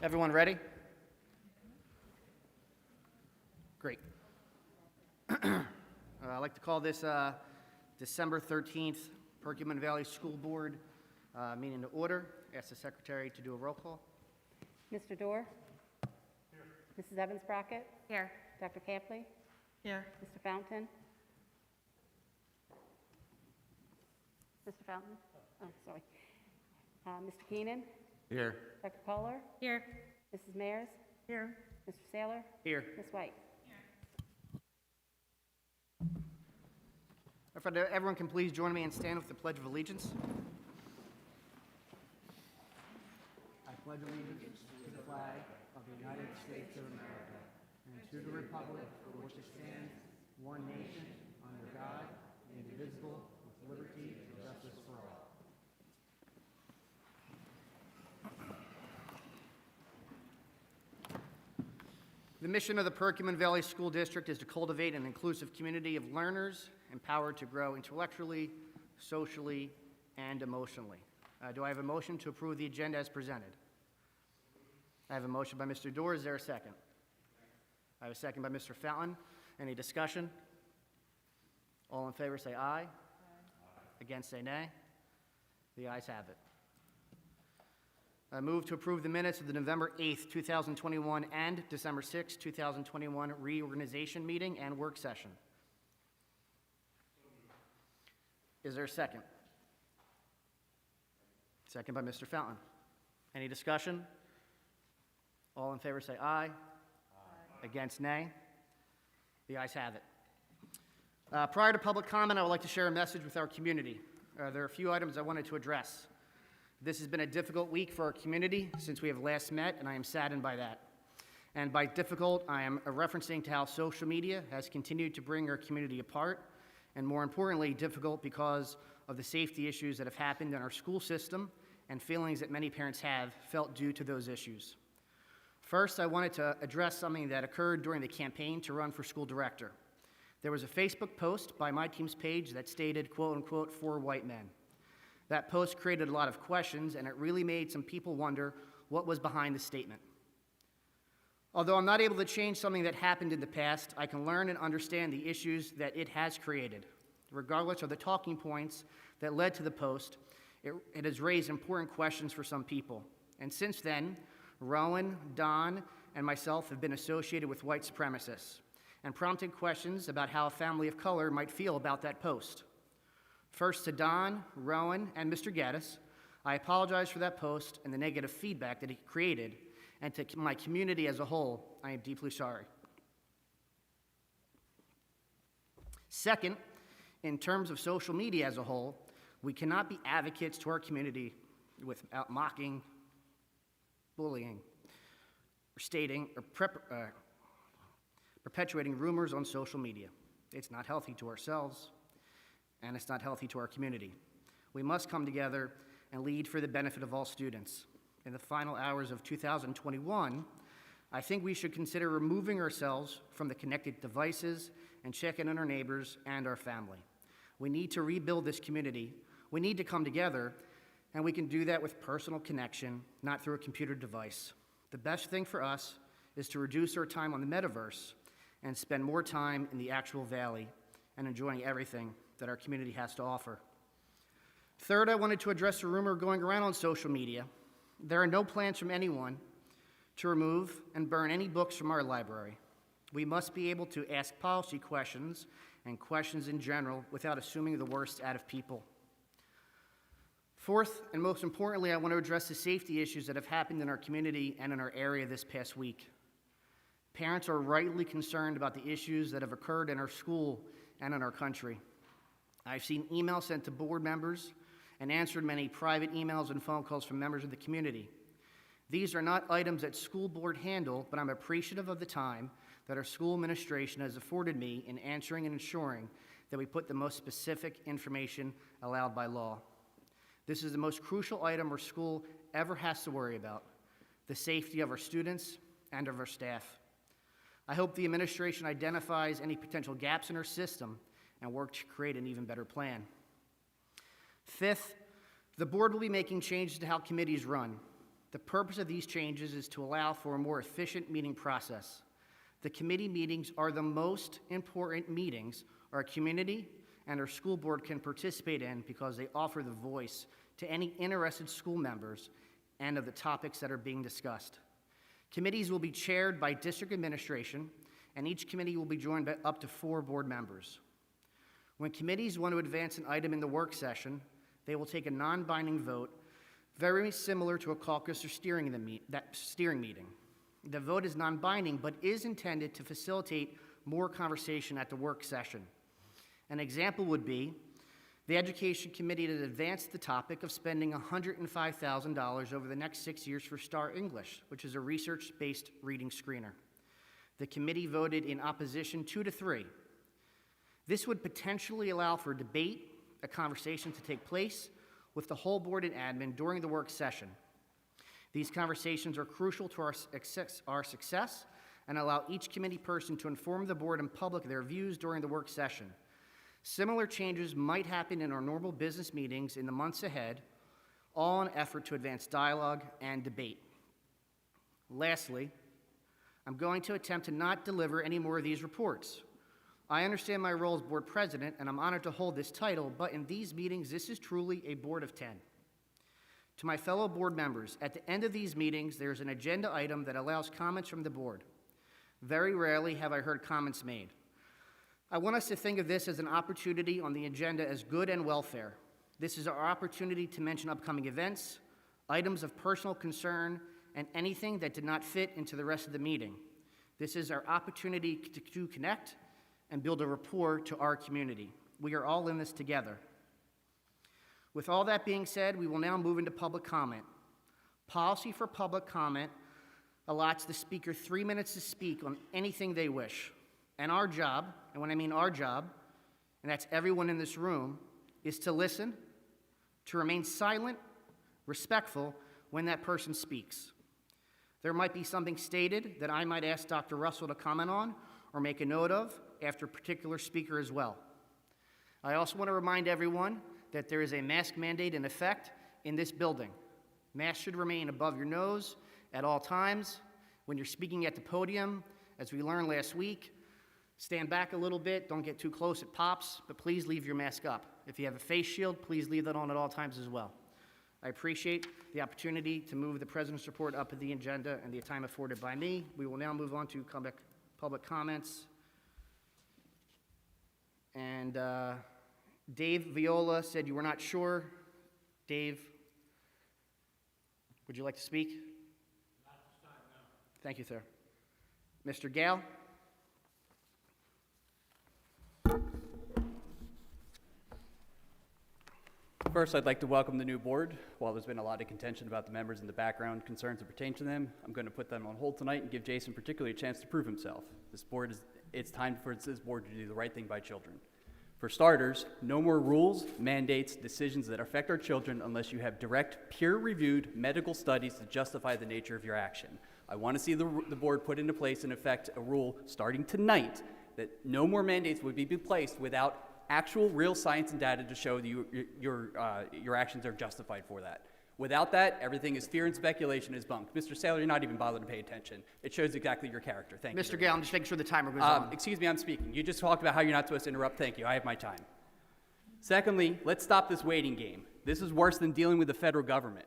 Everyone ready? Great. I'd like to call this December 13th Perkiomen Valley School Board meeting to order. Ask the secretary to do a roll call. Mr. Dorr? Here. Mrs. Evans-Brockett? Here. Dr. Campley? Here. Mr. Fountain? Mr. Fountain? Oh, sorry. Mr. Keenan? Here. Dr. Kohler? Here. Mrs. Mayers? Here. Mr. Saylor? Here. Ms. White? If everyone can please join me and stand with the Pledge of Allegiance. I pledge allegiance to the flag of the United States of America and to the republic for which it stands, one nation, under God, indivisible, with liberty and justice for all. The mission of the Perkiomen Valley School District is to cultivate an inclusive community of learners empowered to grow intellectually, socially, and emotionally. Do I have a motion to approve the agenda as presented? I have a motion by Mr. Dorr. Is there a second? I have a second by Mr. Fountain. Any discussion? All in favor say aye. Aye. Against say nay. The ayes have it. I move to approve the minutes of the November 8th, 2021 and December 6th, 2021 reorganization meeting and work session. Is there a second? Second by Mr. Fountain. Any discussion? All in favor say aye. Aye. Against nay. The ayes have it. Prior to public comment, I would like to share a message with our community. There are a few items I wanted to address. This has been a difficult week for our community since we have last met, and I am saddened by that. And by difficult, I am referencing to how social media has continued to bring our community apart, and more importantly, difficult because of the safety issues that have happened in our school system and feelings that many parents have felt due to those issues. First, I wanted to address something that occurred during the campaign to run for school director. There was a Facebook post by my team's page that stated, quote unquote, "for white men." That post created a lot of questions, and it really made some people wonder what was behind the statement. Although I'm not able to change something that happened in the past, I can learn and understand the issues that it has created. Regardless of the talking points that led to the post, it has raised important questions for some people. And since then, Rowan, Don, and myself have been associated with white supremacists and prompted questions about how a family of color might feel about that post. First to Don, Rowan, and Mr. Gaddis, I apologize for that post and the negative feedback that it created, and to my community as a whole, I am deeply sorry. Second, in terms of social media as a whole, we cannot be advocates to our community without mocking, bullying, or stating or perpetuating rumors on social media. It's not healthy to ourselves, and it's not healthy to our community. We must come together and lead for the benefit of all students. In the final hours of 2021, I think we should consider removing ourselves from the connected devices and checking on our neighbors and our family. We need to rebuild this community. We need to come together, and we can do that with personal connection, not through a computer device. The best thing for us is to reduce our time on the metaverse and spend more time in the actual valley and enjoying everything that our community has to offer. Third, I wanted to address a rumor going around on social media. There are no plans from anyone to remove and burn any books from our library. We must be able to ask policy questions and questions in general without assuming the worst out of people. Fourth, and most importantly, I want to address the safety issues that have happened in our community and in our area this past week. Parents are rightly concerned about the issues that have occurred in our school and in our country. I've seen emails sent to board members and answered many private emails and phone calls from members of the community. These are not items that school board handle, but I'm appreciative of the time that our school administration has afforded me in answering and ensuring that we put the most specific information allowed by law. This is the most crucial item our school ever has to worry about, the safety of our students and of our staff. I hope the administration identifies any potential gaps in our system and work to create an even better plan. Fifth, the board will be making changes to how committees run. The purpose of these changes is to allow for a more efficient meeting process. The committee meetings are the most important meetings our community and our school board can participate in because they offer the voice to any interested school members and of the topics that are being discussed. Committees will be chaired by district administration, and each committee will be joined by up to 4 board members. When committees want to advance an item in the work session, they will take a non-binding vote, very similar to a caucus or steering meeting. The vote is non-binding, but is intended to facilitate more conversation at the work session. An example would be the Education Committee that advanced the topic of spending $105,000 over the next 6 years for Star English, which is a research-based reading screener. The committee voted in opposition 2-3. This would potentially allow for debate, a conversation to take place with the whole board and admin during the work session. These conversations are crucial to our success and allow each committee person to inform the board and public their views during the work session. Similar changes might happen in our normal business meetings in the months ahead, all in an effort to advance dialogue and debate. Lastly, I'm going to attempt to not deliver any more of these reports. I understand my role as board president, and I'm honored to hold this title, but in these meetings, this is truly a board of 10. To my fellow board members, at the end of these meetings, there's an agenda item that allows comments from the board. Very rarely have I heard comments made. I want us to think of this as an opportunity on the agenda as good and welfare. This is our opportunity to mention upcoming events, items of personal concern, and anything that did not fit into the rest of the meeting. This is our opportunity to connect and build a rapport to our community. We are all in this together. With all that being said, we will now move into public comment. Policy for public comment allots the speaker 3 minutes to speak on anything they wish. And our job, and when I mean our job, and that's everyone in this room, is to listen, to remain silent, respectful when that person speaks. There might be something stated that I might ask Dr. Russell to comment on or make a note of after a particular speaker as well. I also want to remind everyone that there is a mask mandate in effect in this building. Masks should remain above your nose at all times. When you're speaking at the podium, as we learned last week, stand back a little bit, don't get too close, it pops, but please leave your mask up. If you have a face shield, please leave that on at all times as well. I appreciate the opportunity to move the President's report up to the agenda and the time afforded by me. We will now move on to public comments. And Dave Viola said you were not sure. Dave, would you like to speak? Not this time, no. Thank you, sir. Mr. Gale? First, I'd like to welcome the new board. While there's been a lot of contention about the members and the background concerns that pertain to them, I'm going to put them on hold tonight and give Jason particularly a chance to prove himself. It's time for this board to do the right thing by children. For starters, no more rules, mandates, decisions that affect our children unless you have direct, peer-reviewed medical studies to justify the nature of your action. I want to see the board put into place, in effect, a rule starting tonight that no more mandates would be placed without actual real science and data to show that your actions are justified for that. Without that, everything is fear and speculation is bunked. Mr. Saylor, you're not even bothered to pay attention. It shows exactly your character. Thank you. Mr. Gale, I'm just making sure the timer goes on. Excuse me, I'm speaking. You just talked about how you're not supposed to interrupt. Thank you. I have my time. Secondly, let's stop this waiting game. This is worse than dealing with the federal government.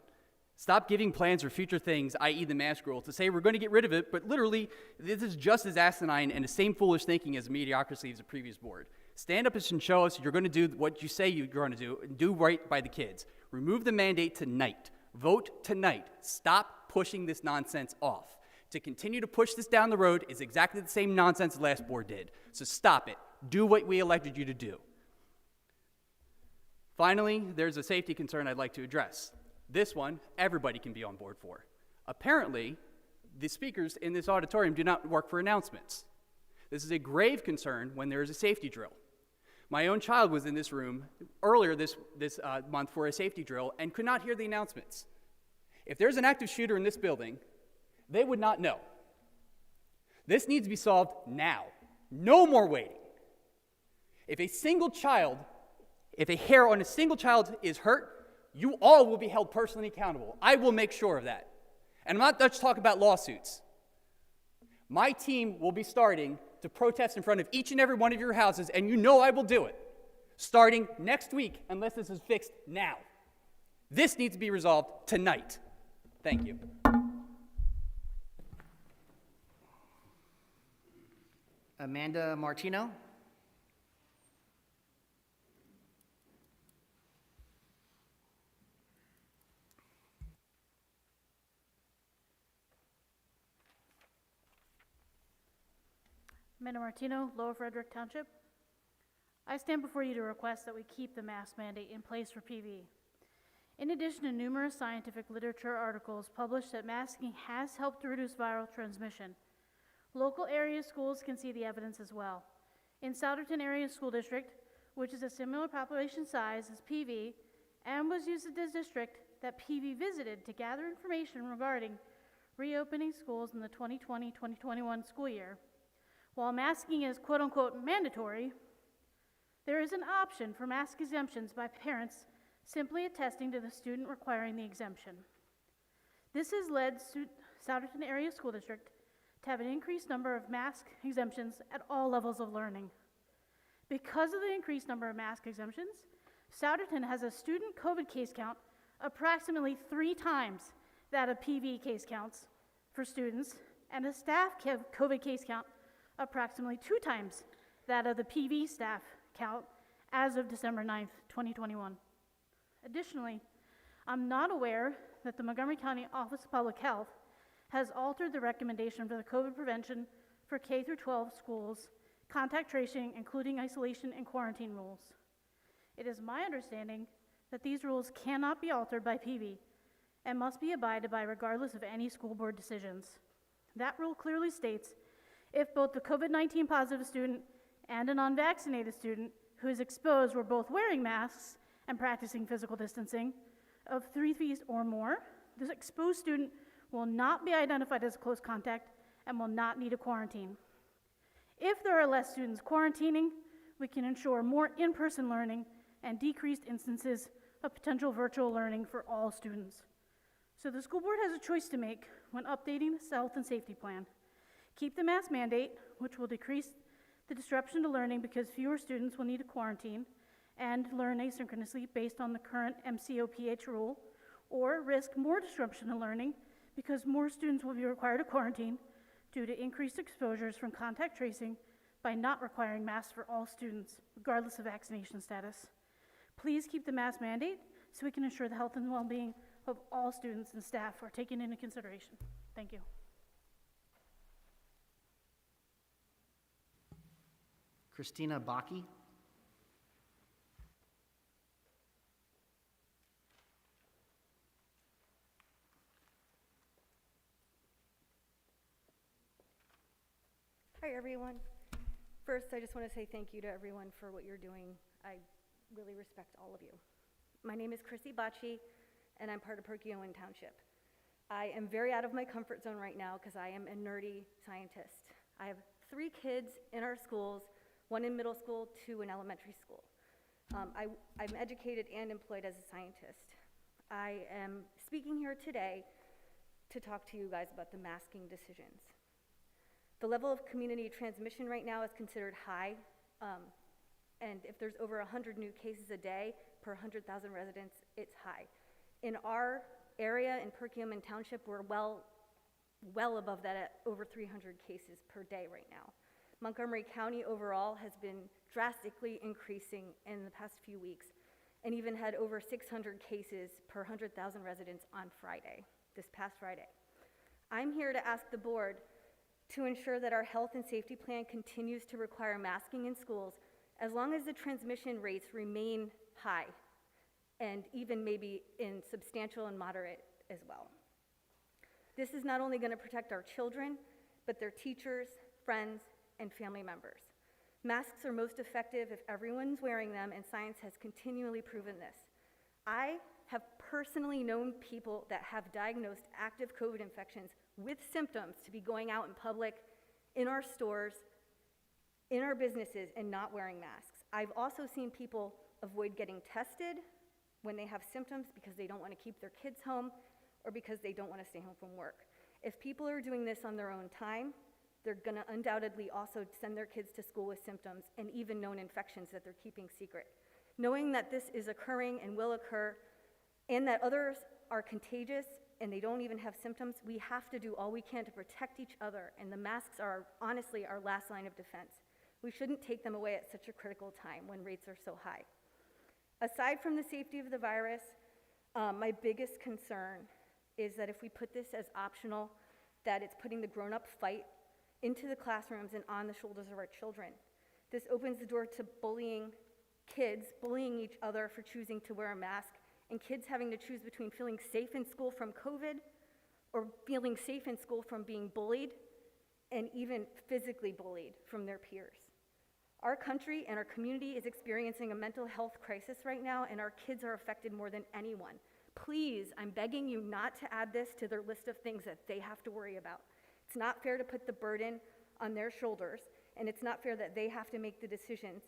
Stop giving plans for future things, i.e. the mask rule, to say we're going to get rid of it, but literally, this is just as asinine and the same foolish thinking as the mediocrity of the previous board. Stand up and show us you're going to do what you say you're going to do, and do right by the kids. Remove the mandate tonight. Vote tonight. Stop pushing this nonsense off. To continue to push this down the road is exactly the same nonsense the last board did. So stop it. Do what we elected you to do. Finally, there's a safety concern I'd like to address. This one, everybody can be on board for. Apparently, the speakers in this auditorium do not work for announcements. This is a grave concern when there is a safety drill. My own child was in this room earlier this month for a safety drill and could not hear the announcements. If there's an active shooter in this building, they would not know. This needs to be solved now. No more waiting. If a hair on a single child is hurt, you all will be held personally accountable. I will make sure of that. And I'm not just talking about lawsuits. My team will be starting to protest in front of each and every one of your houses, and you know I will do it, starting next week unless this is fixed now. This needs to be resolved tonight. Thank you. Amanda Martino. Amanda Martino, Lower Frederick Township. I stand before you to request that we keep the mask mandate in place for PV. In addition to numerous scientific literature articles published that masking has helped to reduce viral transmission, local area schools can see the evidence as well. In Souderton Area School District, which is a similar population size as PV and was used as the district that PV visited to gather information regarding reopening schools in the 2020-2021 school year, while masking is quote-unquote mandatory, there is an option for mask exemptions by parents simply attesting to the student requiring the exemption. This has led Souderton Area School District to have an increased number of mask exemptions at all levels of learning. Because of the increased number of mask exemptions, Souderton has a student COVID case count approximately 3 times that of PV case counts for students, and a staff COVID case count approximately 2 times that of the PV staff count as of December 9th, 2021. Additionally, I'm not aware that the Montgomery County Office of Public Health has altered the recommendation for the COVID prevention for K-12 schools, contact tracing, including isolation and quarantine rules. It is my understanding that these rules cannot be altered by PV and must be abided by regardless of any school board decisions. That rule clearly states if both the COVID-19 positive student and an unvaccinated student who is exposed were both wearing masks and practicing physical distancing of 3 feet or more, the exposed student will not be identified as a close contact and will not need a quarantine. If there are less students quarantining, we can ensure more in-person learning and decreased instances of potential virtual learning for all students. So the school board has a choice to make when updating the health and safety plan. Keep the mask mandate, which will decrease the disruption to learning because fewer students will need to quarantine and learn asynchronously based on the current MCOPH rule, or risk more disruption to learning because more students will be required to quarantine due to increased exposures from contact tracing by not requiring masks for all students, regardless of vaccination status. Please keep the mask mandate so we can ensure the health and well-being of all students and staff are taken into consideration. Thank you. Christina Bocce. Hi, everyone. First, I just want to say thank you to everyone for what you're doing. I really respect all of you. My name is Chrissy Bocce, and I'm part of Perkiomen Township. I am very out of my comfort zone right now because I am a nerdy scientist. I have 3 kids in our schools, 1 in middle school, 2 in elementary school. I'm educated and employed as a scientist. I am speaking here today to talk to you guys about the masking decisions. The level of community transmission right now is considered high, and if there's over 100 new cases a day per 100,000 residents, it's high. In our area, in Perkiomen Township, we're well above that at over 300 cases per day right now. Montgomery County overall has been drastically increasing in the past few weeks, and even had over 600 cases per 100,000 residents on Friday, this past Friday. I'm here to ask the board to ensure that our health and safety plan continues to require masking in schools as long as the transmission rates remain high, and even maybe in substantial and moderate as well. This is not only going to protect our children, but their teachers, friends, and family members. Masks are most effective if everyone's wearing them, and science has continually proven this. I have personally known people that have diagnosed active COVID infections with symptoms to be going out in public, in our stores, in our businesses, and not wearing masks. I've also seen people avoid getting tested when they have symptoms because they don't want to keep their kids home, or because they don't want to stay home from work. If people are doing this on their own time, they're going to undoubtedly also send their kids to school with symptoms and even known infections that they're keeping secret. Knowing that this is occurring and will occur, and that others are contagious and they don't even have symptoms, we have to do all we can to protect each other, and the masks are honestly our last line of defense. We shouldn't take them away at such a critical time when rates are so high. Aside from the safety of the virus, my biggest concern is that if we put this as optional, that it's putting the grown-up fight into the classrooms and on the shoulders of our children. This opens the door to bullying kids, bullying each other for choosing to wear a mask, and kids having to choose between feeling safe in school from COVID or feeling safe in school from being bullied and even physically bullied from their peers. Our country and our community is experiencing a mental health crisis right now, and our kids are affected more than anyone. Please, I'm begging you not to add this to their list of things that they have to worry about. It's not fair to put the burden on their shoulders, and it's not fair that they have to make the decisions.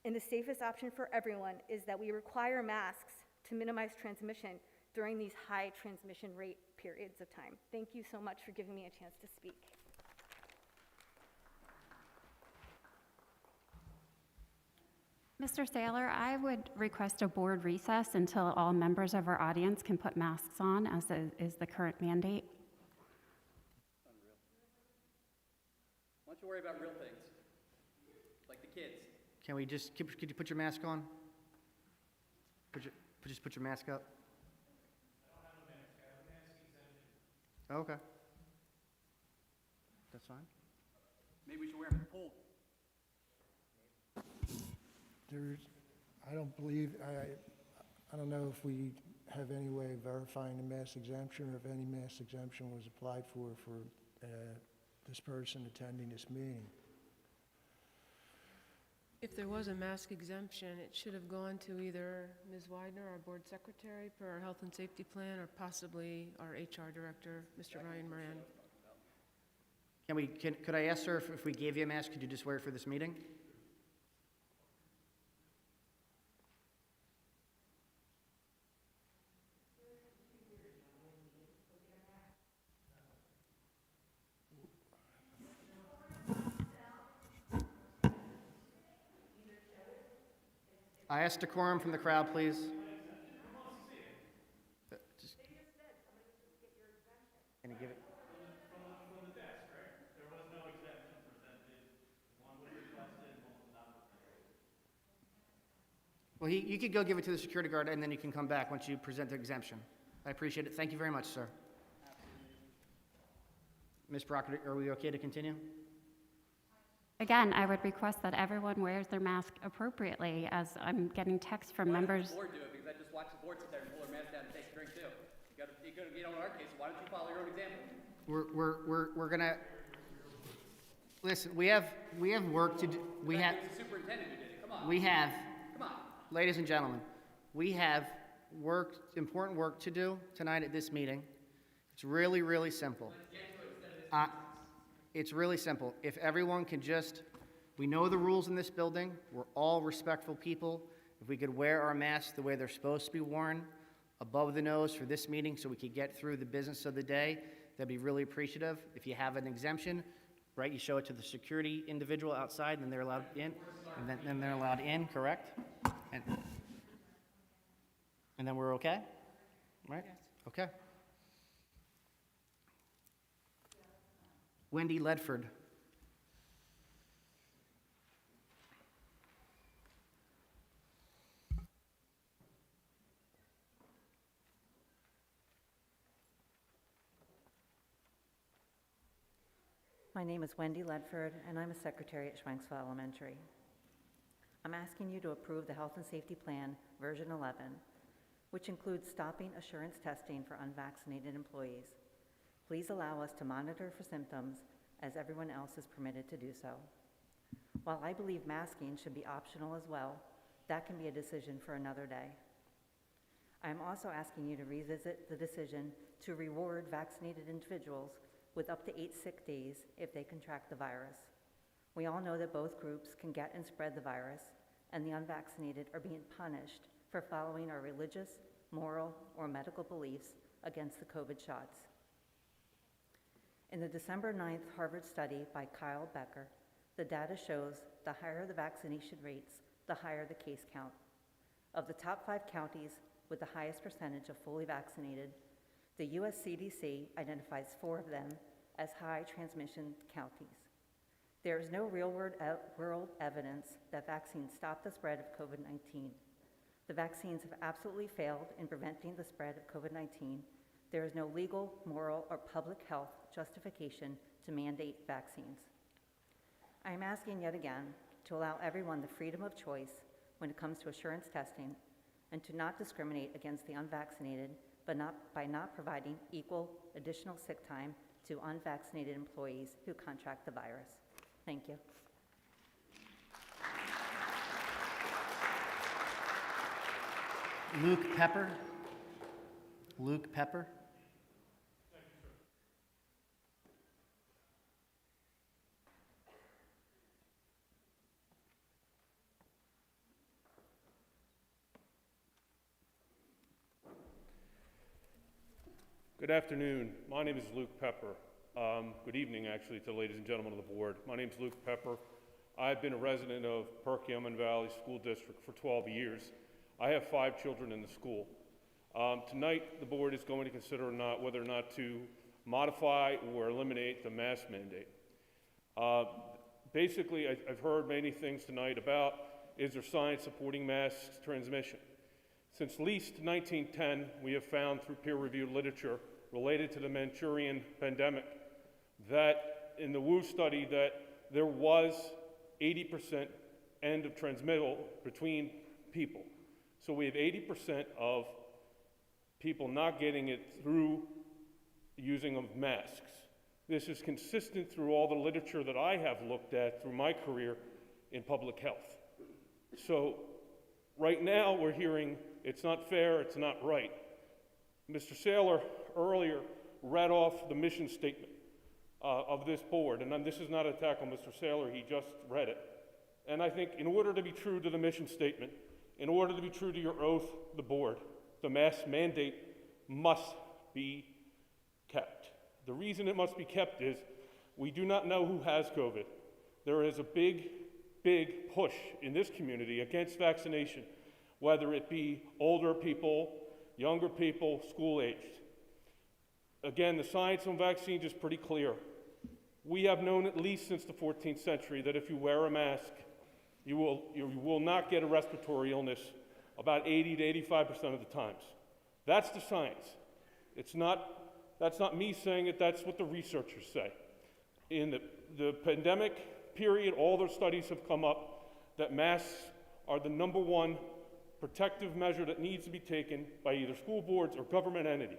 And the safest option for everyone is that we require masks to minimize transmission during these high transmission rate periods of time. Thank you so much for giving me a chance to speak. Mr. Saylor, I would request a board recess until all members of our audience can put masks on, as is the current mandate. Why don't you worry about real things, like the kids? Can we just, could you put your mask on? Just put your mask up. Oh, okay. That's fine. Maybe we should wear them at the pool. I don't believe, I don't know if we have any way of verifying the mass exemption, or if any mass exemption was applied for this person attending this meeting. If there was a mask exemption, it should have gone to either Ms. Widener, our board secretary, per our health and safety plan, or possibly our HR director, Mr. Ryan Moran. Could I ask, sir, if we gave you a mask, could you just wear it for this meeting? I ask decorum from the crowd, please. Can you give it? From the desk, right? There was no exemption presented. One was requested, one was not requested. Well, you could go give it to the security guard, and then you can come back once you present the exemption. I appreciate it. Thank you very much, sir. Ms. Brock, are we okay to continue? Again, I would request that everyone wears their mask appropriately, as I'm getting texts from members. Why doesn't the board do it? Because I just watched the board sit there and pull their mask down and take a drink too. You know, in our case, why don't you follow your own example? We're gonna, listen, we have work to do. We have, It's the superintendent who did it. Come on. we have, Come on. ladies and gentlemen, we have important work to do tonight at this meeting. It's really, really simple. It's really simple. If everyone can just, we know the rules in this building. We're all respectful people. If we could wear our masks the way they're supposed to be worn, above the nose for this meeting, so we could get through the business of the day, that'd be really appreciative. If you have an exemption, right, you show it to the security individual outside, and then they're allowed in, and then they're allowed in, correct? And then we're okay? Right? Yes. Okay. Wendy Ledford. My name is Wendy Ledford, and I'm a secretary at Schwenksville Elementary. I'm asking you to approve the Health and Safety Plan, version 11, which includes stopping assurance testing for unvaccinated employees. Please allow us to monitor for symptoms, as everyone else is permitted to do so. While I believe masking should be optional as well, that can be a decision for another day. I am also asking you to revisit the decision to reward vaccinated individuals with up to 8 sick days if they contract the virus. We all know that both groups can get and spread the virus, and the unvaccinated are being punished for following our religious, moral, or medical beliefs against the COVID shots. In the December 9th Harvard study by Kyle Becker, the data shows the higher the vaccination rates, the higher the case count. Of the top 5 counties with the highest percentage of fully vaccinated, the US CDC identifies 4 of them as high transmission counties. There is no real-world evidence that vaccines stop the spread of COVID-19. The vaccines have absolutely failed in preventing the spread of COVID-19. There is no legal, moral, or public health justification to mandate vaccines. I am asking yet again to allow everyone the freedom of choice when it comes to assurance testing and to not discriminate against the unvaccinated by not providing equal additional sick time to unvaccinated employees who contract the virus. Thank you. Luke Pepper. Luke Pepper. Good afternoon. My name is Luke Pepper. Good evening, actually, to the ladies and gentlemen of the board. My name is Luke Pepper. I've been a resident of Perkiomen Valley School District for 12 years. I have 5 children in the school. Tonight, the board is going to consider whether or not to modify or eliminate the mask mandate. Basically, I've heard many things tonight about, is there science supporting mask transmission? Since at least 1910, we have found through peer-reviewed literature related to the Manchurian pandemic that in the Wu study that there was 80% end of transmittal between people. So we have 80% of people not getting it through using of masks. This is consistent through all the literature that I have looked at through my career in public health. So right now we're hearing it's not fair, it's not right. Mr. Saylor earlier read off the mission statement of this board, and this is not an attack on Mr. Saylor, he just read it. And I think in order to be true to the mission statement, in order to be true to your oath, the board, the mask mandate must be kept. The reason it must be kept is we do not know who has COVID. There is a big push in this community against vaccination, whether it be older people, younger people, school-aged. Again, the science on vaccines is pretty clear. We have known at least since the 14th century that if you wear a mask, you will not get a respiratory illness about 80 to 85% of the times. That's the science. That's not me saying it, that's what the researchers say. In the pandemic period, all the studies have come up that masks are the #1 protective measure that needs to be taken by either school boards or government entities.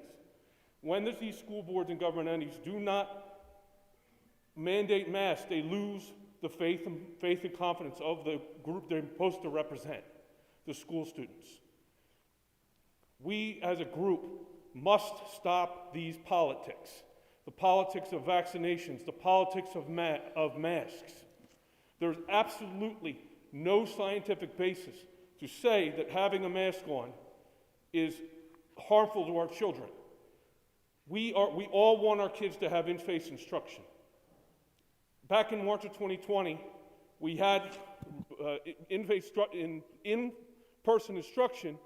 When these school boards and government entities do not mandate masks, they lose the faith and confidence of the group they're supposed to represent, the school students. We as a group must stop these politics, the politics of vaccinations, the politics of masks. There's absolutely no scientific basis to say that having a mask on is harmful to our children. We all want our kids to have in-face instruction. Back in March of 2020, we had in-person instruction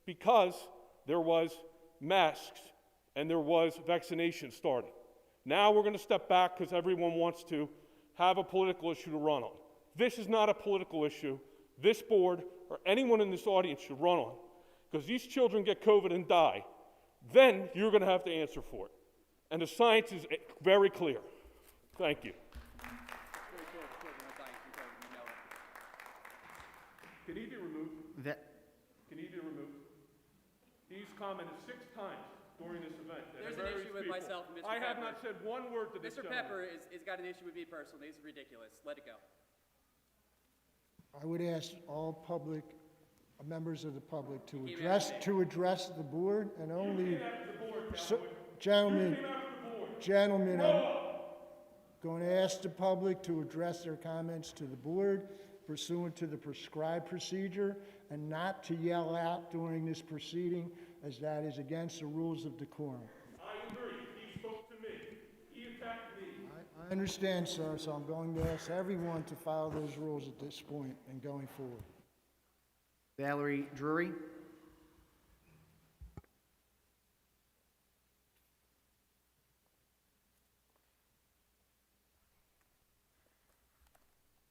because there was masks and there was vaccination starting. Now we're going to step back because everyone wants to have a political issue to run on. This is not a political issue. This board or anyone in this audience should run on, because these children get COVID and die. Then you're going to have to answer for it. And the science is very clear. Thank you. Can he be removed? Can he be removed? He's commented 6 times during this event. There's an issue with myself and Mr. I have Pepper. not said one word to this Mr. gentleman. Pepper has got an issue with me personally. This is ridiculous. Let it go. I would ask all members of the public to He came address after me. the board and only, Get out of the board, so, Calvin. gentlemen, Get out of the board. gentlemen, I'm going to ask the public to address their comments to the board pursuant to the prescribed procedure and not to yell out during this proceeding as that is against the rules of decorum. I agree. He spoke to me. He attacked me. I understand, sir, so I'm going to ask everyone to follow those rules at this point and going forward. Valerie Drury.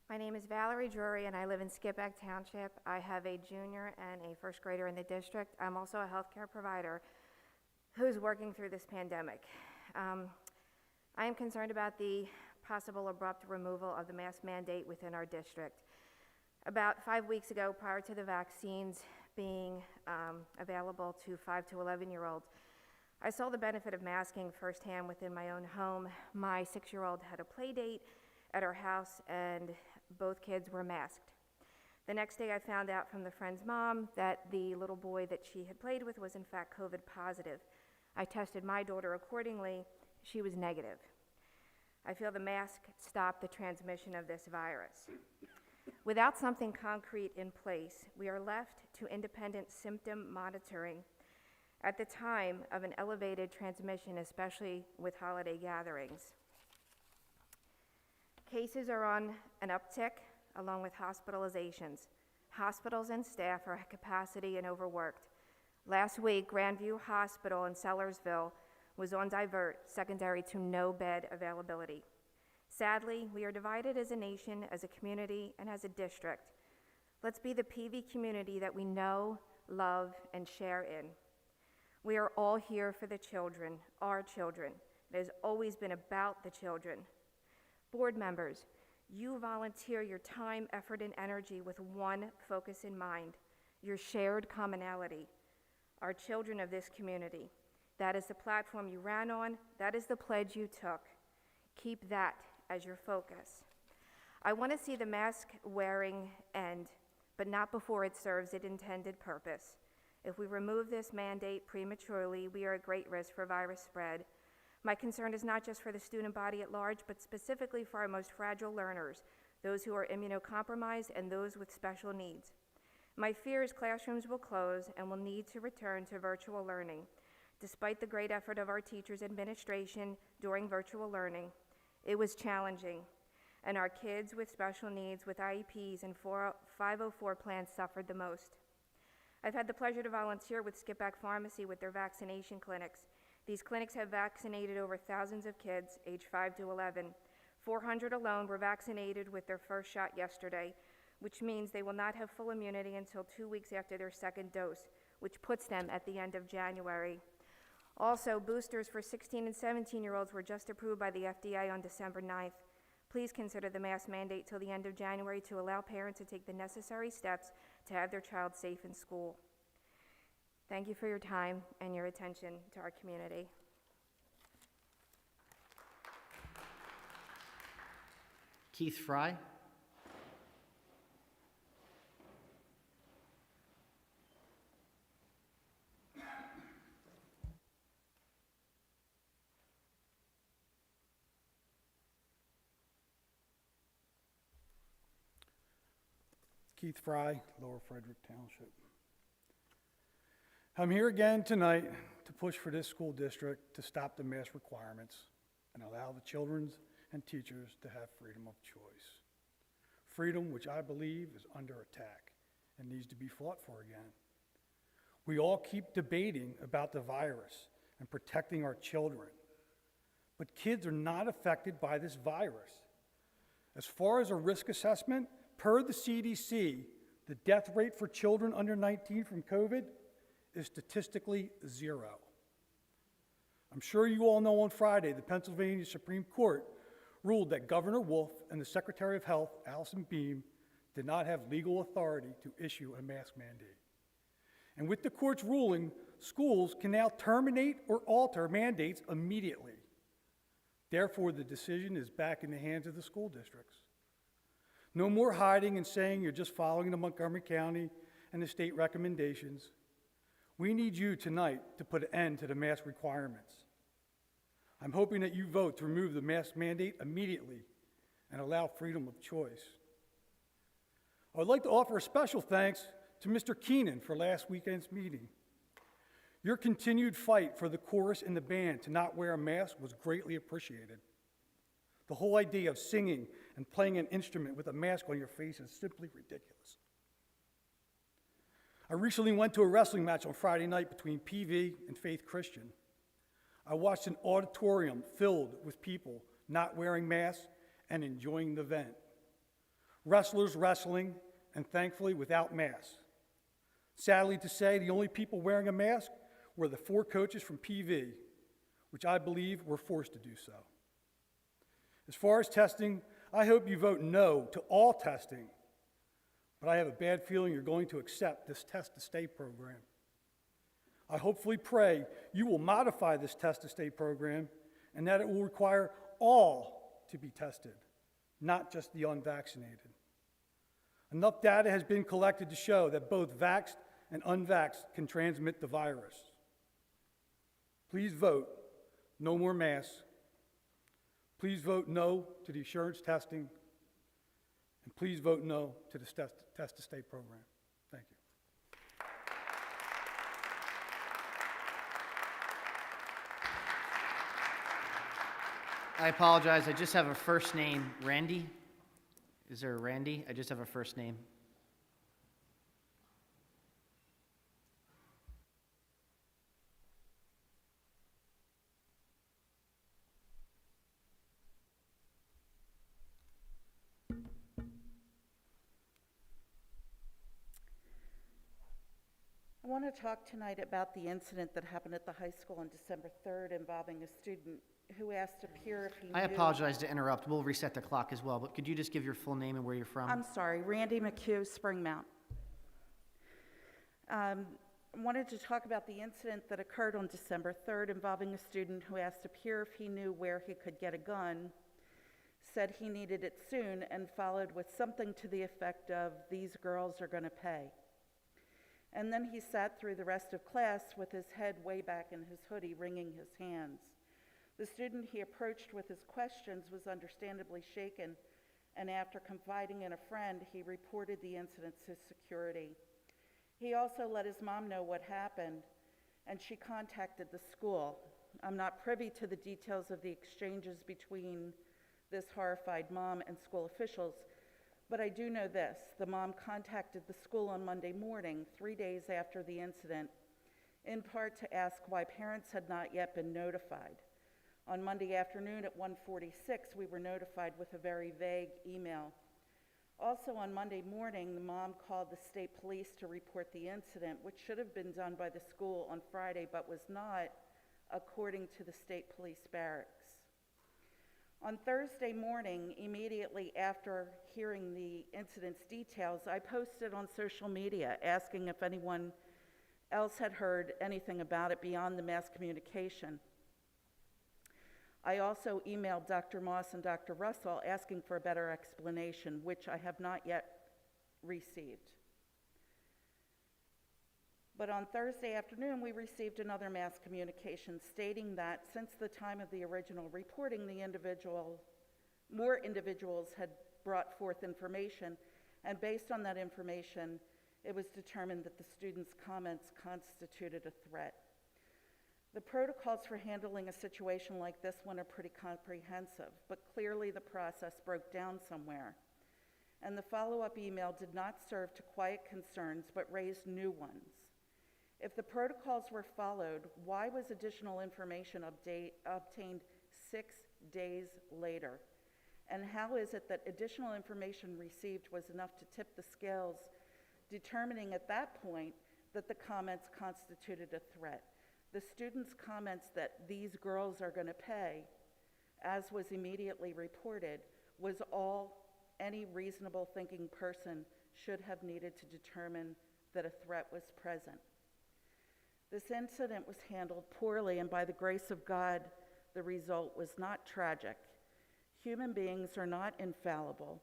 My name is Valerie Drury, and I live in Skippack Township. I have a junior and a first grader in the district. I'm also a healthcare provider who's working through this pandemic. I am concerned about the possible abrupt removal of the mask mandate within our district. About 5 weeks ago, prior to the vaccines being available to 5 to 11-year-olds, I saw the benefit of masking firsthand within my own home. My 6-year-old had a play date at our house, and both kids were masked. The next day, I found out from the friend's mom that the little boy that she had played with was in fact COVID positive. I tested my daughter accordingly. She was negative. I feel the mask stopped the transmission of this virus. Without something concrete in place, we are left to independent symptom monitoring at the time of an elevated transmission, especially with holiday gatherings. Cases are on an uptick, along with hospitalizations. Hospitals and staff are at capacity and overworked. Last week, Grandview Hospital in Sellersville was on divert, secondary to no bed availability. Sadly, we are divided as a nation, as a community, and as a district. Let's be the PV community that we know, love, and share in. We are all here for the children, our children. It has always been about the children. Board members, you volunteer your time, effort, and energy with one focus in mind, your shared commonality, our children of this community. That is the platform you ran on. That is the pledge you took. Keep that as your focus. I want to see the mask wearing end, but not before it serves its intended purpose. If we remove this mandate prematurely, we are at great risk for virus spread. My concern is not just for the student body at large, but specifically for our most fragile learners, those who are immunocompromised and those with special needs. My fear is classrooms will close and will need to return to virtual learning. Despite the great effort of our teachers' administration during virtual learning, it was challenging, and our kids with special needs with IEPs and 504 plans suffered the most. I've had the pleasure to volunteer with Skippack Pharmacy with their vaccination clinics. These clinics have vaccinated over thousands of kids aged 5 to 11. 400 alone were vaccinated with their first shot yesterday, which means they will not have full immunity until 2 weeks after their second dose, which puts them at the end of January. Also, boosters for 16 and 17-year-olds were just approved by the FDA on December 9th. Please consider the mask mandate till the end of January to allow parents to take the necessary steps to have their child safe in school. Thank you for your time and your attention to our community. Keith Fry. Keith Fry, Lower Frederick Township. I'm here again tonight to push for this school district to stop the mask requirements and allow the children and teachers to have freedom of choice. Freedom which I believe is under attack and needs to be fought for again. We all keep debating about the virus and protecting our children, but kids are not affected by this virus. As far as a risk assessment, per the CDC, the death rate for children under 19 from COVID is statistically 0. I'm sure you all know on Friday, the Pennsylvania Supreme Court ruled that Governor Wolf and the Secretary of Health, Allison Beam, did not have legal authority to issue a mask mandate. And with the court's ruling, schools can now terminate or alter mandates immediately. Therefore, the decision is back in the hands of the school districts. No more hiding and saying you're just following the Montgomery County and the state recommendations. We need you tonight to put an end to the mask requirements. I'm hoping that you vote to remove the mask mandate immediately and allow freedom of choice. I would like to offer a special thanks to Mr. Keenan for last weekend's meeting. Your continued fight for the chorus and the band to not wear a mask was greatly appreciated. The whole idea of singing and playing an instrument with a mask on your face is simply ridiculous. I recently went to a wrestling match on Friday night between PV and Faith Christian. I watched an auditorium filled with people not wearing masks and enjoying the event. Wrestlers wrestling, and thankfully without masks. Sadly to say, the only people wearing a mask were the 4 coaches from PV, which I believe were forced to do so. As far as testing, I hope you vote no to all testing, but I have a bad feeling you're going to accept this test-to-stay program. I hopefully pray you will modify this test-to-stay program and that it will require all to be tested, not just the unvaccinated. Enough data has been collected to show that both vaxxed and unvaxxed can transmit the virus. Please vote no more masks. Please vote no to the assurance testing. And please vote no to the test-to-stay program. Thank you. I apologize, I just have a first name, Randy. Is there a Randy? I just have a first name. I want to talk tonight about the incident that happened at the high school on December 3rd involving a student who asked a peer if he knew... I apologize to interrupt. We'll reset the clock as well, but could you just give your full name and where you're from? I'm sorry, Randy Mchugh, Springmount. I wanted to talk about the incident that occurred on December 3rd involving a student who asked a peer if he knew where he could get a gun, said he needed it soon, and followed with something to the effect of, "These girls are going to pay." And then he sat through the rest of class with his head way back in his hoodie, wringing his hands. The student he approached with his questions was understandably shaken, and after confiding in a friend, he reported the incident to security. He also let his mom know what happened, and she contacted the school. I'm not privy to the details of the exchanges between this horrified mom and school officials, but I do know this. The mom contacted the school on Monday morning, 3 days after the incident, in part to ask why parents had not yet been notified. On Monday afternoon at 1:46, we were notified with a very vague email. Also on Monday morning, the mom called the state police to report the incident, which should have been done by the school on Friday, but was not, according to the state police barracks. On Thursday morning, immediately after hearing the incident's details, I posted on social media asking if anyone else had heard anything about it beyond the mass communication. I also emailed Dr. Moss and Dr. Russell asking for a better explanation, which I have not yet received. But on Thursday afternoon, we received another mass communication stating that since the time of the original reporting, more individuals had brought forth information, and based on that information, it was determined that the students' comments constituted a threat. The protocols for handling a situation like this one are pretty comprehensive, but clearly the process broke down somewhere. And the follow-up email did not serve to quiet concerns, but raised new ones. If the protocols were followed, why was additional information obtained 6 days later? And how is it that additional information received was enough to tip the scales, determining at that point that the comments constituted a threat? The students' comments that these girls are going to pay, as was immediately reported, was all any reasonable thinking person should have needed to determine that a threat was present. This incident was handled poorly, and by the grace of God, the result was not tragic. Human beings are not infallible.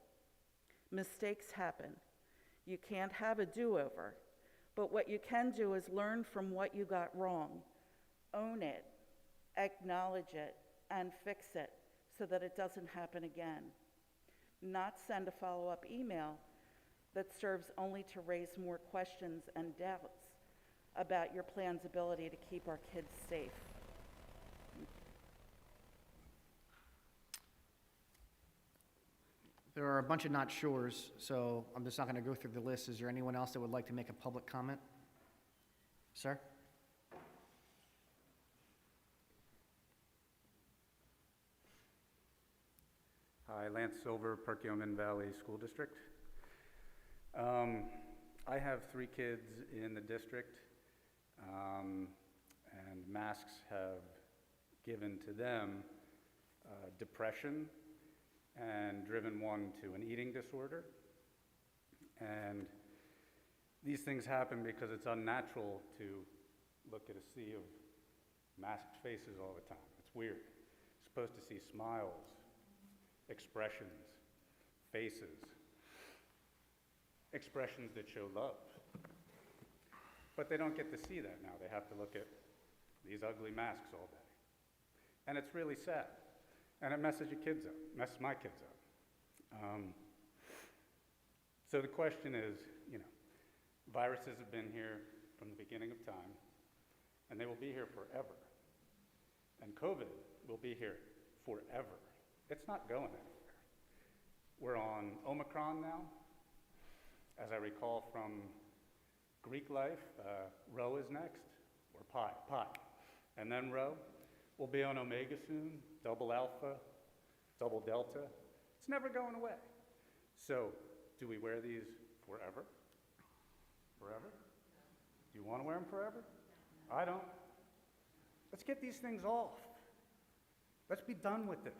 Mistakes happen. You can't have a do-over, but what you can do is learn from what you got wrong. Own it, acknowledge it, and fix it so that it doesn't happen again. Not send a follow-up email that serves only to raise more questions and doubts. about your plan's ability to keep our kids safe. There are a bunch of not sures, so I'm just not going to go through the list. Is there anyone else that would like to make a public comment? Sir? Hi, Lance Silver, Perkiomen Valley School District. I have 3 kids in the district, and masks have given to them depression and driven one to an eating disorder. And these things happen because it's unnatural to look at a sea of masked faces all the time. It's weird. You're supposed to see smiles, expressions, faces, expressions that show love. But they don't get to see that now. They have to look at these ugly masks all day. And it's really sad. And it messes your kids up, messes my kids up. So the question is, viruses have been here from the beginning of time, and they will be here forever. And COVID will be here forever. It's not going anywhere. We're on Omicron now. As I recall from Greek life, Rho is next, or pi. And then Rho. We'll be on Omega soon, double alpha, double delta. It's never going away. So, do we wear these forever? Forever? Do you want to wear them forever? I don't. Let's get these things off. Let's be done with this.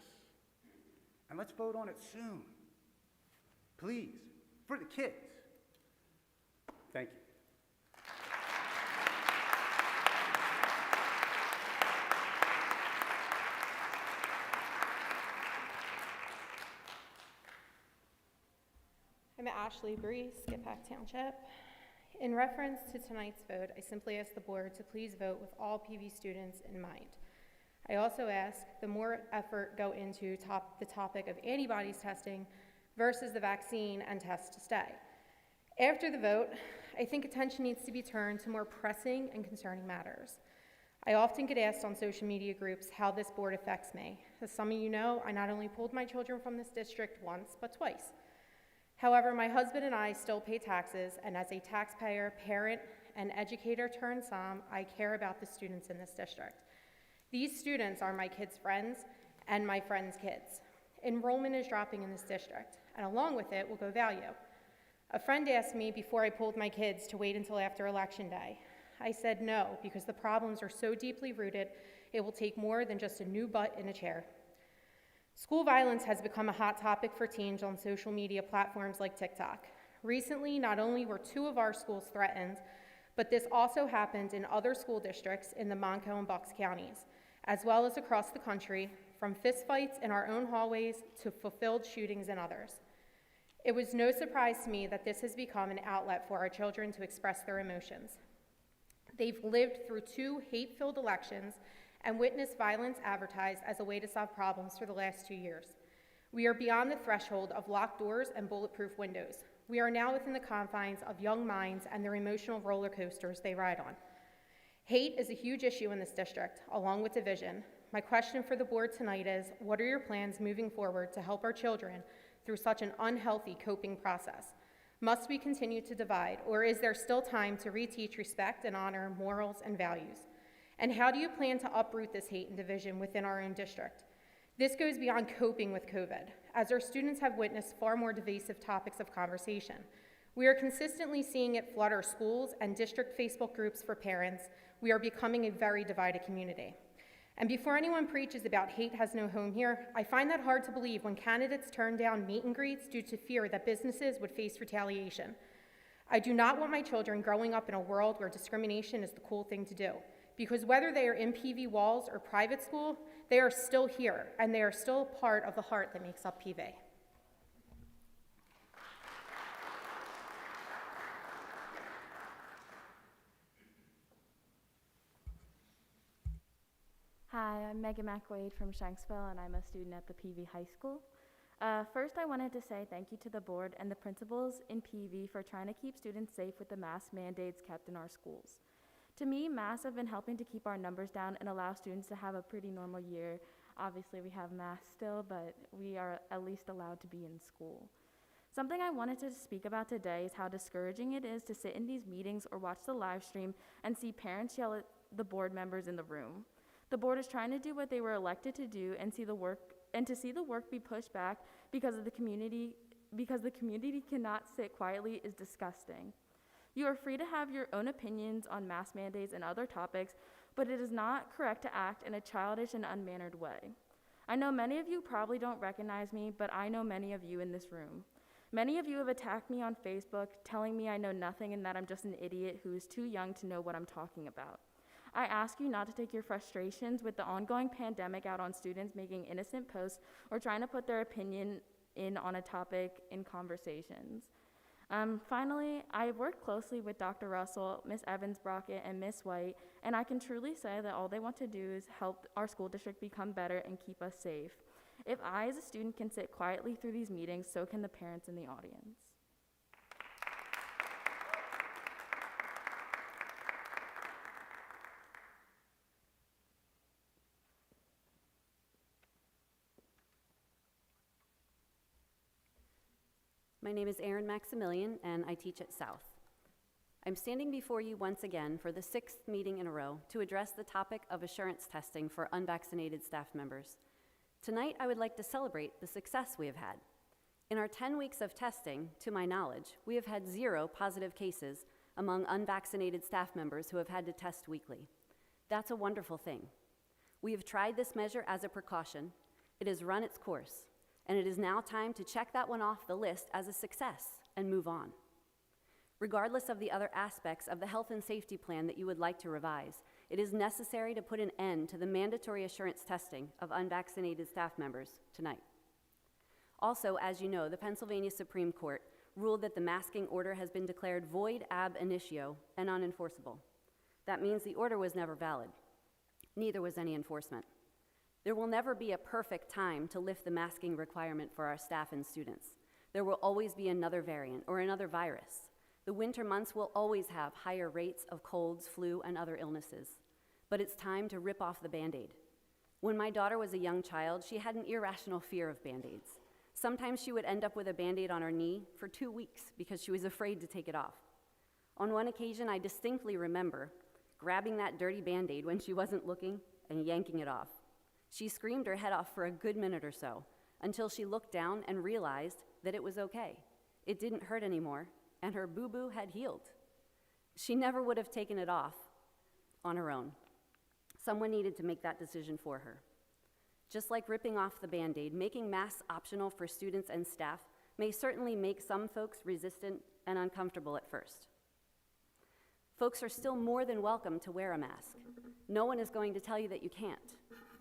And let's vote on it soon. Please, for the kids. Thank you. I'm Ashley Breese, Skippack Township. In reference to tonight's vote, I simply ask the board to please vote with all PV students in mind. I also ask the more effort go into the topic of antibodies testing versus the vaccine and test to stay. After the vote, I think attention needs to be turned to more pressing and concerning matters. I often get asked on social media groups how this board affects me. As some of you know, I not only pulled my children from this district once, but twice. However, my husband and I still pay taxes, and as a taxpayer, parent, and educator turned Som, I care about the students in this district. These students are my kids' friends and my friends' kids. Enrollment is dropping in this district, and along with it will go value. A friend asked me before I pulled my kids to wait until after Election Day. I said no, because the problems are so deeply rooted, it will take more than just a new butt in a chair. School violence has become a hot topic for teens on social media platforms like TikTok. Recently, not only were 2 of our schools threatened, but this also happened in other school districts in the Mchugh and Bucks counties, as well as across the country, from fistfights in our own hallways to fulfilled shootings in others. It was no surprise to me that this has become an outlet for our children to express their emotions. They've lived through 2 hate-filled elections and witnessed violence advertised as a way to solve problems for the last 2 years. We are beyond the threshold of locked doors and bulletproof windows. We are now within the confines of young minds and their emotional roller coasters they ride on. Hate is a huge issue in this district, along with division. My question for the board tonight is, what are your plans moving forward to help our children through such an unhealthy coping process? Must we continue to divide, or is there still time to reteach respect and honor morals and values? And how do you plan to uproot this hate and division within our own district? This goes beyond coping with COVID, as our students have witnessed far more divisive topics of conversation. We are consistently seeing it flood our schools and district Facebook groups for parents. We are becoming a very divided community. And before anyone preaches about hate has no home here, I find that hard to believe when candidates turn down meet and greets due to fear that businesses would face retaliation. I do not want my children growing up in a world where discrimination is the cool thing to do. Because whether they are in PV walls or private school, they are still here, and they are still part of the heart that makes up PV. Hi, I'm Megan McWade from Shanksville, and I'm a student at the PV High School. First, I wanted to say thank you to the board and the principals in PV for trying to keep students safe with the mask mandates kept in our schools. To me, masks have been helping to keep our numbers down and allow students to have a pretty normal year. Obviously, we have masks still, but we are at least allowed to be in school. Something I wanted to speak about today is how discouraging it is to sit in these meetings or watch the live stream and see parents yell at the board members in the room. The board is trying to do what they were elected to do and to see the work be pushed back because the community cannot sit quietly is disgusting. You are free to have your own opinions on mask mandates and other topics, but it is not correct to act in a childish and unmannered way. I know many of you probably don't recognize me, but I know many of you in this room. Many of you have attacked me on Facebook, telling me I know nothing and that I'm just an idiot who is too young to know what I'm talking about. I ask you not to take your frustrations with the ongoing pandemic out on students making innocent posts or trying to put their opinion in on a topic in conversations. Finally, I have worked closely with Dr. Russell, Ms. Evans-Brockett, and Ms. White, and I can truly say that all they want to do is help our school district become better and keep us safe. If I, as a student, can sit quietly through these meetings, so can the parents in the audience. My name is Erin Maximilian, and I teach at South. I'm standing before you once again for the 6th meeting in a row to address the topic of assurance testing for unvaccinated staff members. Tonight, I would like to celebrate the success we have had. In our 10 weeks of testing, to my knowledge, we have had 0 positive cases among unvaccinated staff members who have had to test weekly. That's a wonderful thing. We have tried this measure as a precaution. It has run its course, and it is now time to check that one off the list as a success and move on. Regardless of the other aspects of the health and safety plan that you would like to revise, it is necessary to put an end to the mandatory assurance testing of unvaccinated staff members tonight. Also, as you know, the Pennsylvania Supreme Court ruled that the masking order has been declared void ab initio and unenforceable. That means the order was never valid. Neither was any enforcement. There will never be a perfect time to lift the masking requirement for our staff and students. There will always be another variant or another virus. The winter months will always have higher rates of colds, flu, and other illnesses. But it's time to rip off the Band-Aid. When my daughter was a young child, she had an irrational fear of Band-Aids. Sometimes she would end up with a Band-Aid on her knee for 2 weeks because she was afraid to take it off. On one occasion, I distinctly remember grabbing that dirty Band-Aid when she wasn't looking and yanking it off. She screamed her head off for a good minute or so until she looked down and realized that it was okay. It didn't hurt anymore, and her boo-boo had healed. She never would have taken it off on her own. Someone needed to make that decision for her. Just like ripping off the Band-Aid, making masks optional for students and staff may certainly make some folks resistant and uncomfortable at first. Folks are still more than welcome to wear a mask. No one is going to tell you that you can't.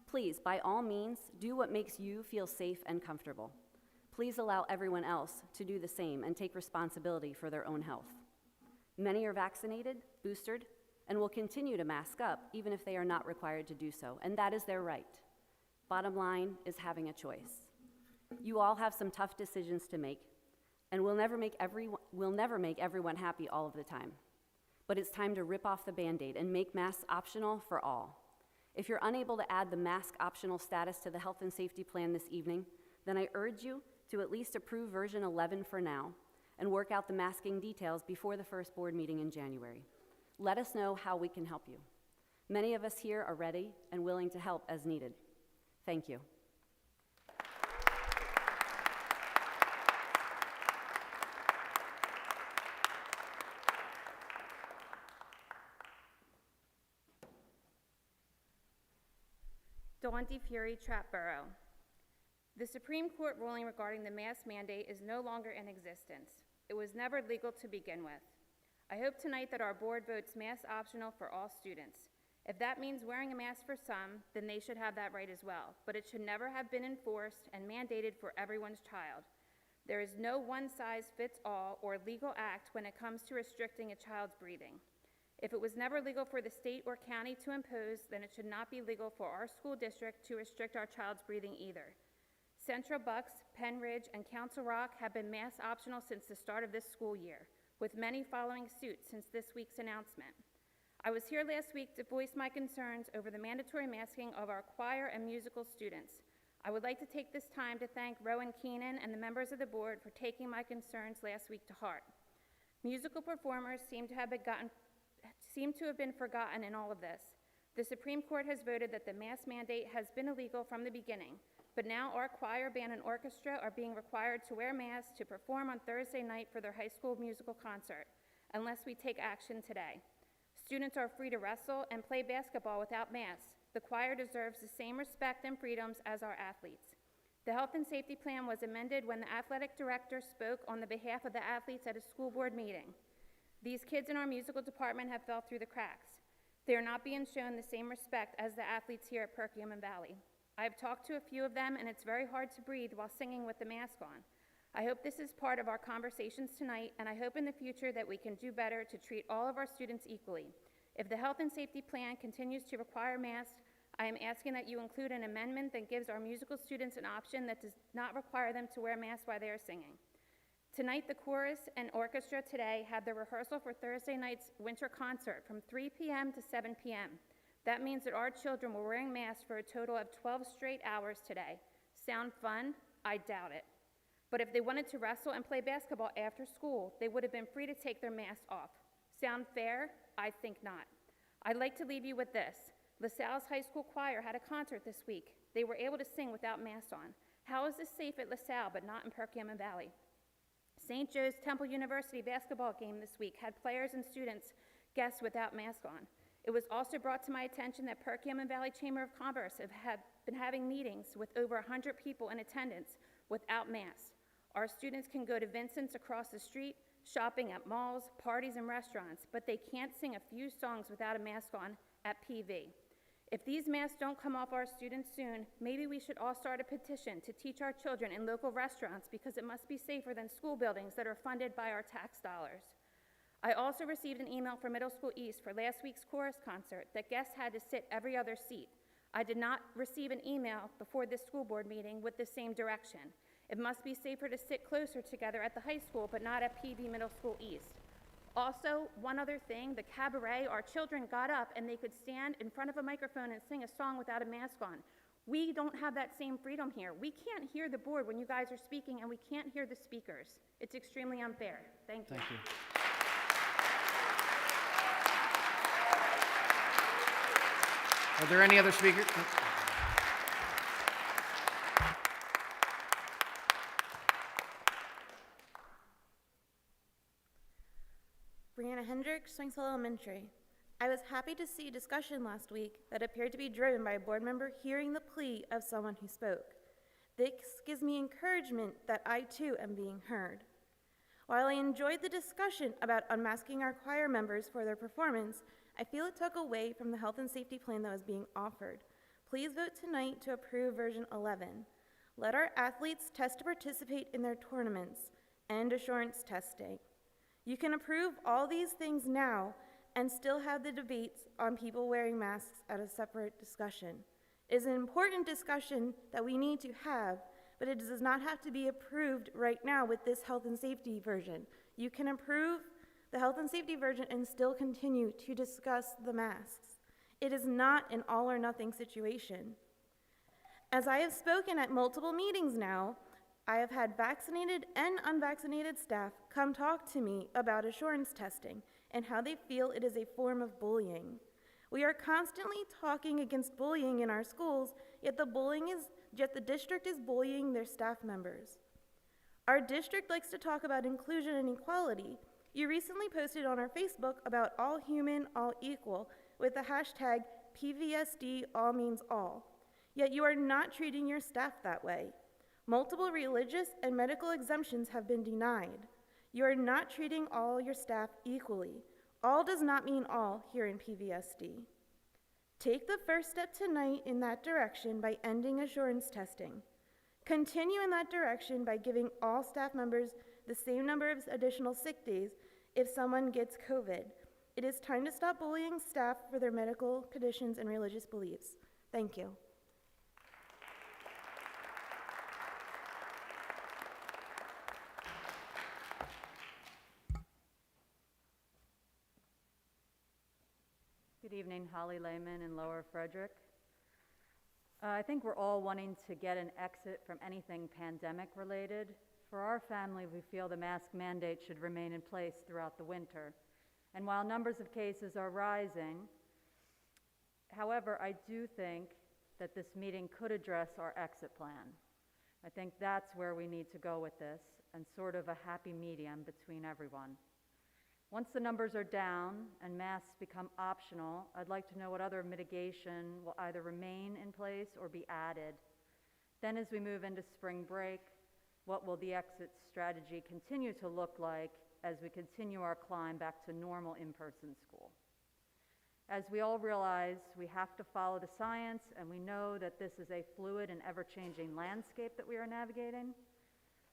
Please, by all means, do what makes you feel safe and comfortable. Please allow everyone else to do the same and take responsibility for their own health. Many are vaccinated, boosted, and will continue to mask up even if they are not required to do so, and that is their right. Bottom line is having a choice. You all have some tough decisions to make, and we'll never make everyone happy all of the time. But it's time to rip off the Band-Aid and make masks optional for all. If you're unable to add the mask optional status to the health and safety plan this evening, then I urge you to at least approve version 11 for now and work out the masking details before the first board meeting in January. Let us know how we can help you. Many of us here are ready and willing to help as needed. Thank you. Donna Fury, Trapboro. The Supreme Court ruling regarding the mask mandate is no longer in existence. It was never legal to begin with. I hope tonight that our board votes mask optional for all students. If that means wearing a mask for some, then they should have that right as well, but it should never have been enforced and mandated for everyone's child. There is no one-size-fits-all or legal act when it comes to restricting a child's breathing. If it was never legal for the state or county to impose, then it should not be legal for our school district to restrict our child's breathing either. Central Bucks, Penn Ridge, and Council Rock have been mask optional since the start of this school year, with many following suit since this week's announcement. I was here last week to voice my concerns over the mandatory masking of our choir and musical students. I would like to take this time to thank Rowan Keenan and the members of the board for taking my concerns last week to heart. Musical performers seem to have been forgotten in all of this. The Supreme Court has voted that the mask mandate has been illegal from the beginning, but now our choir, band, and orchestra are being required to wear masks to perform on Thursday night for their high school musical concert, unless we take action today. Students are free to wrestle and play basketball without masks. The choir deserves the same respect and freedoms as our athletes. The health and safety plan was amended when the athletic director spoke on the behalf of the athletes at a school board meeting. These kids in our musical department have fell through the cracks. They are not being shown the same respect as the athletes here at Perkiomen Valley. I have talked to a few of them, and it's very hard to breathe while singing with the mask on. I hope this is part of our conversations tonight, and I hope in the future that we can do better to treat all of our students equally. If the health and safety plan continues to require masks, I am asking that you include an amendment that gives our musical students an option that does not require them to wear masks while they are singing. Tonight, the chorus and orchestra today had their rehearsal for Thursday night's winter concert from 3 p.m. to 7 p.m. That means that our children were wearing masks for a total of 12 straight hours today. Sound fun? I doubt it. But if they wanted to wrestle and play basketball after school, they would have been free to take their masks off. Sound fair? I think not. I'd like to leave you with this. LaSalle's high school choir had a concert this week. They were able to sing without masks on. How is this safe at LaSalle but not in Perkiomen Valley? St. Joe's Temple University basketball game this week had players and students guests without masks on. It was also brought to my attention that Perkiomen Valley Chamber of Commerce have been having meetings with over 100 people in attendance without masks. Our students can go to Vincent's across the street, shopping at malls, parties, and restaurants, but they can't sing a few songs without a mask on at PV. If these masks don't come off our students soon, maybe we should all start a petition to teach our children in local restaurants because it must be safer than school buildings that are funded by our tax dollars. I also received an email from Middle School East for last week's chorus concert that guests had to sit every other seat. I did not receive an email before this school board meeting with the same direction. It must be safer to sit closer together at the high school, but not at PV Middle School East. Also, one other thing, the cabaret, our children got up and they could stand in front of a microphone and sing a song without a mask on. We don't have that same freedom here. We can't hear the board when you guys are speaking, and we can't hear the speakers. It's extremely unfair. Thank you. Thank you. Are there any other speakers? Brianna Hendricks, Swanksville Elementary. I was happy to see discussion last week that appeared to be driven by a board member hearing the plea of someone who spoke. This gives me encouragement that I too am being heard. While I enjoyed the discussion about unmasking our choir members for their performance, I feel it took away from the health and safety plan that was being offered. Please vote tonight to approve version 11. Let our athletes test to participate in their tournaments. End assurance testing. You can approve all these things now and still have the debates on people wearing masks at a separate discussion. It is an important discussion that we need to have, but it does not have to be approved right now with this health and safety version. You can approve the health and safety version and still continue to discuss the masks. It is not an all or nothing situation. As I have spoken at multiple meetings now, I have had vaccinated and unvaccinated staff come talk to me about assurance testing and how they feel it is a form of bullying. We are constantly talking against bullying in our schools, yet the district is bullying their staff members. Our district likes to talk about inclusion and equality. You recently posted on our Facebook about all human, all equal with the hashtag PVSD, all means all. Yet you are not treating your staff that way. Multiple religious and medical exemptions have been denied. You are not treating all your staff equally. All does not mean all here in PVSD. Take the first step tonight in that direction by ending assurance testing. Continue in that direction by giving all staff members the same number of additional sick days if someone gets COVID. It is time to stop bullying staff for their medical conditions and religious beliefs. Thank you. Good evening, Holly Lehman in Lower Frederick. I think we're all wanting to get an exit from anything pandemic related. For our family, we feel the mask mandate should remain in place throughout the winter. And while numbers of cases are rising, however, I do think that this meeting could address our exit plan. I think that's where we need to go with this, and sort of a happy medium between everyone. Once the numbers are down and masks become optional, I'd like to know what other mitigation will either remain in place or be added. Then as we move into spring break, what will the exit strategy continue to look like as we continue our climb back to normal in-person school? As we all realize, we have to follow the science, and we know that this is a fluid and ever-changing landscape that we are navigating.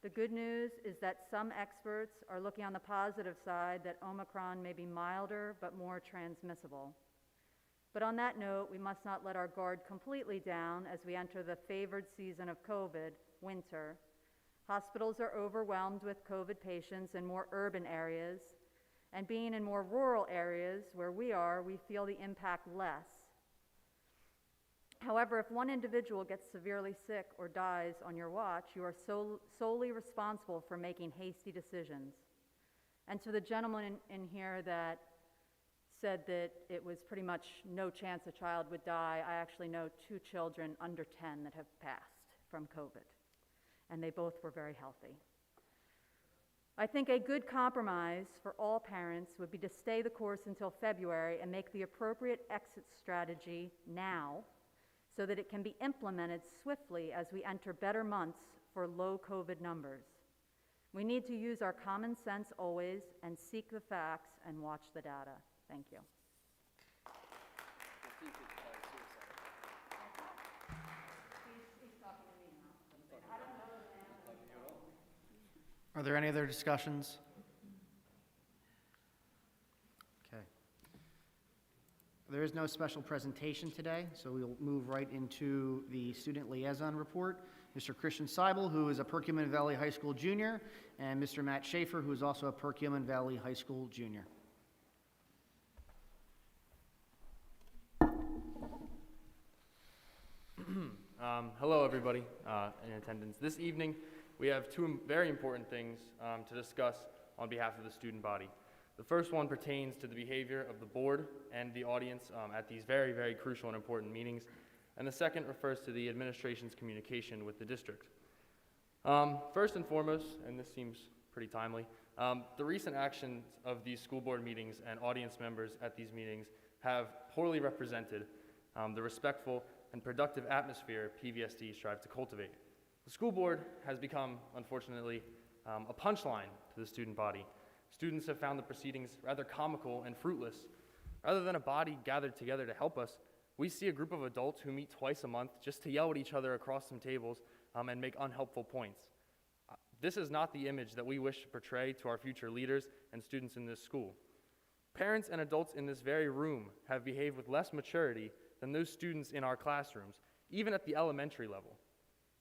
The good news is that some experts are looking on the positive side that Omicron may be milder but more transmissible. But on that note, we must not let our guard completely down as we enter the favored season of COVID, winter. Hospitals are overwhelmed with COVID patients in more urban areas, and being in more rural areas where we are, we feel the impact less. However, if one individual gets severely sick or dies on your watch, you are solely responsible for making hasty decisions. And to the gentleman in here that said that it was pretty much no chance a child would die, I actually know 2 children under 10 that have passed from COVID, and they both were very healthy. I think a good compromise for all parents would be to stay the course until February and make the appropriate exit strategy now, so that it can be implemented swiftly as we enter better months for low COVID numbers. We need to use our common sense always and seek the facts and watch the data. Thank you. Are there any other discussions? Okay. There is no special presentation today, so we'll move right into the student liaison report. Mr. Christian Seibel, who is a Perkiomen Valley High School junior, and Mr. Matt Schaefer, who is also a Perkiomen Valley High School junior. Hello, everybody in attendance. This evening, we have 2 very important things to discuss on behalf of the student body. The first one pertains to the behavior of the board and the audience at these very, very crucial and important meetings. And the second refers to the administration's communication with the district. First and foremost, and this seems pretty timely, the recent actions of these school board meetings and audience members at these meetings have poorly represented the respectful and productive atmosphere PVSD strives to cultivate. The school board has become, unfortunately, a punchline to the student body. Students have found the proceedings rather comical and fruitless. Rather than a body gathered together to help us, we see a group of adults who meet twice a month just to yell at each other across some tables and make unhelpful points. This is not the image that we wish to portray to our future leaders and students in this school. Parents and adults in this very room have behaved with less maturity than those students in our classrooms, even at the elementary level.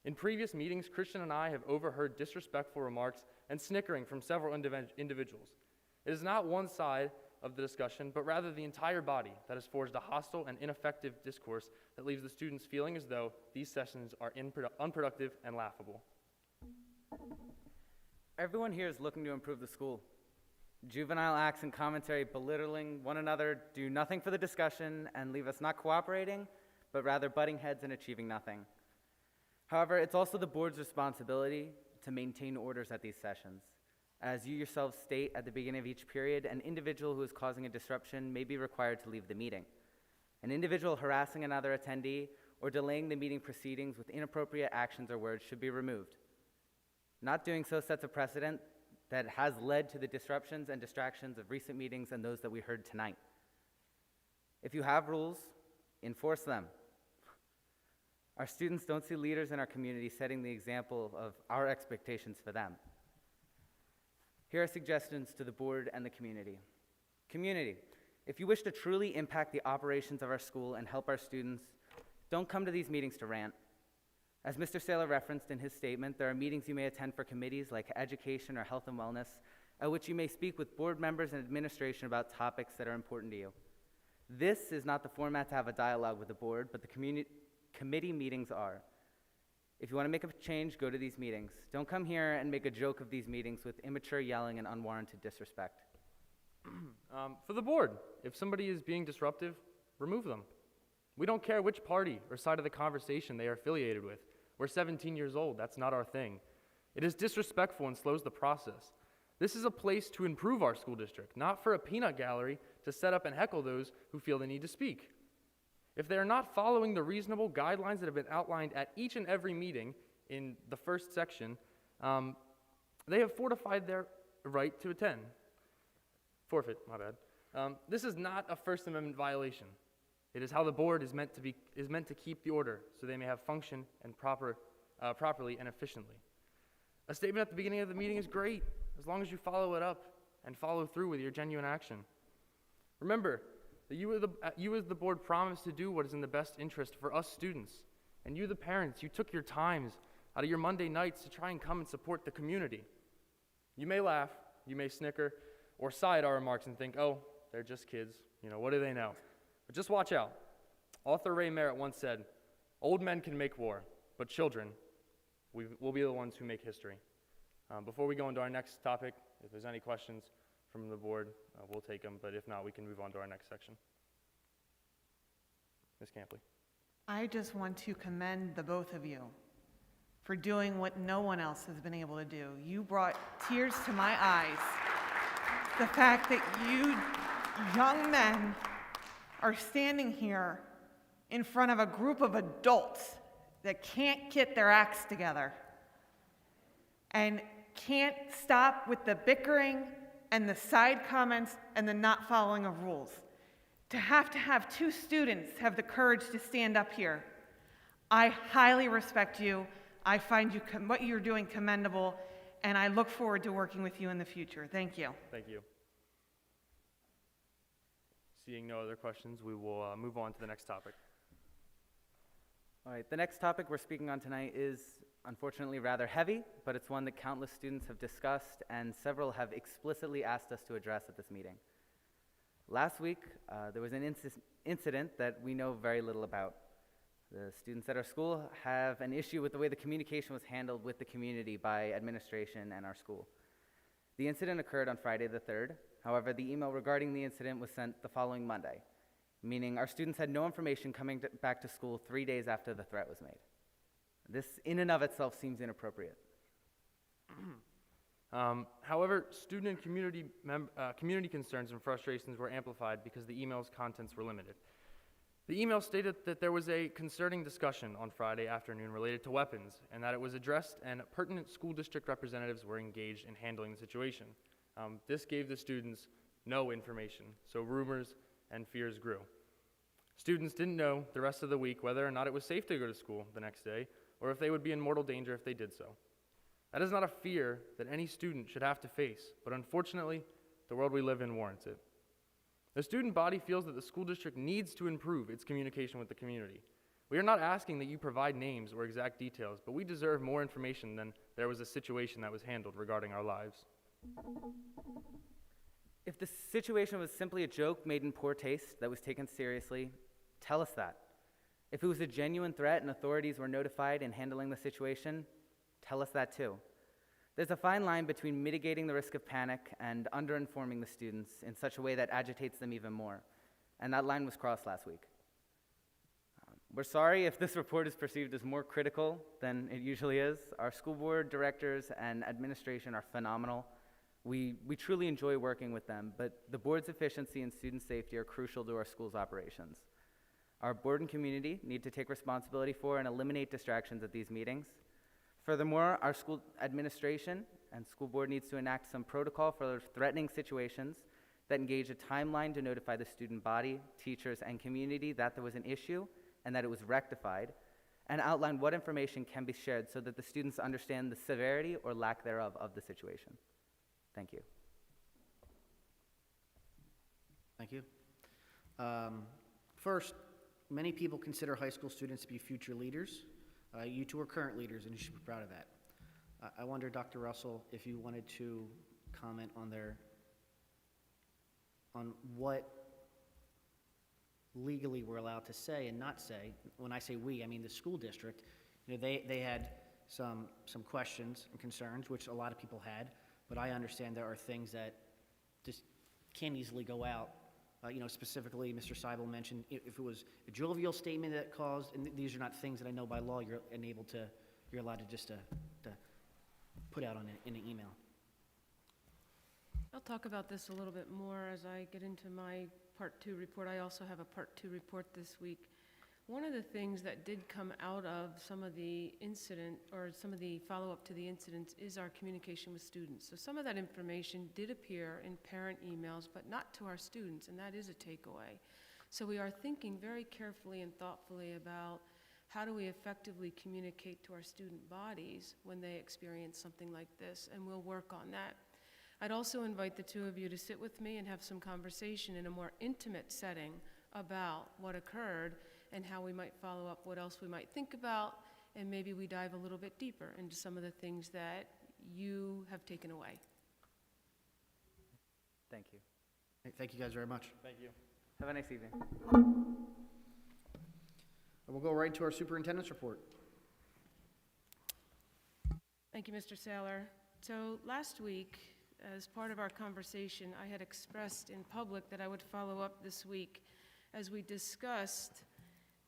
In previous meetings, Christian and I have overheard disrespectful remarks and snickering from several individuals. It is not one side of the discussion, but rather the entire body that has forged a hostile and ineffective discourse that leaves the students feeling as though these sessions are unproductive and laughable. Everyone here is looking to improve the school. Juvenile acts and commentary belittling one another do nothing for the discussion and leave us not cooperating, but rather butting heads and achieving nothing. However, it's also the board's responsibility to maintain orders at these sessions. As you yourselves state at the beginning of each period, an individual who is causing a disruption may be required to leave the meeting. An individual harassing another attendee or delaying the meeting proceedings with inappropriate actions or words should be removed. Not doing so sets a precedent that has led to the disruptions and distractions of recent meetings and those that we heard tonight. If you have rules, enforce them. Our students don't see leaders in our community setting the example of our expectations for them. Here are suggestions to the board and the community. Community, if you wish to truly impact the operations of our school and help our students, don't come to these meetings to rant. As Mr. Saylor referenced in his statement, there are meetings you may attend for committees like education or health and wellness, at which you may speak with board members and administration about topics that are important to you. This is not the format to have a dialogue with the board, but the committee meetings are. If you want to make a change, go to these meetings. Don't come here and make a joke of these meetings with immature yelling and unwarranted disrespect. For the board, if somebody is being disruptive, remove them. We don't care which party or side of the conversation they are affiliated with. We're 17 years old. That's not our thing. It is disrespectful and slows the process. This is a place to improve our school district, not for a peanut gallery to set up and heckle those who feel the need to speak. If they are not following the reasonable guidelines that have been outlined at each and every meeting in the first section, they have fortified their right to attend. Forfeit, my bad. This is not a First Amendment violation. It is how the board is meant to keep the order so they may have function and properly and efficiently. A statement at the beginning of the meeting is great, as long as you follow it up and follow through with your genuine action. Remember that you as the board promised to do what is in the best interest for us students. And you, the parents, you took your times out of your Monday nights to try and come and support the community. You may laugh, you may snicker, or sigh at our remarks and think, oh, they're just kids. What do they know? But just watch out. Author Ray Merritt once said, old men can make war, but children will be the ones who make history. Before we go into our next topic, if there's any questions from the board, we'll take them, but if not, we can move on to our next section. Ms. Campley. I just want to commend the both of you for doing what no one else has been able to do. You brought tears to my eyes. The fact that you young men are standing here in front of a group of adults that can't get their acts together and can't stop with the bickering and the side comments and the not following of rules. To have two students have the courage to stand up here. I highly respect you. I find what you're doing commendable, and I look forward to working with you in the future. Thank you. Thank you. Seeing no other questions, we will move on to the next topic. All right, the next topic we're speaking on tonight is unfortunately rather heavy, but it's one that countless students have discussed and several have explicitly asked us to address at this meeting. Last week, there was an incident that we know very little about. The students at our school have an issue with the way the communication was handled with the community by administration and our school. The incident occurred on Friday the 3rd. However, the email regarding the incident was sent the following Monday, meaning our students had no information coming back to school 3 days after the threat was made. This in and of itself seems inappropriate. However, student and community concerns and frustrations were amplified because the email's contents were limited. The email stated that there was a concerning discussion on Friday afternoon related to weapons and that it was addressed and pertinent school district representatives were engaged in handling the situation. This gave the students no information, so rumors and fears grew. Students didn't know the rest of the week whether or not it was safe to go to school the next day or if they would be in mortal danger if they did so. That is not a fear that any student should have to face, but unfortunately, the world we live in warrants it. The student body feels that the school district needs to improve its communication with the community. We are not asking that you provide names or exact details, but we deserve more information than there was a situation that was handled regarding our lives. If the situation was simply a joke made in poor taste that was taken seriously, tell us that. If it was a genuine threat and authorities were notified in handling the situation, tell us that too. There's a fine line between mitigating the risk of panic and under-informing the students in such a way that agitates them even more, and that line was crossed last week. We're sorry if this report is perceived as more critical than it usually is. Our school board directors and administration are phenomenal. We truly enjoy working with them, but the board's efficiency and student safety are crucial to our school's operations. Our board and community need to take responsibility for and eliminate distractions at these meetings. Furthermore, our school administration and school board needs to enact some protocol for threatening situations that engage a timeline to notify the student body, teachers, and community that there was an issue and that it was rectified, and outline what information can be shared so that the students understand the severity or lack thereof of the situation. Thank you. Thank you. First, many people consider high school students to be future leaders. You two are current leaders, and you should be proud of that. I wonder, Dr. Russell, if you wanted to comment on what legally we're allowed to say and not say. When I say we, I mean the school district. You know, they had some questions and concerns, which a lot of people had, but I understand there are things that just can't easily go out. You know, specifically, Mr. Seibel mentioned if it was a jovial statement that caused, and these are not things that I know by law you're allowed to just to put out in an email. I'll talk about this a little bit more as I get into my Part 2 report. I also have a Part 2 report this week. One of the things that did come out of some of the incident, or some of the follow-up to the incidents, is our communication with students. So some of that information did appear in parent emails, but not to our students, and that is a takeaway. So we are thinking very carefully and thoughtfully about how do we effectively communicate to our student bodies when they experience something like this, and we'll work on that. I'd also invite the two of you to sit with me and have some conversation in a more intimate setting about what occurred and how we might follow up, what else we might think about, and maybe we dive a little bit deeper into some of the things that you have taken away. Thank you. Thank you guys very much. Thank you. Have a nice evening. And we'll go right into our superintendent's report. Thank you, Mr. Saylor. So last week, as part of our conversation, I had expressed in public that I would follow up this week as we discussed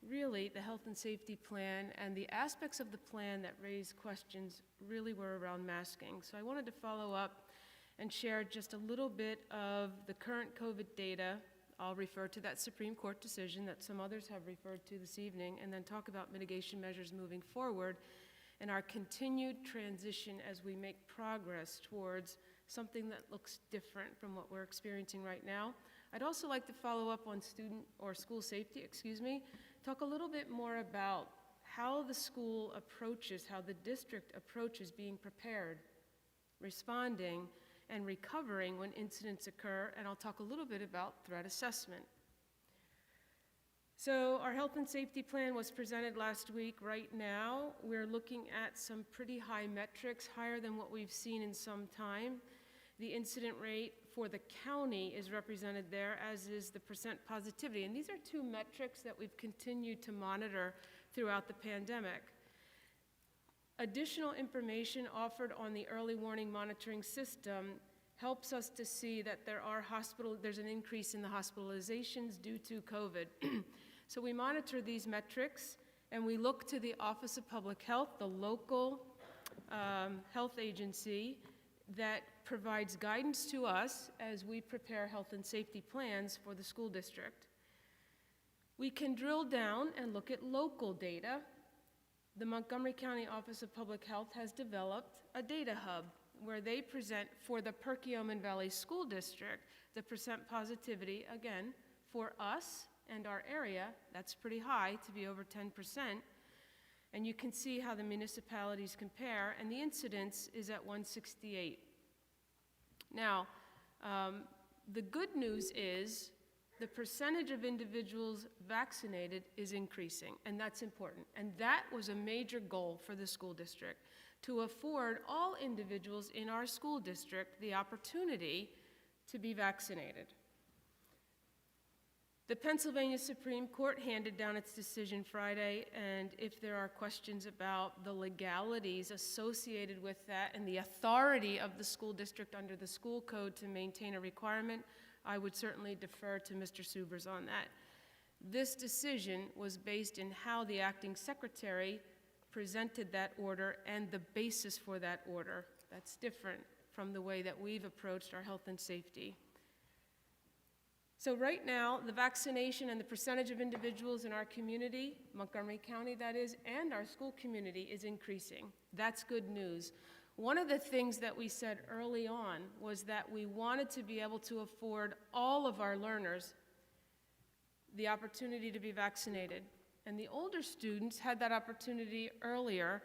really the health and safety plan, and the aspects of the plan that raised questions really were around masking. So I wanted to follow up and share just a little bit of the current COVID data. I'll refer to that Supreme Court decision that some others have referred to this evening, and then talk about mitigation measures moving forward and our continued transition as we make progress towards something that looks different from what we're experiencing right now. I'd also like to follow up on school safety, talk a little bit more about how the school approaches, how the district approaches being prepared, responding, and recovering when incidents occur, and I'll talk a little bit about threat assessment. So our health and safety plan was presented last week. Right now, we're looking at some pretty high metrics, higher than what we've seen in some time. The incident rate for the county is represented there, as is the percent positivity. And these are two metrics that we've continued to monitor throughout the pandemic. Additional information offered on the early warning monitoring system helps us to see that there's an increase in the hospitalizations due to COVID. So we monitor these metrics, and we look to the Office of Public Health, the local health agency, that provides guidance to us as we prepare health and safety plans for the school district. We can drill down and look at local data. The Montgomery County Office of Public Health has developed a data hub where they present for the Perkiomen Valley School District the percent positivity, again, for us and our area. That's pretty high to be over 10%. And you can see how the municipalities compare, and the incidence is at 168. Now, the good news is the percentage of individuals vaccinated is increasing, and that's important. And that was a major goal for the school district, to afford all individuals in our school district the opportunity to be vaccinated. The Pennsylvania Supreme Court handed down its decision Friday, and if there are questions about the legalities associated with that and the authority of the school district under the school code to maintain a requirement, I would certainly defer to Mr. Subers on that. This decision was based in how the acting secretary presented that order and the basis for that order. That's different from the way that we've approached our health and safety. So right now, the vaccination and the percentage of individuals in our community, Montgomery County that is, and our school community is increasing. That's good news. One of the things that we said early on was that we wanted to be able to afford all of our learners the opportunity to be vaccinated. And the older students had that opportunity earlier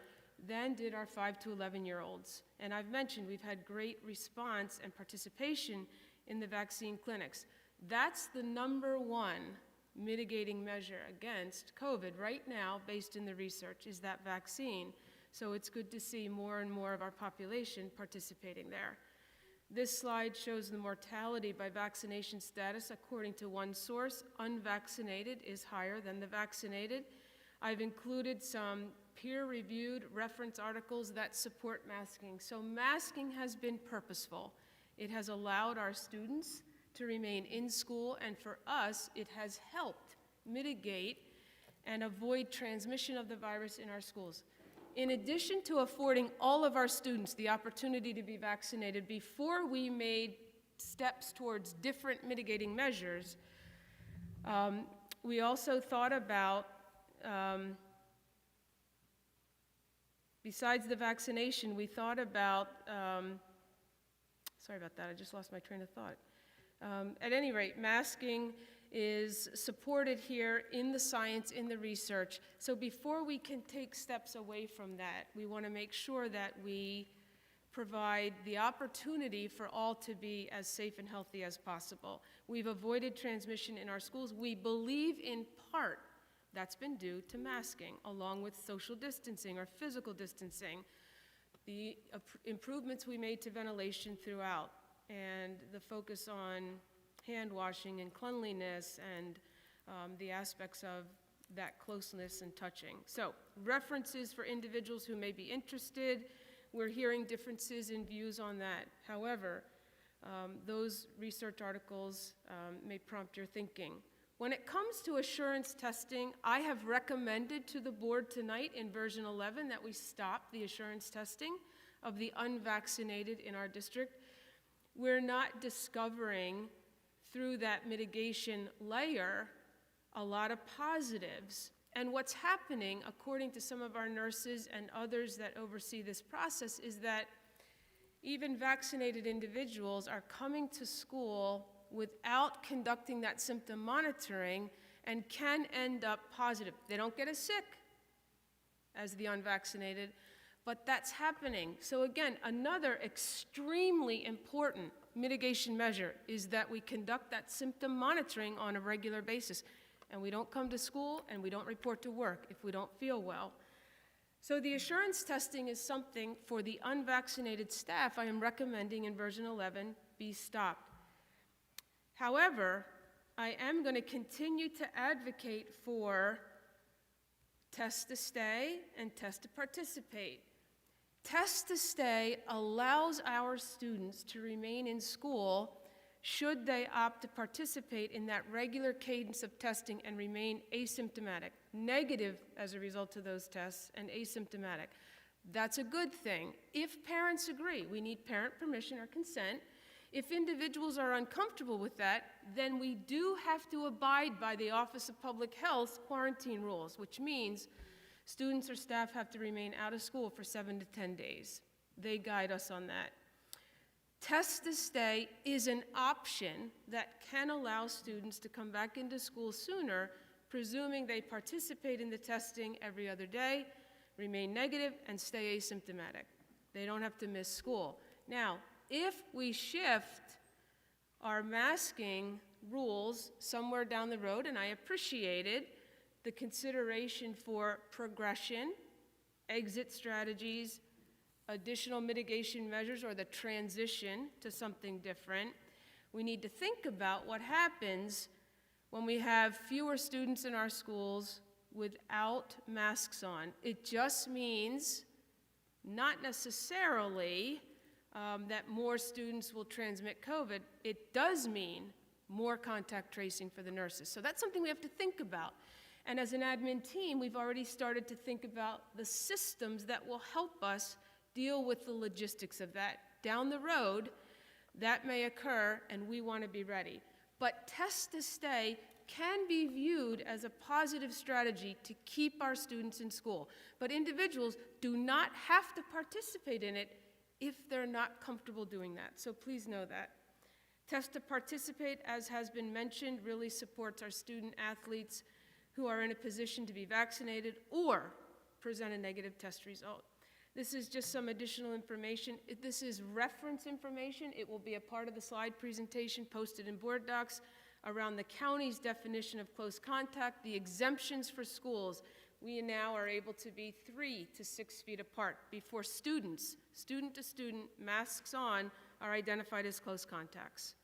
than did our 5 to 11-year-olds. And I've mentioned we've had great response and participation in the vaccine clinics. That's the number one mitigating measure against COVID right now, based in the research, is that vaccine. So it's good to see more and more of our population participating there. This slide shows the mortality by vaccination status. According to one source, unvaccinated is higher than the vaccinated. I've included some peer-reviewed reference articles that support masking. So masking has been purposeful. It has allowed our students to remain in school, and for us, it has helped mitigate and avoid transmission of the virus in our schools. In addition to affording all of our students the opportunity to be vaccinated before we made steps towards different mitigating measures, we also thought about, besides the vaccination, we thought about, sorry about that, I just lost my train of thought. At any rate, masking is supported here in the science, in the research. So before we can take steps away from that, we want to make sure that we provide the opportunity for all to be as safe and healthy as possible. We've avoided transmission in our schools. We believe in part that's been due to masking, along with social distancing or physical distancing, the improvements we made to ventilation throughout, and the focus on hand washing and cleanliness and the aspects of that closeness and touching. So, references for individuals who may be interested. We're hearing differences in views on that. However, those research articles may prompt your thinking. When it comes to assurance testing, I have recommended to the board tonight in version 11 that we stop the assurance testing of the unvaccinated in our district. We're not discovering through that mitigation layer a lot of positives. And what's happening, according to some of our nurses and others that oversee this process, is that even vaccinated individuals are coming to school without conducting that symptom monitoring and can end up positive. They don't get as sick as the unvaccinated, but that's happening. So again, another extremely important mitigation measure is that we conduct that symptom monitoring on a regular basis. And we don't come to school and we don't report to work if we don't feel well. So the assurance testing is something for the unvaccinated staff I am recommending in version 11 be stopped. However, I am going to continue to advocate for test to stay and test to participate. Test to stay allows our students to remain in school should they opt to participate in that regular cadence of testing and remain asymptomatic, negative as a result of those tests, and asymptomatic. That's a good thing. If parents agree, we need parent permission or consent. If individuals are uncomfortable with that, then we do have to abide by the Office of Public Health's quarantine rules, which means students or staff have to remain out of school for 7 to 10 days. They guide us on that. Test to stay is an option that can allow students to come back into school sooner, presuming they participate in the testing every other day, remain negative, and stay asymptomatic. They don't have to miss school. Now, if we shift our masking rules somewhere down the road, and I appreciated the consideration for progression, exit strategies, additional mitigation measures, or the transition to something different, we need to think about what happens when we have fewer students in our schools without masks on. It just means not necessarily that more students will transmit COVID. It does mean more contact tracing for the nurses. So that's something we have to think about. And as an admin team, we've already started to think about the systems that will help us deal with the logistics of that. Down the road, that may occur, and we want to be ready. But test to stay can be viewed as a positive strategy to keep our students in school. But individuals do not have to participate in it if they're not comfortable doing that. So please know that. Test to participate, as has been mentioned, really supports our student athletes who are in a position to be vaccinated or present a negative test result. This is just some additional information. This is reference information. It will be a part of the slide presentation posted in board docs around the county's definition of close contact, the exemptions for schools. We now are able to be 3 to 6 feet apart before students, student to student, masks on, are identified as close contacts.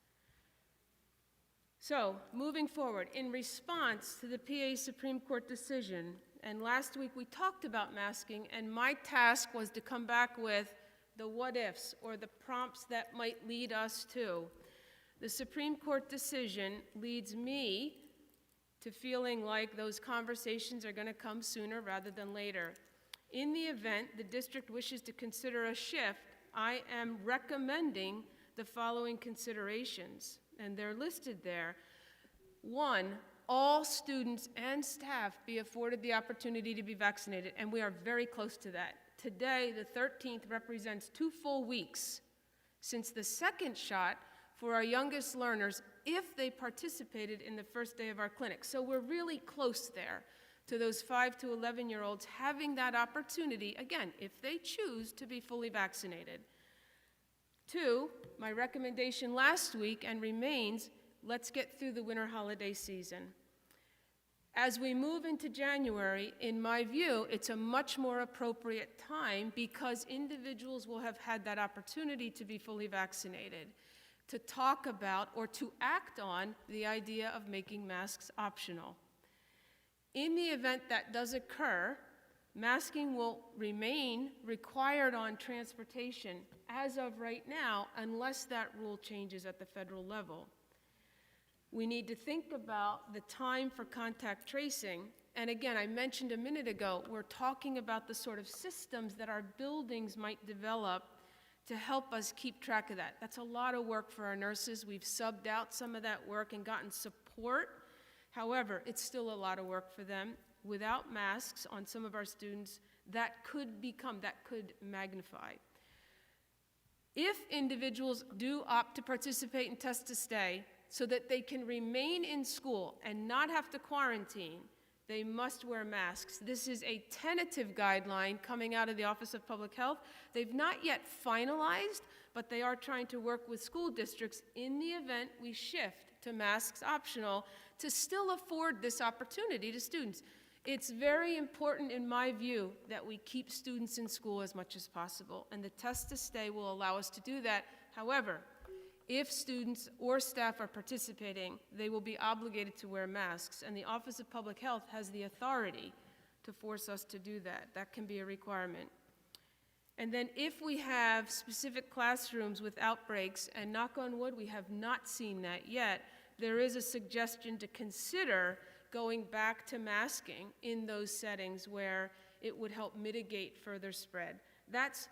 So, moving forward, in response to the PA Supreme Court decision, and last week we talked about masking, and my task was to come back with the what-ifs, or the prompts that might lead us to. The Supreme Court decision leads me to feeling like those conversations are going to come sooner rather than later. In the event the district wishes to consider a shift, I am recommending the following considerations, and they're listed there. 1, all students and staff be afforded the opportunity to be vaccinated, and we are very close to that. Today, the 13th, represents 2 full weeks since the second shot for our youngest learners if they participated in the first day of our clinic. So we're really close there to those 5 to 11-year-olds having that opportunity, again, if they choose to be fully vaccinated. 2, my recommendation last week and remains, let's get through the winter holiday season. As we move into January, in my view, it's a much more appropriate time because individuals will have had that opportunity to be fully vaccinated, to talk about or to act on the idea of making masks optional. In the event that does occur, masking will remain required on transportation as of right now, unless that rule changes at the federal level. We need to think about the time for contact tracing. And again, I mentioned a minute ago, we're talking about the sort of systems that our buildings might develop to help us keep track of that. That's a lot of work for our nurses. We've subbed out some of that work and gotten support. However, it's still a lot of work for them. Without masks on some of our students, that could magnify. If individuals do opt to participate in Test to Stay so that they can remain in school and not have to quarantine, they must wear masks. This is a tentative guideline coming out of the Office of Public Health. They've not yet finalized, but they are trying to work with school districts in the event we shift to masks optional to still afford this opportunity to students. It's very important, in my view, that we keep students in school as much as possible, and the Test to Stay will allow us to do that. However, if students or staff are participating, they will be obligated to wear masks, and the Office of Public Health has the authority to force us to do that. That can be a requirement. And then if we have specific classrooms with outbreaks, and knock on wood, we have not seen that yet, there is a suggestion to consider going back to masking in those settings where it would help mitigate further spread. That's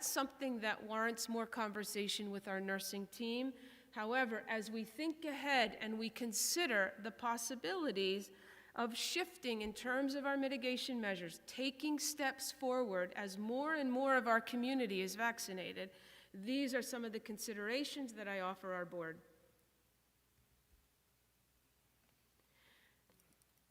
something that warrants more conversation with our nursing team. However, as we think ahead and we consider the possibilities of shifting in terms of our mitigation measures, taking steps forward as more and more of our community is vaccinated, these are some of the considerations that I offer our board.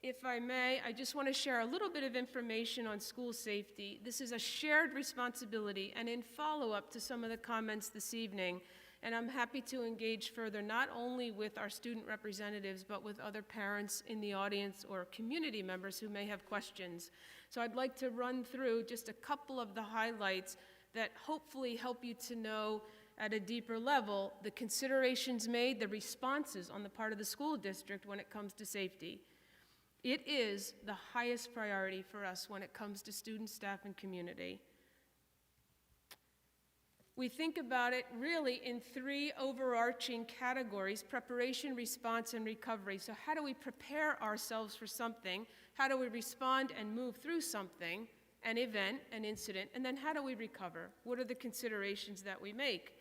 If I may, I just want to share a little bit of information on school safety. This is a shared responsibility, and in follow-up to some of the comments this evening, and I'm happy to engage further not only with our student representatives, but with other parents in the audience or community members who may have questions. So I'd like to run through just a couple of the highlights that hopefully help you to know at a deeper level the considerations made, the responses on the part of the school district when it comes to safety. It is the highest priority for us when it comes to students, staff, and community. We think about it really in 3 overarching categories: preparation, response, and recovery. So how do we prepare ourselves for something? How do we respond and move through something, an event, an incident? And then how do we recover? What are the considerations that we make?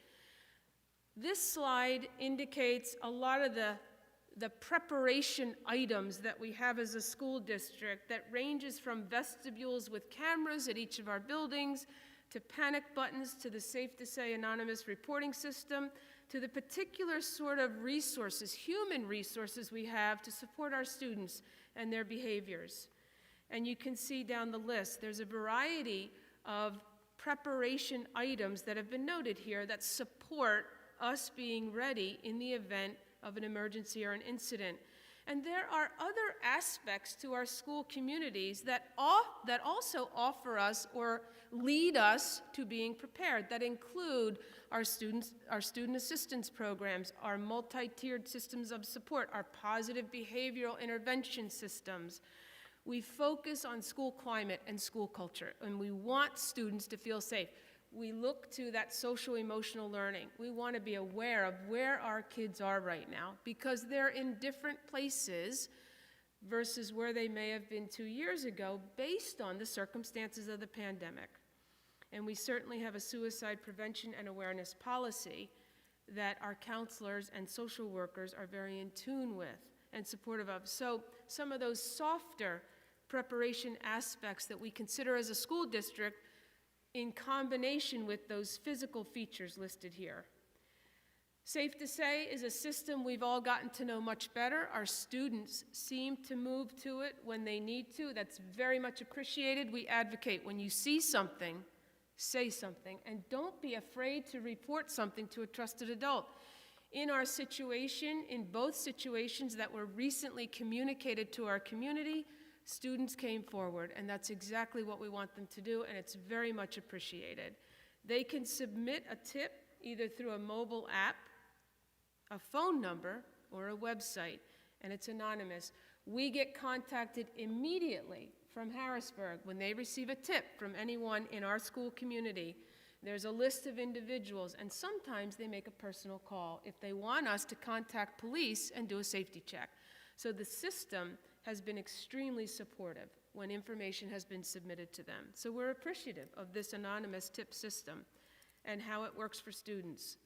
This slide indicates a lot of the preparation items that we have as a school district that ranges from vestibules with cameras at each of our buildings, to panic buttons, to the Safe to Say anonymous reporting system, to the particular sort of resources, human resources we have to support our students and their behaviors. And you can see down the list, there's a variety of preparation items that have been noted here that support us being ready in the event of an emergency or an incident. And there are other aspects to our school communities that also offer us or lead us to being prepared, that include our student assistance programs, our multi-tiered systems of support, our positive behavioral intervention systems. We focus on school climate and school culture, and we want students to feel safe. We look to that social emotional learning. We want to be aware of where our kids are right now, because they're in different places versus where they may have been 2 years ago based on the circumstances of the pandemic. And we certainly have a suicide prevention and awareness policy that our counselors and social workers are very in tune with and supportive of. So some of those softer preparation aspects that we consider as a school district in combination with those physical features listed here. Safe to say is a system we've all gotten to know much better. Our students seem to move to it when they need to. That's very much appreciated. We advocate when you see something, say something, and don't be afraid to report something to a trusted adult. In our situation, in both situations that were recently communicated to our community, students came forward, and that's exactly what we want them to do, and it's very much appreciated. They can submit a tip either through a mobile app, a phone number, or a website, and it's anonymous. We get contacted immediately from Harrisburg when they receive a tip from anyone in our school community. There's a list of individuals, and sometimes they make a personal call if they want us to contact police and do a safety check. So the system has been extremely supportive when information has been submitted to them. So we're appreciative of this anonymous tip system and how it works for students.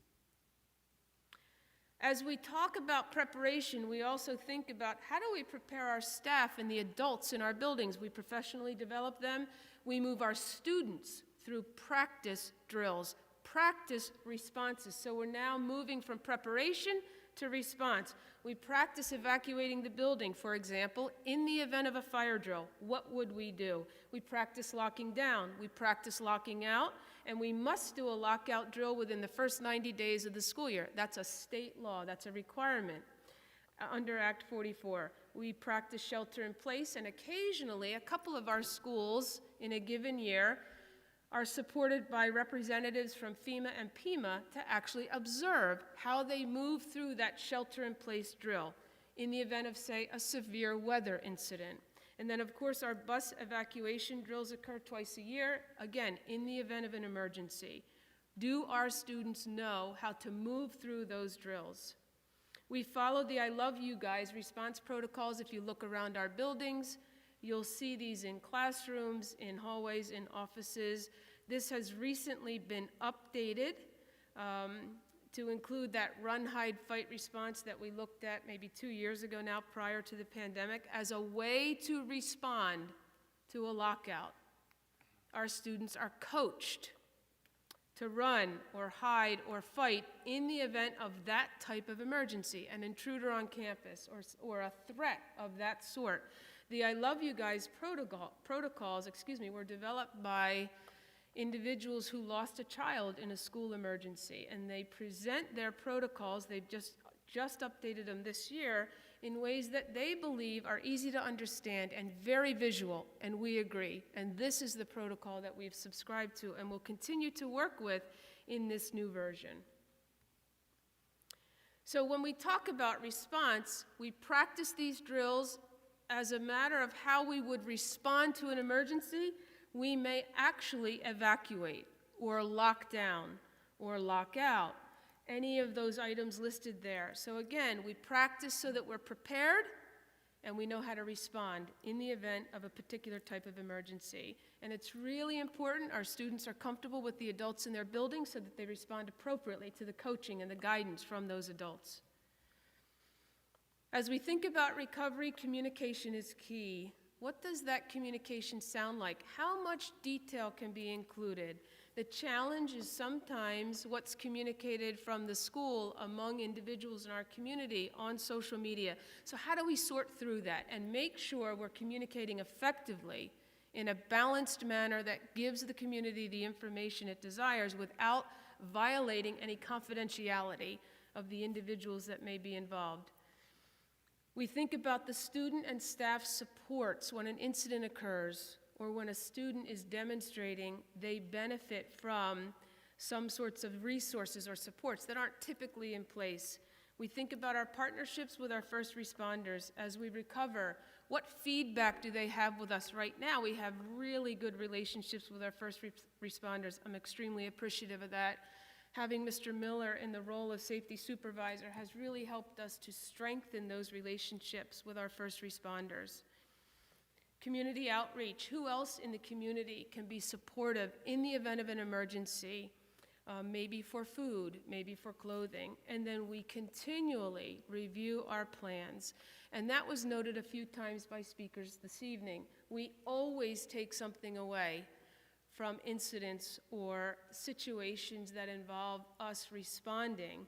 As we talk about preparation, we also think about how do we prepare our staff and the adults in our buildings. We professionally develop them. We move our students through practice drills, practice responses. So we're now moving from preparation to response. We practice evacuating the building, for example, in the event of a fire drill. What would we do? We practice locking down, we practice locking out, and we must do a lockout drill within the first 90 days of the school year. That's a state law, that's a requirement under Act 44. We practice shelter in place, and occasionally a couple of our schools in a given year are supported by representatives from FEMA and PEMA to actually observe how they move through that shelter-in-place drill in the event of, say, a severe weather incident. And then, of course, our bus evacuation drills occur twice a year, again, in the event of an emergency. Do our students know how to move through those drills? We follow the I Love You Guys response protocols. If you look around our buildings, you'll see these in classrooms, in hallways, in offices. This has recently been updated to include that run, hide, fight response that we looked at maybe 2 years ago now prior to the pandemic as a way to respond to a lockout. Our students are coached to run or hide or fight in the event of that type of emergency, an intruder on campus or a threat of that sort. The I Love You Guys protocols were developed by individuals who lost a child in a school emergency, and they present their protocols, they've just updated them this year, in ways that they believe are easy to understand and very visual, and we agree. And this is the protocol that we've subscribed to and will continue to work with in this new version. So when we talk about response, we practice these drills as a matter of how we would respond to an emergency. We may actually evacuate or lock down or lock out, any of those items listed there. So again, we practice so that we're prepared and we know how to respond in the event of a particular type of emergency. And it's really important our students are comfortable with the adults in their building so that they respond appropriately to the coaching and the guidance from those adults. As we think about recovery, communication is key. What does that communication sound like? How much detail can be included? The challenge is sometimes what's communicated from the school among individuals in our community on social media. So how do we sort through that and make sure we're communicating effectively in a balanced manner that gives the community the information it desires without violating any confidentiality of the individuals that may be involved? We think about the student and staff supports when an incident occurs or when a student is demonstrating they benefit from some sorts of resources or supports that aren't typically in place. We think about our partnerships with our first responders as we recover. What feedback do they have with us right now? We have really good relationships with our first responders. I'm extremely appreciative of that. Having Mr. Miller in the role of safety supervisor has really helped us to strengthen those relationships with our first responders. Community outreach. Who else in the community can be supportive in the event of an emergency? Maybe for food, maybe for clothing. And then we continually review our plans. And that was noted a few times by speakers this evening. We always take something away from incidents or situations that involve us responding,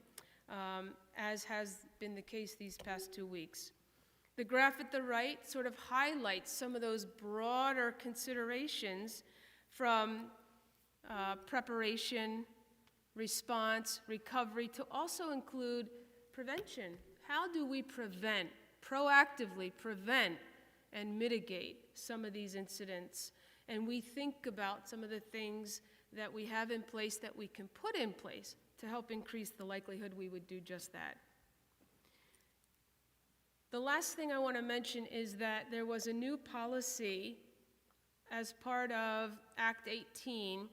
as has been the case these past 2 weeks. The graph at the right sort of highlights some of those broader considerations from preparation, response, recovery, to also include prevention. How do we proactively prevent and mitigate some of these incidents? And we think about some of the things that we have in place that we can put in place to help increase the likelihood we would do just that. The last thing I want to mention is that there was a new policy as part of Act 18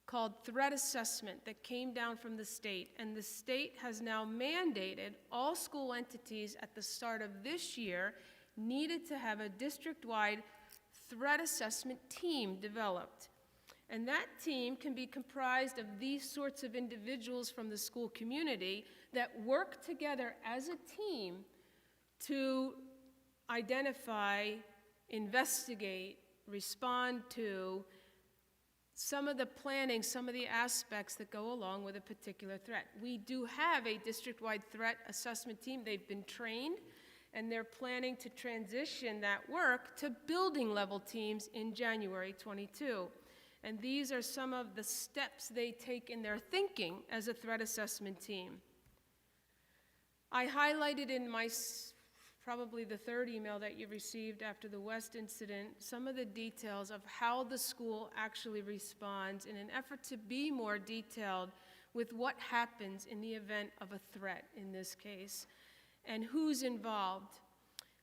called threat assessment that came down from the state, and the state has now mandated all school entities at the start of this year needed to have a district-wide threat assessment team developed. And that team can be comprised of these sorts of individuals from the school community that work together as a team to identify, investigate, respond to some of the planning, some of the aspects that go along with a particular threat. We do have a district-wide threat assessment team. They've been trained, and they're planning to transition that work to building level teams in January 22. And these are some of the steps they take in their thinking as a threat assessment team. I highlighted in my probably the third email that you received after the West incident some of the details of how the school actually responds in an effort to be more detailed with what happens in the event of a threat in this case and who's involved.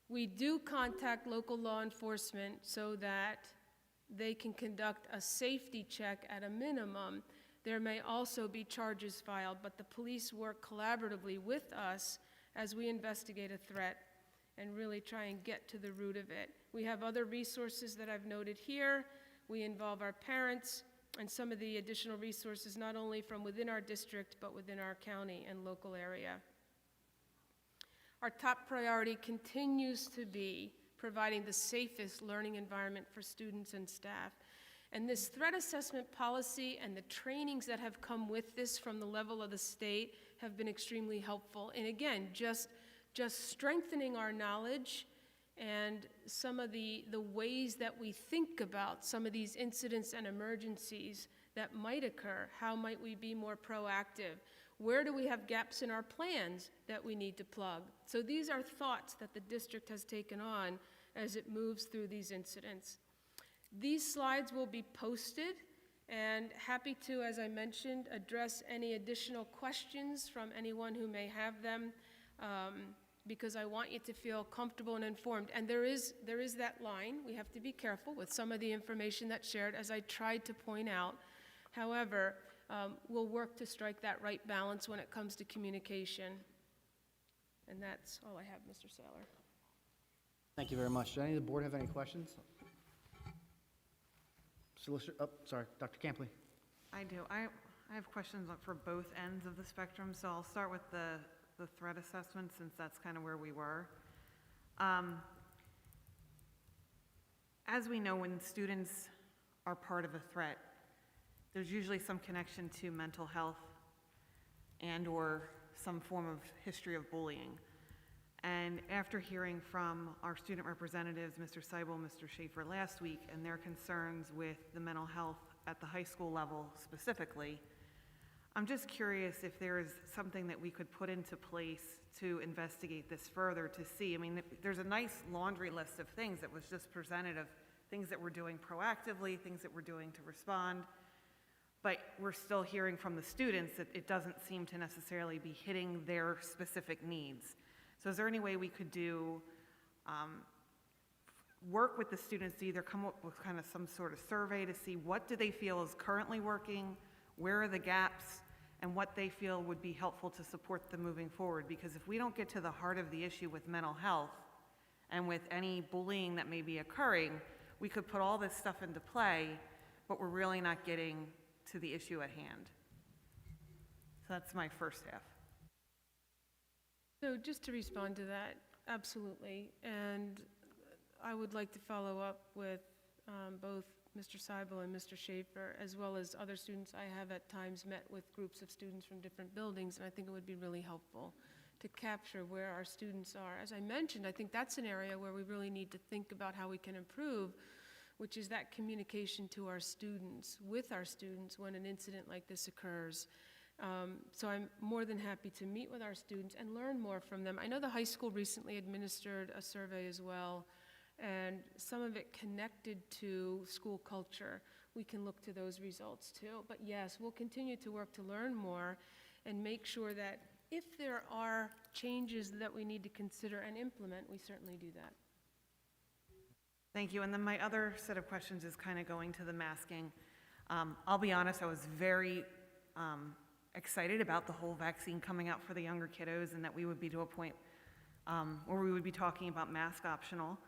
We do contact local law enforcement so that they can conduct a safety check at a minimum. There may also be charges filed, but the police work collaboratively with us as we investigate a threat and really try and get to the root of it. We have other resources that I've noted here. We involve our parents and some of the additional resources not only from within our district but within our county and local area. Our top priority continues to be providing the safest learning environment for students and staff. And this threat assessment policy and the trainings that have come with this from the level of the state have been extremely helpful. And again, just strengthening our knowledge and some of the ways that we think about some of these incidents and emergencies that might occur. How might we be more proactive? Where do we have gaps in our plans that we need to plug? So these are thoughts that the district has taken on as it moves through these incidents. These slides will be posted, and happy to, as I mentioned, address any additional questions from anyone who may have them, because I want you to feel comfortable and informed. And there is that line. We have to be careful with some of the information that's shared, as I tried to point out. However, we'll work to strike that right balance when it comes to communication. And that's all I have, Mr. Saylor. Thank you very much. Does any of the board have any questions? Solicitor, sorry, Dr. Campley. I do. I have questions for both ends of the spectrum, so I'll start with the threat assessment since that's kind of where we were. As we know, when students are part of a threat, there's usually some connection to mental health and or some form of history of bullying. And after hearing from our student representatives, Mr. Seibel, Mr. Schaefer last week, and their concerns with the mental health at the high school level specifically, I'm just curious if there is something that we could put into place to investigate this further to see. I mean, there's a nice laundry list of things that was just presented of things that we're doing proactively, things that we're doing to respond, but we're still hearing from the students that it doesn't seem to necessarily be hitting their specific needs. So is there any way we could do, work with the students to either come up with kind of some sort of survey to see what do they feel is currently working, where are the gaps, and what they feel would be helpful to support them moving forward? Because if we don't get to the heart of the issue with mental health and with any bullying that may be occurring, we could put all this stuff into play, but we're really not getting to the issue at hand. So that's my first half. So just to respond to that, absolutely. And I would like to follow up with both Mr. Seibel and Mr. Schaefer, as well as other students. I have at times met with groups of students from different buildings, and I think it would be really helpful to capture where our students are. As I mentioned, I think that's an area where we really need to think about how we can improve, which is that communication to our students, with our students, when an incident like this occurs. So I'm more than happy to meet with our students and learn more from them. I know the high school recently administered a survey as well, and some of it connected to school culture. We can look to those results too. But yes, we'll continue to work to learn more and make sure that if there are changes that we need to consider and implement, we certainly do that. Thank you. And then my other set of questions is kind of going to the masking. I'll be honest, I was very excited about the whole vaccine coming out for the younger kiddos, and that we would be to a point where we would be talking about mask optional,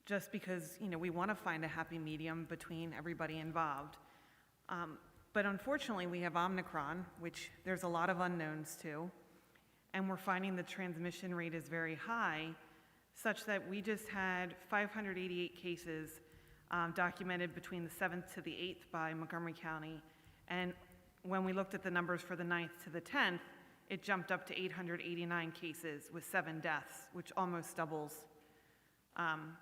just because, you know, we want to find a happy medium between everybody involved. But unfortunately, we have Omicron, which there's a lot of unknowns to, and we're finding the transmission rate is very high, such that we just had 588 cases documented between the 7th to the 8th by Montgomery County. And when we looked at the numbers for the 9th to the 10th, it jumped up to 889 cases with 7 deaths, which almost doubles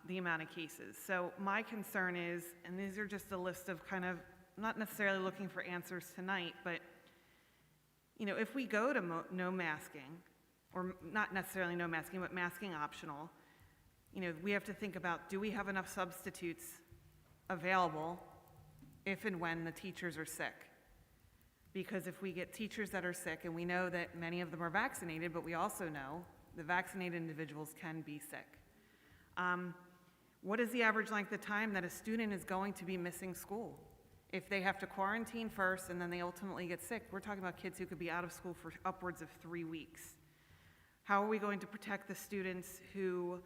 the amount of cases. So my concern is, and these are just a list of kind of, not necessarily looking for answers tonight, but, you know, if we go to no masking, or not necessarily no masking, but masking optional, you know, we have to think about, do we have enough substitutes available if and when the teachers are sick? Because if we get teachers that are sick, and we know that many of them are vaccinated, but we also know the vaccinated individuals can be sick. What is the average length of time that a student is going to be missing school? If they have to quarantine first and then they ultimately get sick, we're talking about kids who could be out of school for upwards of 3 weeks. How are we going to protect the students who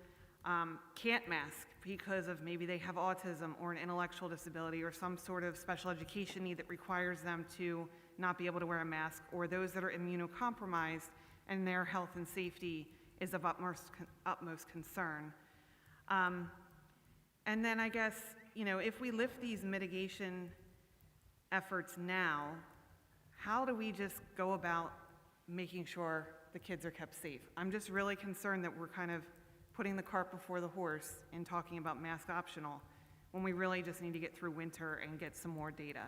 can't mask because of maybe they have autism or an intellectual disability or some sort of special education need that requires them to not be able to wear a mask, or those that are immunocompromised and their health and safety is of utmost concern? And then I guess, you know, if we lift these mitigation efforts now, how do we just go about making sure the kids are kept safe? I'm just really concerned that we're kind of putting the cart before the horse in talking about mask optional when we really just need to get through winter and get some more data.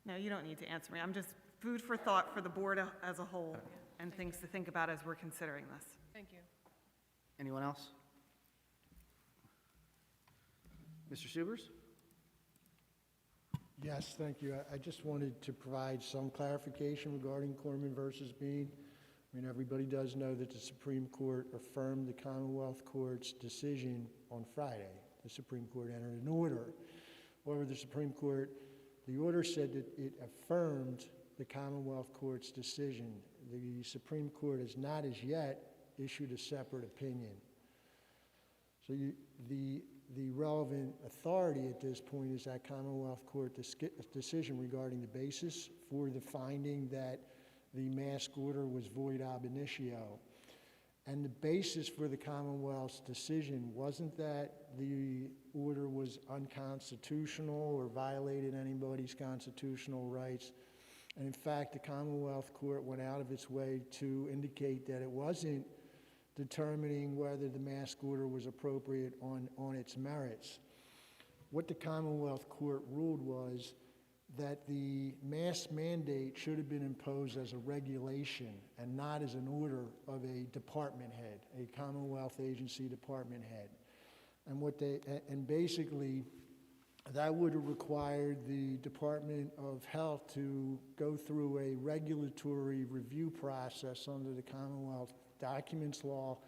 No, you don't need to answer me. I'm just food for thought for the board as a whole, and things to think about as we're considering this. Thank you. Anyone else? Mr. Subers? Yes, thank you. I just wanted to provide some clarification regarding Corman versus Bean. I mean, everybody does know that the Supreme Court affirmed the Commonwealth Court's decision on Friday. The Supreme Court entered an order. However, the Supreme Court, the order said that it affirmed the Commonwealth Court's decision. The Supreme Court has not as yet issued a separate opinion. So the relevant authority at this point is that Commonwealth Court decision regarding the basis for the finding that the mask order was void ab initio. And the basis for the Commonwealth's decision wasn't that the order was unconstitutional or violated anybody's constitutional rights. And in fact, the Commonwealth Court went out of its way to indicate that it wasn't determining whether the mask order was appropriate on its merits. What the Commonwealth Court ruled was that the mask mandate should have been imposed as a regulation and not as an order of a department head, a Commonwealth agency department head. And basically, that would have required the Department of Health to go through a regulatory review process under the Commonwealth Documents Law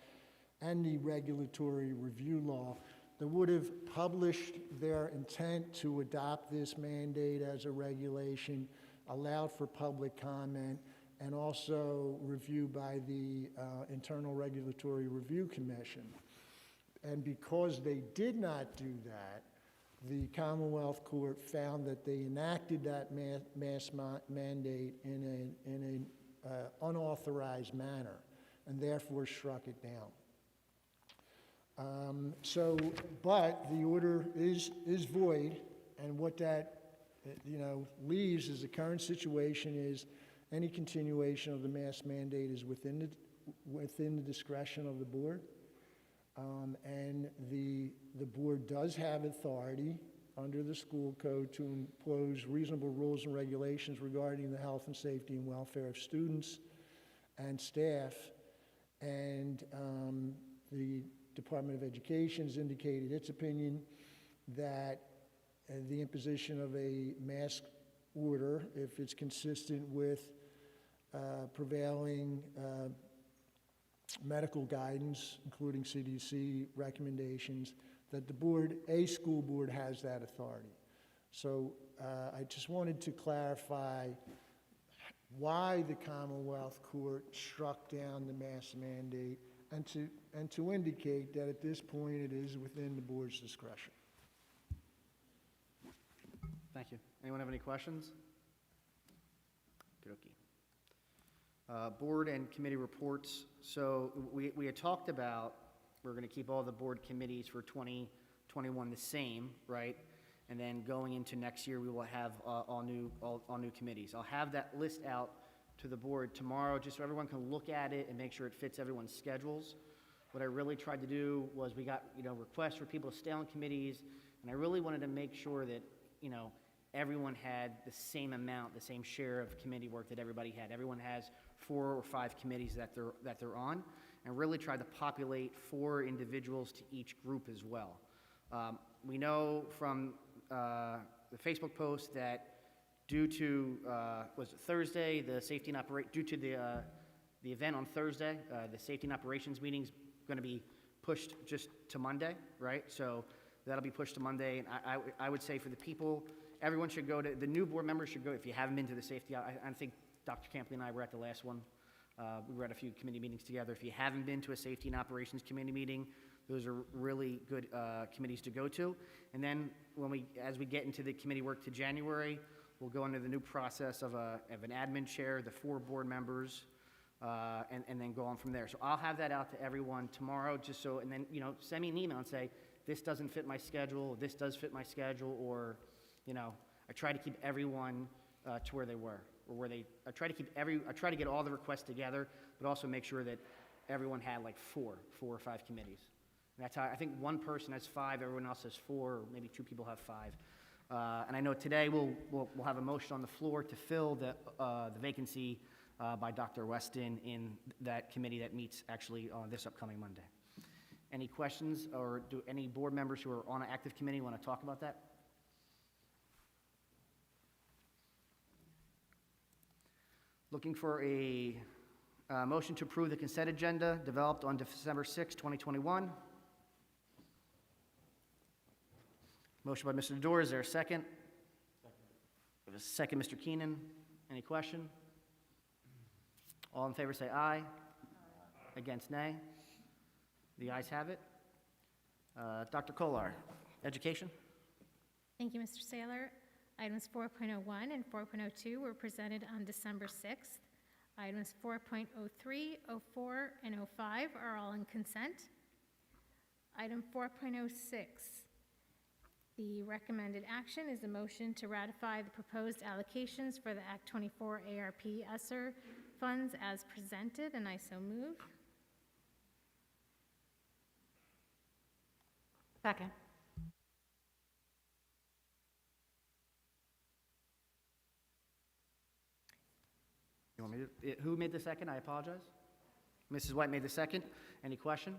and the Regulatory Review Law that would have published their intent to adopt this mandate as a regulation, allowed for public comment, and also review by the Internal Regulatory Review Commission. And because they did not do that, the Commonwealth Court found that they enacted that mask mandate in an unauthorized manner and therefore struck it down. But the order is void, and what that leaves is the current situation is any continuation of the mask mandate is within the discretion of the board, and the board does have authority under the school code to impose reasonable rules and regulations regarding the health and safety and welfare of students and staff, and the Department of Education has indicated its opinion that the imposition of a mask order, if it's consistent with prevailing medical guidance, including CDC recommendations, that the board, a school board, has that authority. So I just wanted to clarify why the Commonwealth Court struck down the mask mandate, and to indicate that at this point it is within the board's discretion. Thank you. Anyone have any questions? Okey-dokey. Board and committee reports. So we had talked about we're going to keep all the board committees for 2021 the same, right? And then going into next year, we will have all new committees. I'll have that list out to the board tomorrow, just so everyone can look at it and make sure it fits everyone's schedules. What I really tried to do was we got requests for people to stay on committees, and I really wanted to make sure that everyone had the same amount, the same share of committee work that everybody had. Everyone has 4 or 5 committees that they're on, and really tried to populate 4 individuals to each group as well. We know from the Facebook post that due to was it Thursday, the safety and due to the event on Thursday, the safety and operations meeting's going to be pushed just to Monday, right? So that'll be pushed to Monday, and I would say for the people, everyone should go to, the new board members should go, if you haven't been to the safety, I think Dr. Campley and I were at the last one. We were at a few committee meetings together. If you haven't been to a safety and operations committee meeting, those are really good committees to go to. And then as we get into the committee work to January, we'll go into the new process of an admin chair, the 4 board members, and then go on from there. So I'll have that out to everyone tomorrow, just so, and then, send me an email and say, this doesn't fit my schedule, this does fit my schedule, or, I try to keep everyone to where they were, or I try to get all the requests together, but also make sure that everyone had like 4 or 5 committees. And that's how, I think one person has 5, everyone else has 4, or maybe 2 people have 5. And I know today we'll have a motion on the floor to fill the vacancy by Dr. Weston in that committee that meets actually this upcoming Monday. Any questions, or do any board members who are on an active committee want to talk about that? Looking for a motion to approve the consent agenda developed on December 6, 2021. Motion by Mr. DeDore. Is there a second? We have a second, Mr. Keenan. Any question? All in favor say aye. Against, nay. The ayes have it. Dr. Kolar, education. Thank you, Mr. Saylor. Items 4.01 and 4.02 were presented on December 6th. Items 4.03, 04, and 05 are all in consent. Item 4.06. The recommended action is a motion to ratify the proposed allocations for the Act 24 ARP ESSER funds as presented, and I so move. Second. You want me to, who made the second? I apologize. Mrs. White made the second. Any question?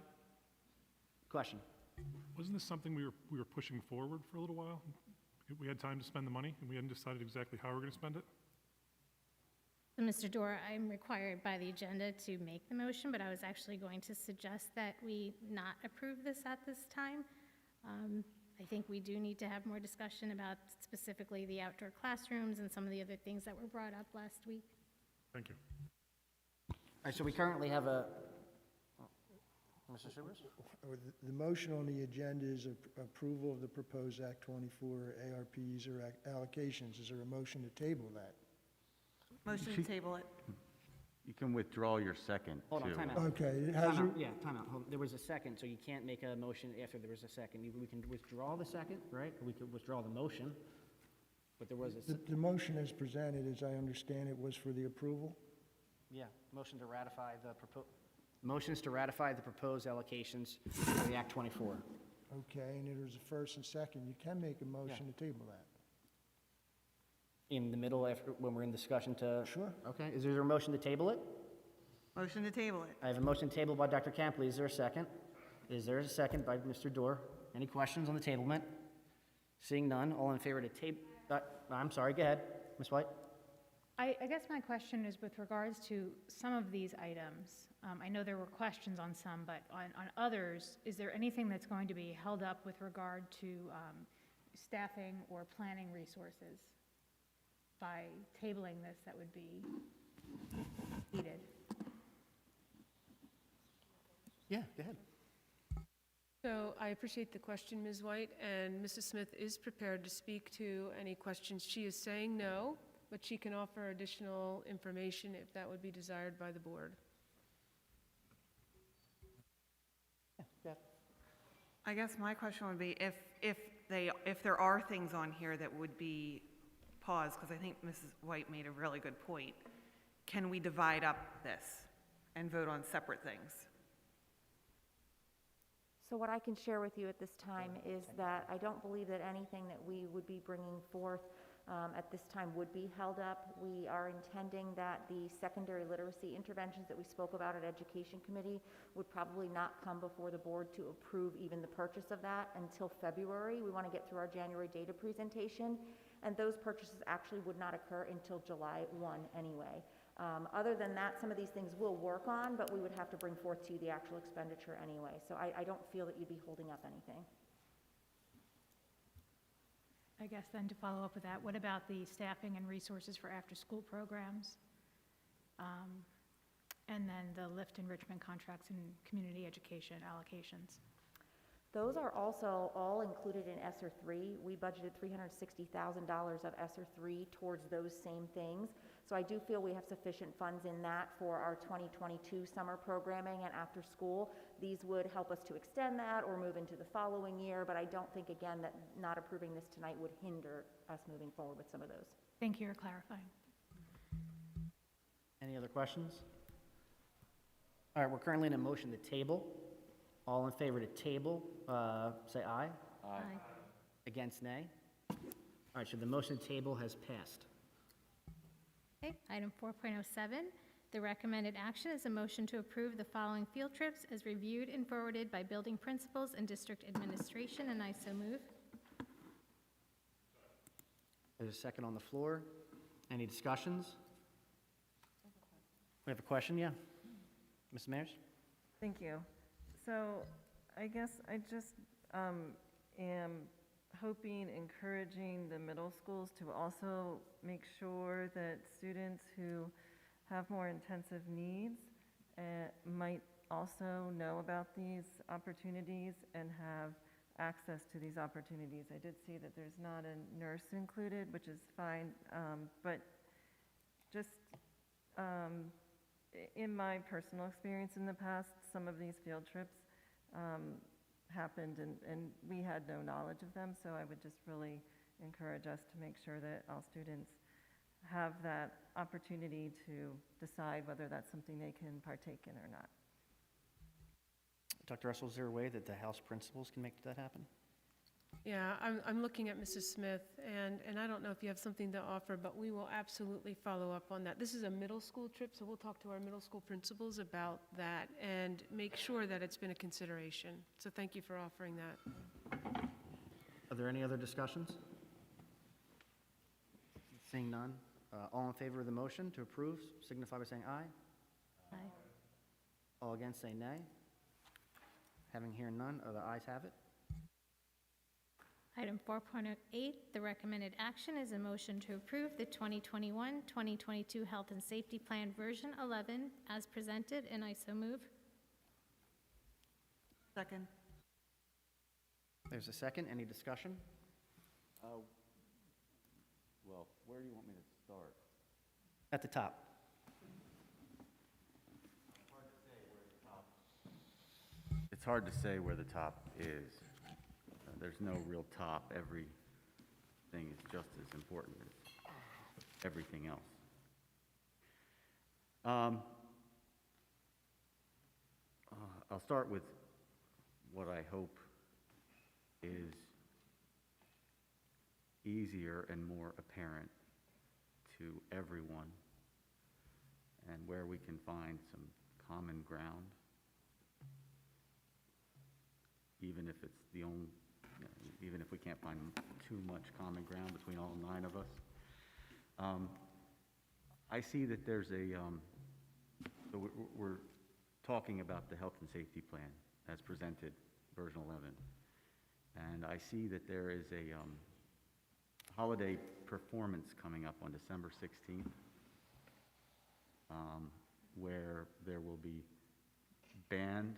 Question. Wasn't this something we were pushing forward for a little while? We had time to spend the money, and we hadn't decided exactly how we were going to spend it? So, Mr. Dorr, I'm required by the agenda to make the motion, but I was actually going to suggest that we not approve this at this time. I think we do need to have more discussion about specifically the outdoor classrooms and some of the other things that were brought up last week. Thank you. All right, so we currently have a, Mr. Shivers? The motion on the agenda is approval of the proposed Act 24 ARPs or allocations. Is there a motion to table that? Motion to table it. You can withdraw your second, Hold on, too. time out. Okay, it Time has out, yeah, time out. Hold- There was a second, so you can't make a motion after there was a second. We can withdraw the second, right? We could withdraw the motion, but there was a, The motion as presented, as I understand it, was for the approval? yeah, motion to ratify the motions to ratify the proposed allocations for the Act 24. Okay, and there's a first and second. You can make a motion to table that. In the middle, after, when we're in discussion to... Sure. Okay, is there a motion to table it? Motion to table it. I have a motion tabled by Dr. Campley. Is there a second? Is there a second by Mr. Dorr? Any questions on the tablement? Seeing none, all in favor to table... I'm sorry, go ahead, Ms. White. I guess my question is with regards to some of these items. I know there were questions on some, but on others, is there anything that's going to be held up with regard to staffing or planning resources by tabling this that would be needed? Yeah, go ahead. So I appreciate the question, Ms. White, and Mrs. Smith is prepared to speak to any questions. She is saying no, but she can offer additional information if that would be desired by the board. I guess my question would be if there are things on here that would be paused, because I think Mrs. White made a really good point, can we divide up this and vote on separate things? So what I can share with you at this time is that I don't believe that anything that we would be bringing forth at this time would be held up. We are intending that the secondary literacy interventions that we spoke about at Education Committee would probably not come before the board to approve even the purchase of that until February. We want to get through our January data presentation, and those purchases actually would not occur until July 1 anyway. Other than that, some of these things we'll work on, but we would have to bring forth to you the actual expenditure anyway. So I don't feel that you'd be holding up anything. I guess then to follow up with that, what about the staffing and resources for after-school programs? And then the lift enrichment contracts and community education allocations? Those are also all included in ESSER 3. We budgeted $360,000 of ESSER 3 towards those same things. So I do feel we have sufficient funds in that for our 2022 summer programming and after school. These would help us to extend that or move into the following year, but I don't think, again, that not approving this tonight would hinder us moving forward with some of those. Thank you for clarifying. Any other questions? All right, we're currently in a motion to table. All in favor to table, say aye. Aye. Against, nay. All right, so the motion to table has passed. Okay, item 4.07, the recommended action is a motion to approve the following field trips as reviewed and forwarded by building principals and district administration, and I so move. There's a second on the floor. Any discussions? We have a question, yeah? Ms. Mayers? Thank you. So I guess I just am hoping, encouraging the middle schools to also make sure that students who have more intensive needs might also know about these opportunities and have access to these opportunities. I did see that there's not a nurse included, which is fine, but just in my personal experience in the past, some of these field trips happened and we had no knowledge of them, so I would just really encourage us to make sure that all students have that opportunity to decide whether that's something they can partake in or not. Dr. Russell, is there a way that the House principals can make that happen? Yeah, I'm looking at Mrs. Smith, and I don't know if you have something to offer, but we will absolutely follow up on that. This is a middle school trip, so we'll talk to our middle school principals about that and make sure that it's been a consideration. So thank you for offering that. Are there any other discussions? Seeing none, all in favor of the motion to approve signify by saying aye. Aye. All against say nay. Having here none, the ayes have it. Item 4.08, the recommended action is a motion to approve the 2021-2022 Health and Safety Plan version 11 as presented, and I so move. Second. There's a second. Any discussion? Well, where do you want me to start? At the top. It's hard to say where the top is. There's no real top. Everything is just as important as everything else. I'll start with what I hope is easier and more apparent to everyone, and where we can find some common ground, even if it's the only, even if we can't find too much common ground between all 9 of us. I see that there's so we're talking about the health and safety plan as presented, version 11. And I see that there is a holiday performance coming up on December 16th, where there will be band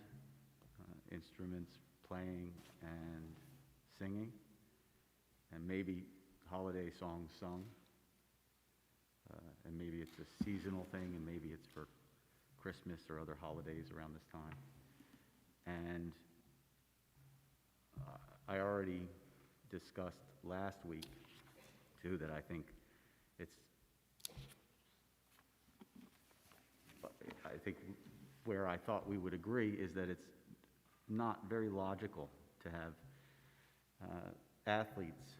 instruments playing and singing, and maybe holiday songs sung. And maybe it's a seasonal thing, and maybe it's for Christmas or other holidays around this time. And I already discussed last week, too, that I think where I thought we would agree is that it's not very logical to have athletes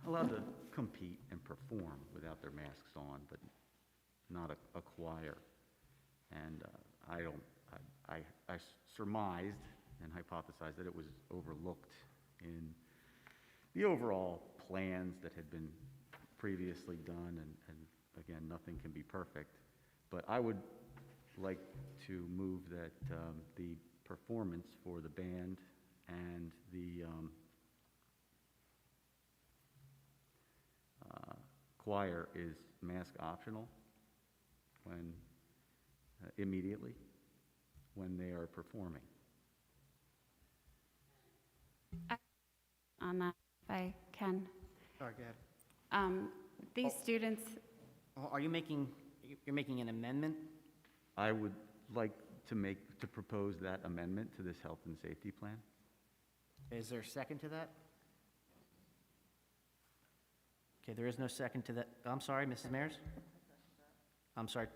allowed to compete and perform without their masks on, but not a choir. And I surmised and hypothesized that it was overlooked in the overall plans that had been previously done, and again, nothing can be perfect. But I would like to move that the performance for the band and the choir is mask optional when immediately when they are performing. On that, if I can. Sorry, go ahead. These students, Are you making, you're making an amendment? I would like to propose that amendment to this health and safety plan. Is there a second to that? Okay, there is no second to that. I'm sorry, Mrs. Mears? I'm sorry.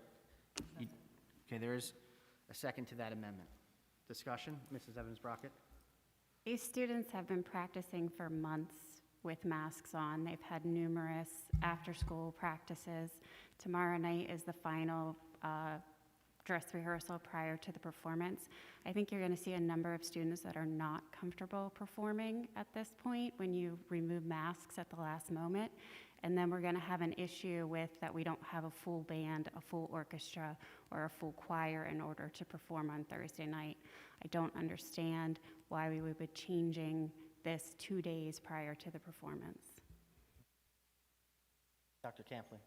Okay, there is a second to that amendment. Discussion, Mrs. Evans-Brockett? these students have been practicing for months with masks on. They've had numerous after-school practices. Tomorrow night is the final dress rehearsal prior to the performance. I think you're going to see a number of students that are not comfortable performing at this point when you remove masks at the last moment. And then we're going to have an issue with that we don't have a full band, a full orchestra, or a full choir in order to perform on Thursday night. I don't understand why we would be changing this 2 days prior to the performance. Dr. Campley.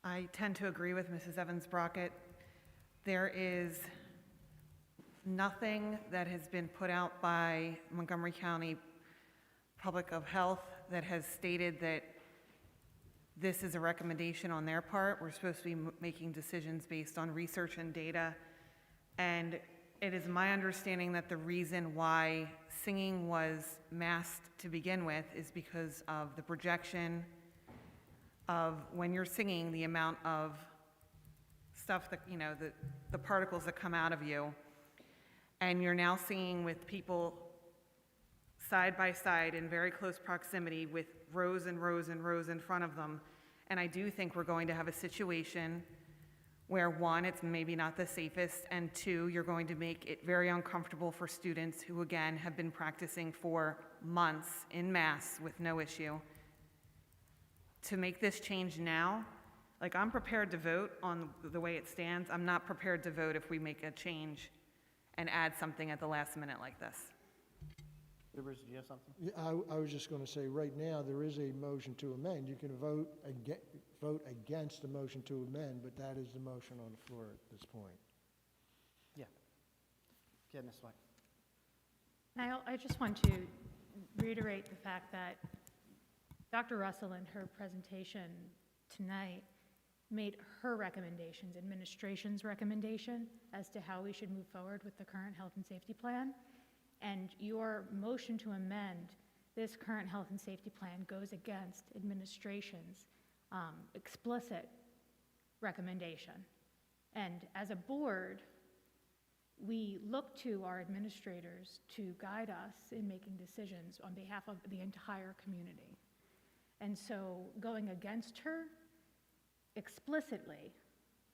I tend to agree with Mrs. Evans-Brockett. There is nothing that has been put out by Montgomery County Public of Health that has stated that this is a recommendation on their part. We're supposed to be making decisions based on research and data. And it is my understanding that the reason why singing was masked to begin with is because of the projection of when you're singing, the amount of stuff that, you know, the particles that come out of you. And you're now seeing with people side by side in very close proximity with rows and rows and rows in front of them. And I do think we're going to have a situation where, one, it's maybe not the safest, and two, you're going to make it very uncomfortable for students who, again, have been practicing for months en masse with no issue. To make this change now, like, I'm prepared to vote on the way it stands. I'm not prepared to vote if we make a change and add something at the last minute like this. Bruce, do you have something? Yeah, I was just going to say, right now, there is a motion to amend. You can vote against the motion to amend, but that is the motion on the floor at this point. Yeah. Yeah, Ms. White. I just want to reiterate the fact that Dr. Russell in her presentation tonight made her recommendations, administration's recommendation, as to how we should move forward with the current health and safety plan. And your motion to amend this current health and safety plan goes against administration's explicit recommendation. And as a board, we look to our administrators to guide us in making decisions on behalf of the entire community. And so going against her explicitly,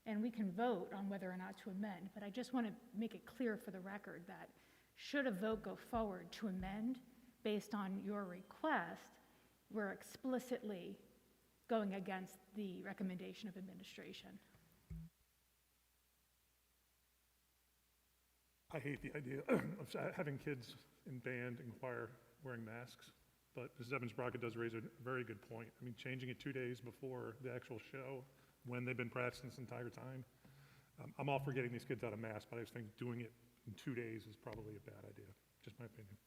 and we can vote on whether or not to amend, but I just want to make it clear for the record that should a vote go forward to amend based on your request, we're explicitly going against the recommendation of administration. I hate the idea of having kids in band and choir wearing masks, but Mrs. Evans-Brockett does raise a very good point. I mean, changing it 2 days before the actual show, when they've been practicing this entire time, I'm all for getting these kids out of masks, but I just think doing it in 2 days is probably a bad idea, just my opinion.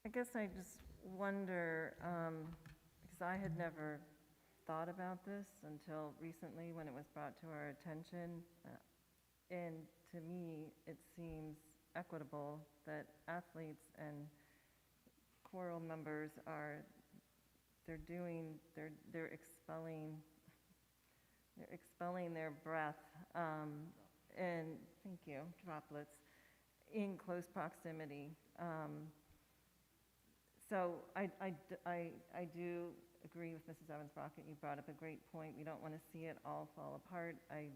I guess I just wonder, because I had never thought about this until recently when it was brought to our attention. And to me, it seems equitable that athletes and choral members they're expelling their breath, and thank you, droplets, in close proximity. So I do agree with Mrs. Evans-Brockett. You brought up a great point. We don't want to see it all fall apart. I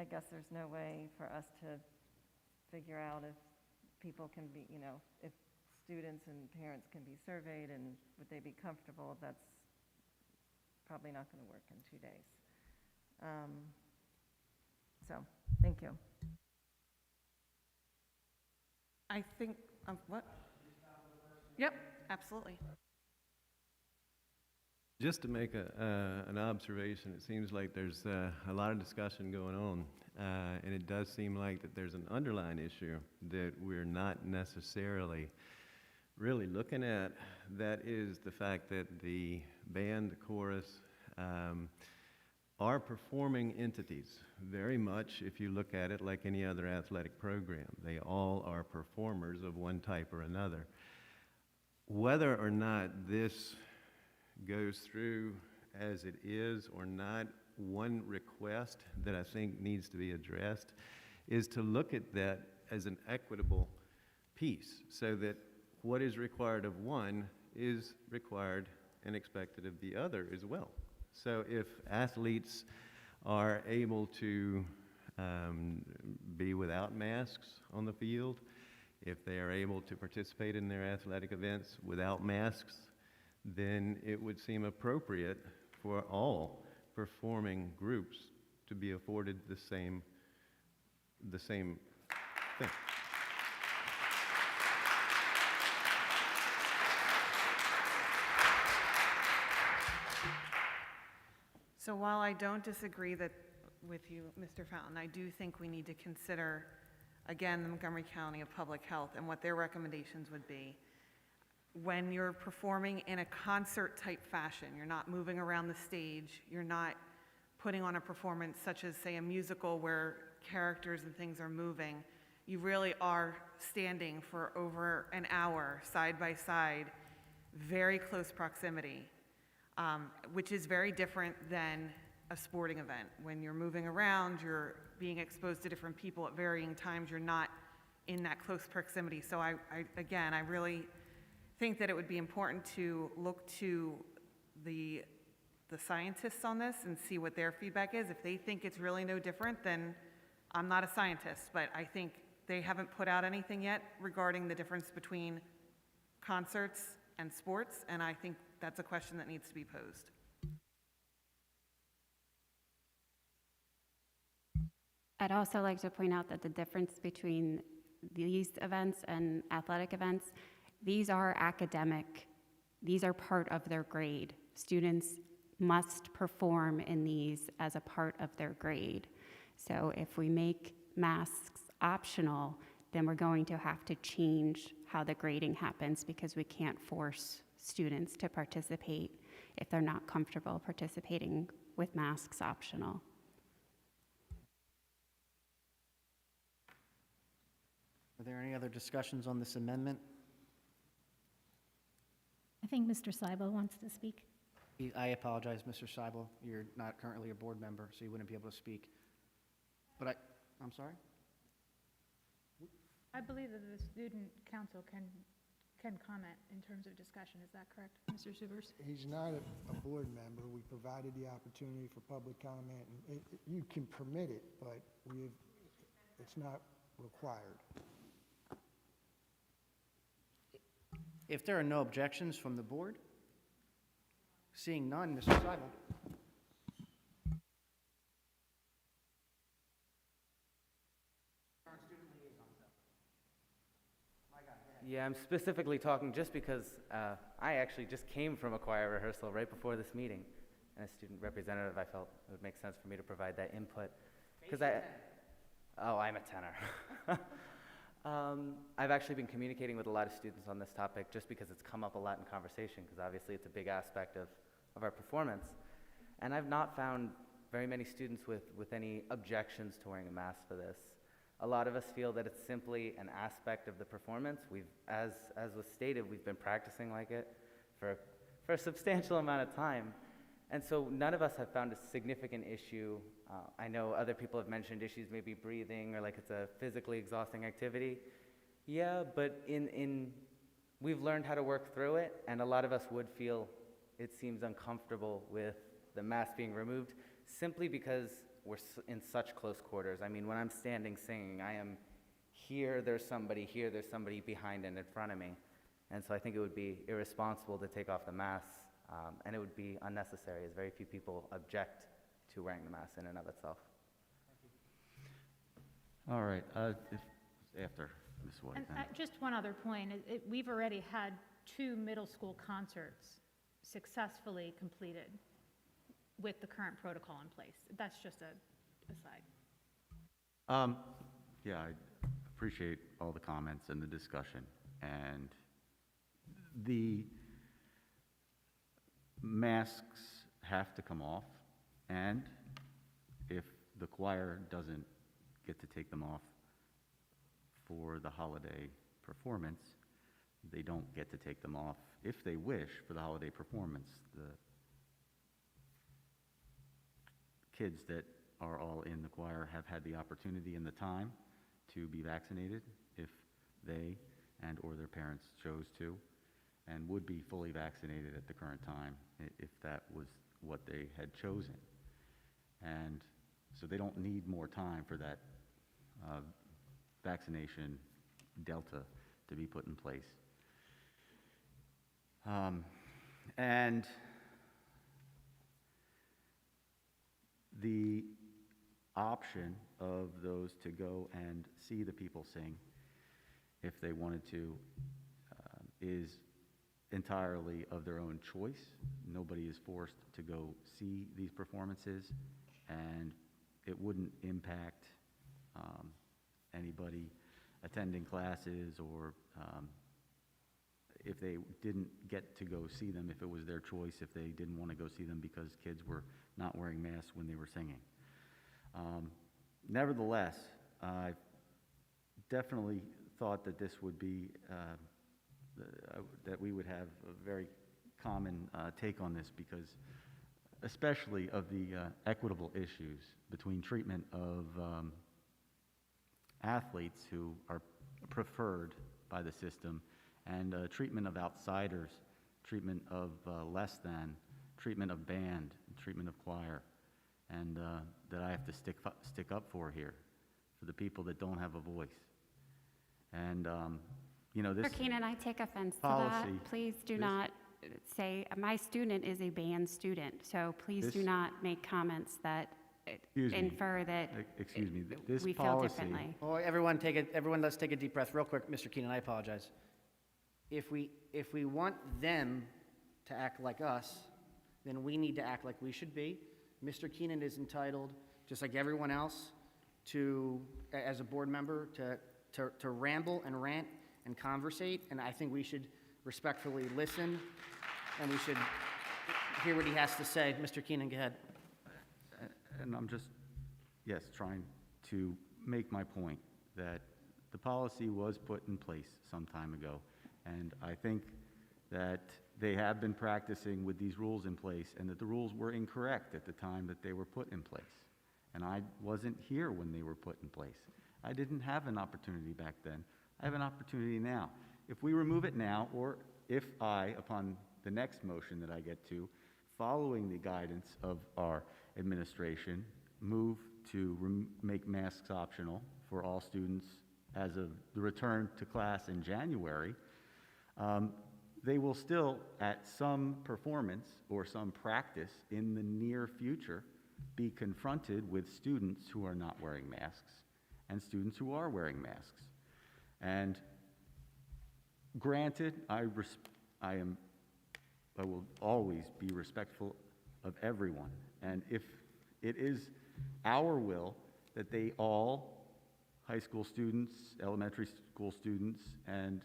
guess there's no way for us to figure out if people can be, if students and parents can be surveyed and would they be comfortable. That's probably not going to work in 2 days. So, thank you. I think, what? Yep, absolutely. Just to make an observation, it seems like there's a lot of discussion going on, and it does seem like that there's an underlying issue that we're not necessarily really looking at. That is the fact that the band, the chorus, are performing entities very much, if you look at it like any other athletic program. They all are performers of one type or another. Whether or not this goes through as it is or not, one request that I think needs to be addressed is to look at that as an equitable piece, so that what is required of one is required and expected of the other as well. So if athletes are able to be without masks on the field, if they are able to participate in their athletic events without masks, then it would seem appropriate for all performing groups to be afforded the same thing. So while I don't disagree with you, Mr. Fountain, I do think we need to consider, again, the Montgomery County of Public Health and what their recommendations would be. When you're performing in a concert-type fashion, you're not moving around the stage, you're not putting on a performance such as, say, a musical where characters and things are moving, you really are standing for over an hour, side by side, very close proximity. which is very different than a sporting event. When you're moving around, you're being exposed to different people at varying times, you're not in that close proximity. So I really think that it would be important to look to the scientists on this and see what their feedback is. If they think it's really no different, then I'm not a scientist, but I think they haven't put out anything yet regarding the difference between concerts and sports, and I think that's a question that needs to be posed. I'd also like to point out that the difference between these events and athletic events, these are academic. These are part of their grade. Students must perform in these as a part of their grade. So if we make masks optional, then we're going to have to change how the grading happens, because we can't force students to participate if they're not comfortable participating with masks optional. Are there any other discussions on this amendment? I think Mr. Seibel wants to speak. I apologize, Mr. Seibel, you're not currently a board member, so you wouldn't be able to speak. But I'm sorry? I believe that the student council can comment in terms of discussion. Is that correct, Mr. Subers? He's not a board member. We provided the opportunity for public comment. And you can permit it, but it's not required. If there are no objections from the board, seeing none, Mr. Seibel. Yeah, I'm specifically talking just because I actually just came from a choir rehearsal right before this meeting. And as student representative, I felt it would make sense for me to provide that input. Because I'm a tenor. I've actually been communicating with a lot of students on this topic just because it's come up a lot in conversation, because obviously it's a big aspect of our performance. And I've not found very many students with any objections to wearing a mask for this. A lot of us feel that it's simply an aspect of the performance. As was stated, we've been practicing like it for a substantial amount of time. And so none of us have found a significant issue. I know other people have mentioned issues, maybe breathing or like it's a physically exhausting activity. Yeah, but we've learned how to work through it, and a lot of us would feel it seems uncomfortable with the mask being removed simply because we're in such close quarters. I mean, when I'm standing singing, I am here, there's somebody behind and in front of me. And so I think it would be irresponsible to take off the mask, and it would be unnecessary, as very few people object to wearing the mask in and of itself. All right, after Ms. White. And just one other point, we've already had 2 middle school concerts successfully completed with the current protocol in place. That's just a aside. Yeah, I appreciate all the comments and the discussion. And the masks have to come off, and if the choir doesn't get to take them off for the holiday performance, they don't get to take them off if they wish for the holiday performance. The kids that are all in the choir have had the opportunity and the time to be vaccinated if they and or their parents chose to, and would be fully vaccinated at the current time if that was what they had chosen. And so they don't need more time for that vaccination delta to be put in place. And the option of those to go and see the people sing, if they wanted to, is entirely of their own choice. Nobody is forced to go see these performances, and it wouldn't impact anybody attending classes, or if they didn't get to go see them, if it was their choice, if they didn't want to go see them because kids were not wearing masks when they were singing. Nevertheless, I definitely thought that this would be, that we would have a very common take on this, because especially of the equitable issues between treatment of athletes who are preferred by the system and treatment of outsiders, treatment of less than, treatment of band, treatment of choir, and that I have to stick up for here, for the people that don't have a voice. And, this Mr. Keenan, I take offense to policy, that. Please do this- not say, my student is a band student, so please do This- not make comments that Excuse me. infer that Excuse me, this we feel policy, differently. Well, everyone let's take a deep breath real quick. Mr. Keenan, I apologize. If we want them to act like us, then we need to act like we should be. Mr. Keenan is entitled, just like everyone else, to, as a board member, to ramble and rant and conversate, and I think we should respectfully listen, and we should hear what he has to say. Mr. Keenan, go ahead. and I'm just, yes, trying to make my point that the policy was put in place some time ago, and I think that they have been practicing with these rules in place, and that the rules were incorrect at the time that they were put in place. And I wasn't here when they were put in place. I didn't have an opportunity back then. I have an opportunity now. If we remove it now, or if I, upon the next motion that I get to, following the guidance of our administration, move to make masks optional for all students as of the return to class in January, they will still, at some performance or some practice in the near future, be confronted with students who are not wearing masks and students who are wearing masks. And granted, I will always be respectful of everyone. And if it is our will that they all, high school students, elementary school students, and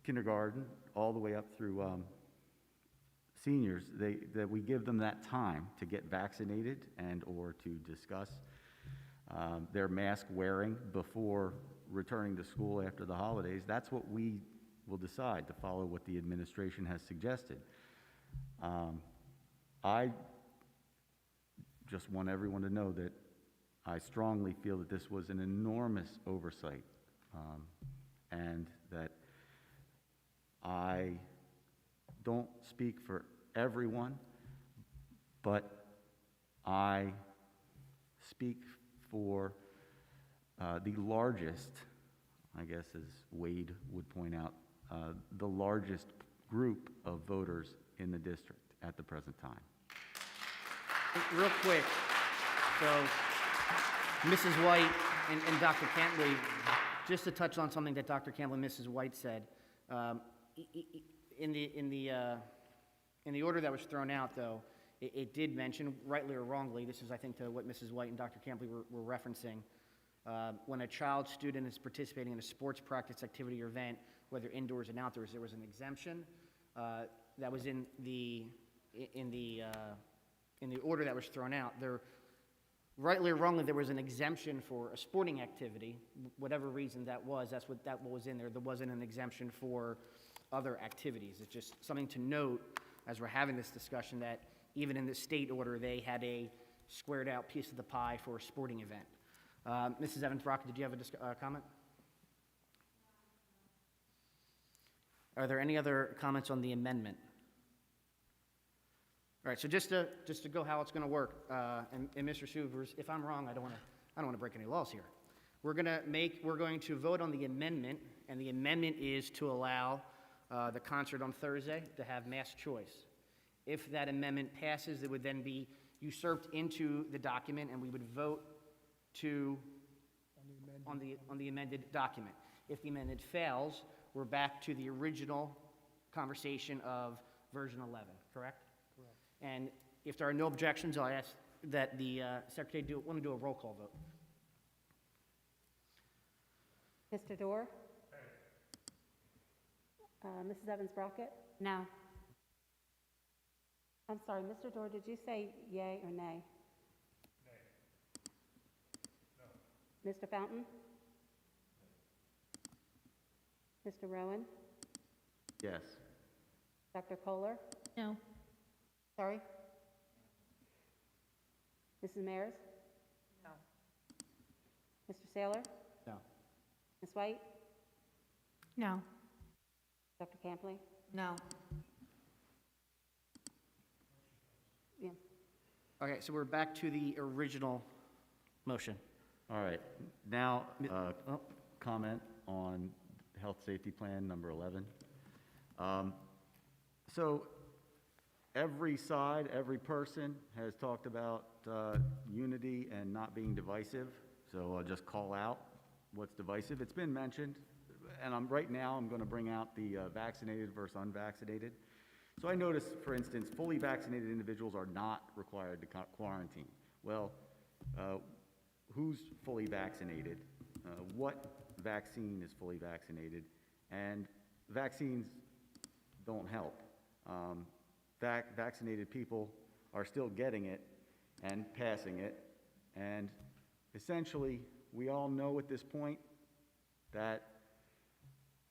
kindergarten, all the way up through seniors, that we give them that time to get vaccinated and or to discuss their mask wearing before returning to school after the holidays. That's what we will decide, to follow what the administration has suggested. I just want everyone to know that I strongly feel that this was an enormous oversight, and that I don't speak for everyone, but I speak for the largest, I guess as Wade would point out, the largest group of voters in the district at the present time. Real quick, so Mrs. White and Dr. Cantley, just to touch on something that Dr. Campbell and Mrs. White said, in the order that was thrown out, though, it did mention, rightly or wrongly, this is, I think, to what Mrs. White and Dr. Campbell were referencing, when a child student is participating in a sports practice, activity, or event, whether indoors and outdoors, there was an exemption that was in the order that was thrown out. There, rightly or wrongly, there was an exemption for a sporting activity, whatever reason that was. That's what was in there. There wasn't an exemption for other activities. It's just something to note as we're having this discussion, that even in the state order, they had a squared out piece of the pie for a sporting event. Mrs. Evans-Brock, did you have a comment? Are there any other comments on the amendment? All right, so just to go how it's going to work, and Mr. Subers, if I'm wrong, I don't want to break any laws here. We're going to vote on the amendment, and the amendment is to allow the concert on Thursday to have mass choice. If that amendment passes, it would then be usurped into the document, and we would vote on the amended document. If the amendment fails, we're back to the original conversation of version 11, correct? Correct. And if there are no objections, I'll ask that the secretary want to do a roll call vote. Mr. Dorr? Mrs. Evans-Brockett? No. I'm sorry, Mr. Dorr, did you say yay or nay? Nay. No. Mr. Fountain? Mr. Rowan? Yes. Dr. Kohler? No. Sorry? Mrs. Mares? No. Mr. Saylor? No. Ms. White? No. Dr. Campley? No. Yeah. Okay, so we're back to the original motion. All right, now, comment on Health Safety Plan number 11. So every side, every person has talked about unity and not being divisive, so I'll just call out what's divisive. It's been mentioned, and right now I'm going to bring out the vaccinated versus unvaccinated. So I noticed, for instance, fully vaccinated individuals are not required to quarantine. Well, who's fully vaccinated? What vaccine is fully vaccinated? And vaccines don't help. Vaccinated people are still getting it and passing it. And essentially, we all know at this point that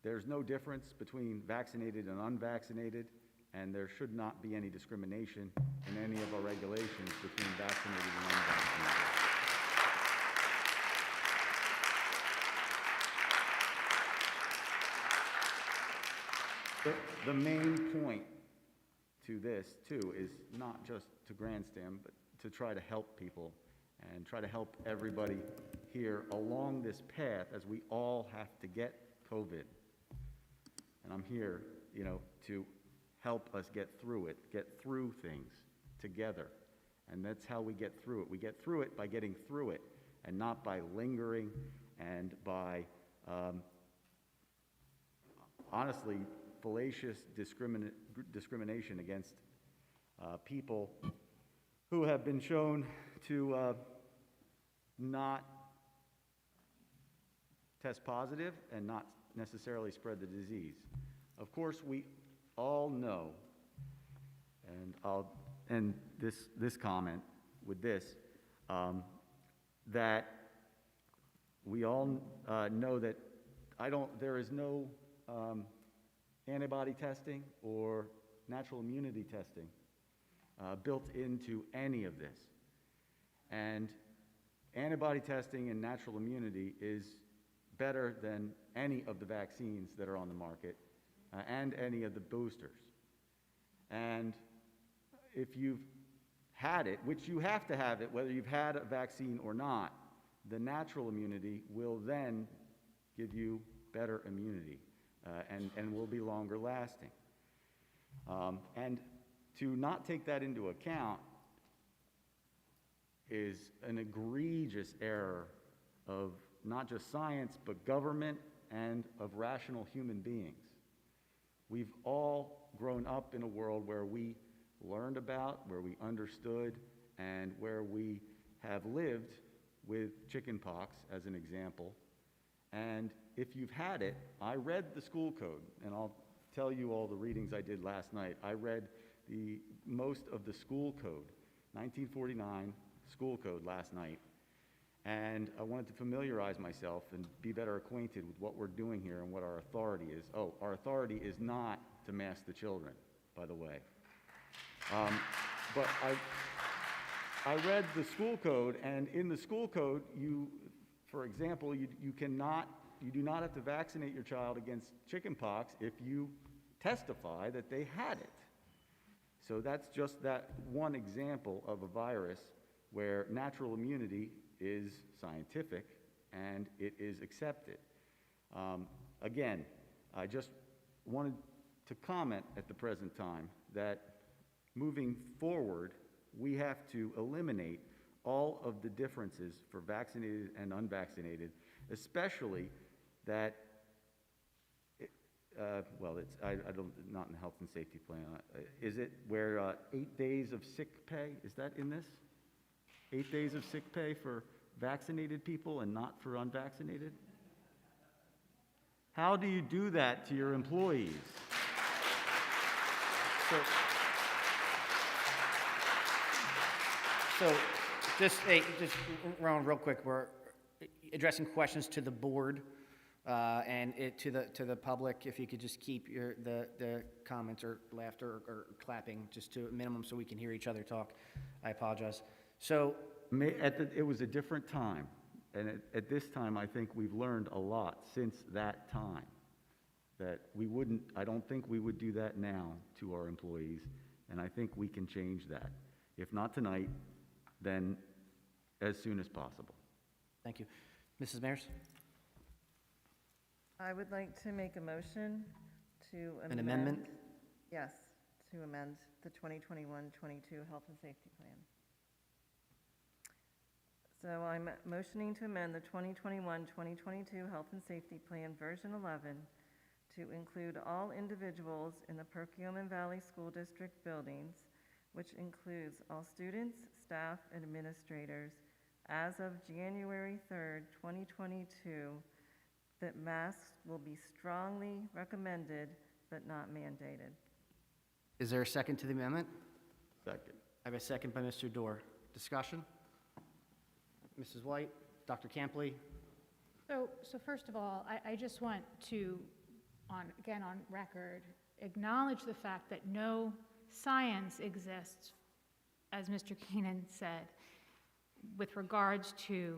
there's no difference between vaccinated and unvaccinated, and there should not be any discrimination in any of our regulations between vaccinated and unvaccinated. The main point to this, too, is not just to grandstand, but to try to help people and try to help everybody here along this path as we all have to get COVID. And I'm here, to help us get through it, get through things together. And that's how we get through it. We get through it by getting through it and not by lingering and by, honestly, fallacious discrimination against people who have been shown to not test positive and not necessarily spread the disease. Of course, we all know, and I'll end this comment with this, that we all know that there is no antibody testing or natural immunity testing built into any of this. And antibody testing and natural immunity is better than any of the vaccines that are on the market and any of the boosters. And if you've had it, which you have to have it, whether you've had a vaccine or not, the natural immunity will then give you better immunity and will be longer lasting. And to not take that into account is an egregious error of not just science, but government and of rational human beings. We've all grown up in a world where we learned about, where we understood, and where we have lived with chickenpox as an example. And if you've had it, I read the school code, and I'll tell you all the readings I did last night. I read most of the school code, 1949 school code last night. And I wanted to familiarize myself and be better acquainted with what we're doing here and what our authority is. Oh, our authority is not to mask the children, by the way. But I read the school code, and in the school code, for example, you do not have to vaccinate your child against chickenpox if you testify that they had it. So that's just that one example of a virus where natural immunity is scientific and it is accepted. Again, I just wanted to comment at the present time that moving forward, we have to eliminate all of the differences for vaccinated and unvaccinated, especially that, not in the health and safety plan. Is it where 8 days of sick pay, is that in this? 8 days of sick pay for vaccinated people and not for unvaccinated? How do you do that to your employees? So just Ron, real quick, we're addressing questions to the board And to the public, if you could just keep the comments or laughter or clapping just to a minimum so we can hear each other talk. I apologize. So, It was a different time, and at this time, I think we've learned a lot since that time, that I don't think we would do that now to our employees, and I think we can change that. If not tonight, then as soon as possible. thank you. Mrs. Mayers? I would like to make a motion to amend. An amendment? Yes, to amend the 2021-22 Health and Safety Plan. So I'm motioning to amend the 2021-2022 Health and Safety Plan, version 11, to include all individuals in the Perkiomen Valley School District buildings, which includes all students, staff, and administrators, as of January 3rd, 2022, that masks will be strongly recommended but not mandated. Is there a second to the amendment? Second. I have a second by Mr. Dorr. Discussion? Mrs. White, Dr. Campley? So first of all, I just want to, again on record, acknowledge the fact that no science exists, as Mr. Keenan said, with regards to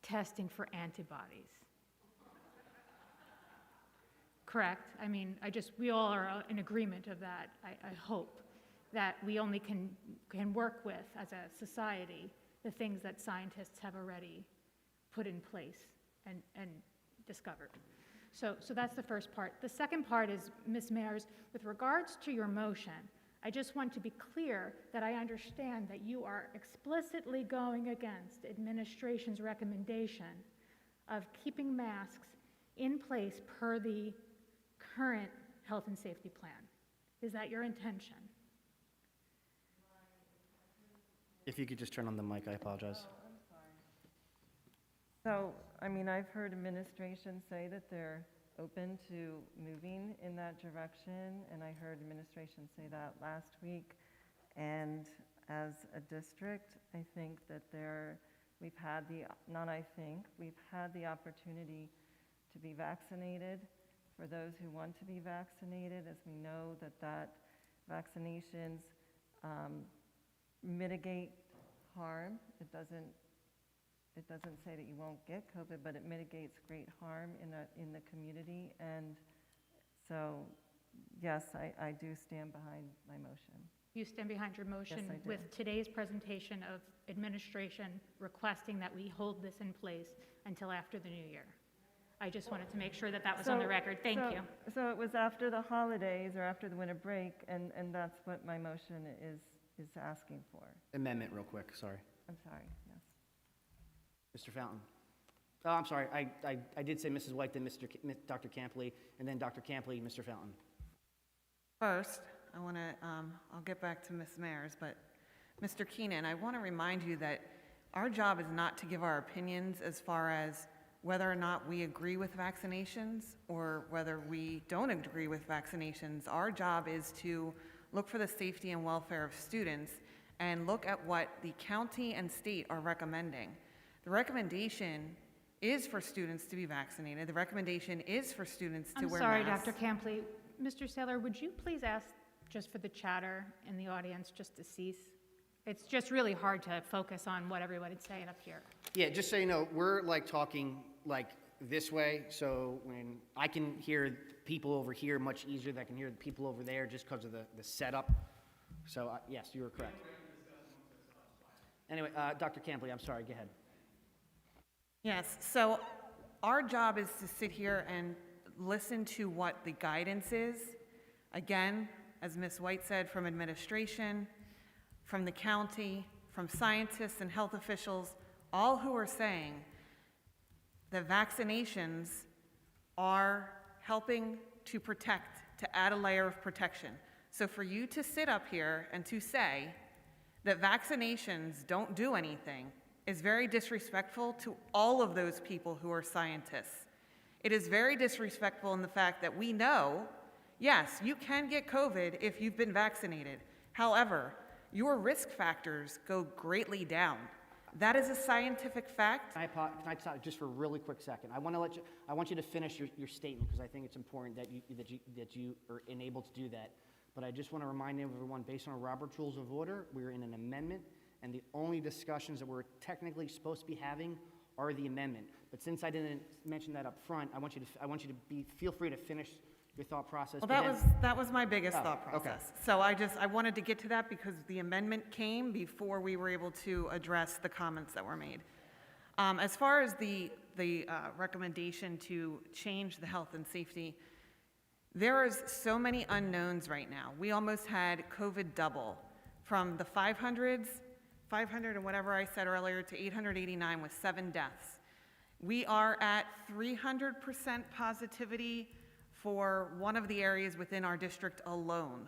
testing for antibodies. Correct? I mean, we all are in agreement of that. I hope that we only can work with, as a society, the things that scientists have already put in place and discovered. So that's the first part. The second part is, Ms. Mayers, with regards to your motion, I just want to be clear that I understand that you are explicitly going against administration's recommendation of keeping masks in place per the current health and safety plan. Is that your intention? If you could just turn on the mic, I apologize. So, I've heard administration say that they're open to moving in that direction, and I heard administration say that last week. And as a district, I think that we've had the opportunity to be vaccinated for those who want to be vaccinated, as we know that vaccinations mitigate harm. It doesn't say that you won't get COVID, but it mitigates great harm in the community. And so, yes, I do stand behind my motion. You stand behind your motion? Yes, I do. With today's presentation of administration requesting that we hold this in place until after the new year. I just wanted to make sure that was on the record. Thank you. So it was after the holidays or after the winter break, and that's what my motion is asking for. Amendment real quick, sorry. I'm sorry, yes. Mr. Fountain? Oh, I'm sorry, I did say Mrs. White, then Dr. Campley, and then Dr. Campley, Mr. Fountain. First, I'll get back to Ms. Mayers, but Mr. Keenan, I want to remind you that our job is not to give our opinions as far as whether or not we agree with vaccinations or whether we don't agree with vaccinations. Our job is to look for the safety and welfare of students and look at what the county and state are recommending. The recommendation is for students to be vaccinated. The recommendation is for students to wear masks. I'm sorry, Dr. Campley. Mr. Saylor, would you please ask just for the chatter in the audience just to cease? It's just really hard to focus on what everybody's saying up here. Yeah, just so you know, we're talking this way, so when I can hear people over here much easier than I can hear the people over there just because of the setup. So yes, you were correct. Anyway, Dr. Campley, I'm sorry, go ahead. Yes, so our job is to sit here and listen to what the guidance is. Again, as Ms. White said, from administration, from the county, from scientists and health officials, all who are saying that vaccinations are helping to protect, to add a layer of protection. So for you to sit up here and to say that vaccinations don't do anything is very disrespectful to all of those people who are scientists. It is very disrespectful in the fact that we know, yes, you can get COVID if you've been vaccinated. However, your risk factors go greatly down. That is a scientific fact. Can I stop just for a really quick second? I want you to finish your statement, because I think it's important that you are enabled to do that. But I just want to remind everyone, based on Robert's Rules of Order, we're in an amendment, and the only discussions that we're technically supposed to be having are the amendment. But since I didn't mention that up front, I want you to feel free to finish your thought process. Well, that was my biggest thought process. Okay. So I wanted to get to that because the amendment came before we were able to address the comments that were made. As far as the recommendation to change the health and safety, there is so many unknowns right now. We almost had COVID double from the 500 and whatever I said earlier to 889 with 7 deaths. We are at 300% positivity for one of the areas within our district alone.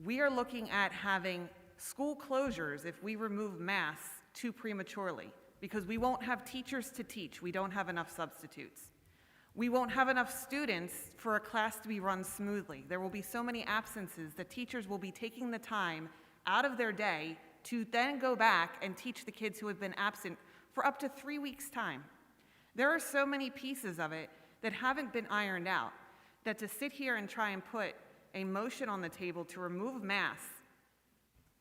We are looking at having school closures if we remove masks too prematurely, because we won't have teachers to teach. We don't have enough substitutes. We won't have enough students for a class to be run smoothly. There will be so many absences that teachers will be taking the time out of their day to then go back and teach the kids who have been absent for up to 3 weeks' time. There are so many pieces of it that haven't been ironed out, that to sit here and try and put a motion on the table to remove masks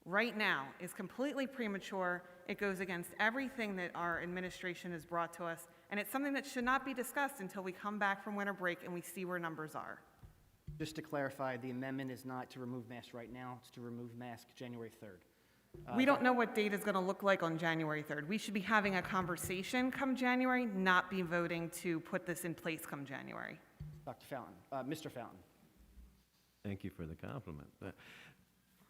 right now is completely premature. It goes against everything that our administration has brought to us, and it's something that should not be discussed until we come back from winter break and we see where numbers are. Just to clarify, the amendment is not to remove masks right now, it's to remove masks January 3rd. We don't know what date is going to look like on January 3rd. We should be having a conversation come January, not be voting to put this in place come January. Dr. Fountain, Mr. Fountain. Thank you for the compliment.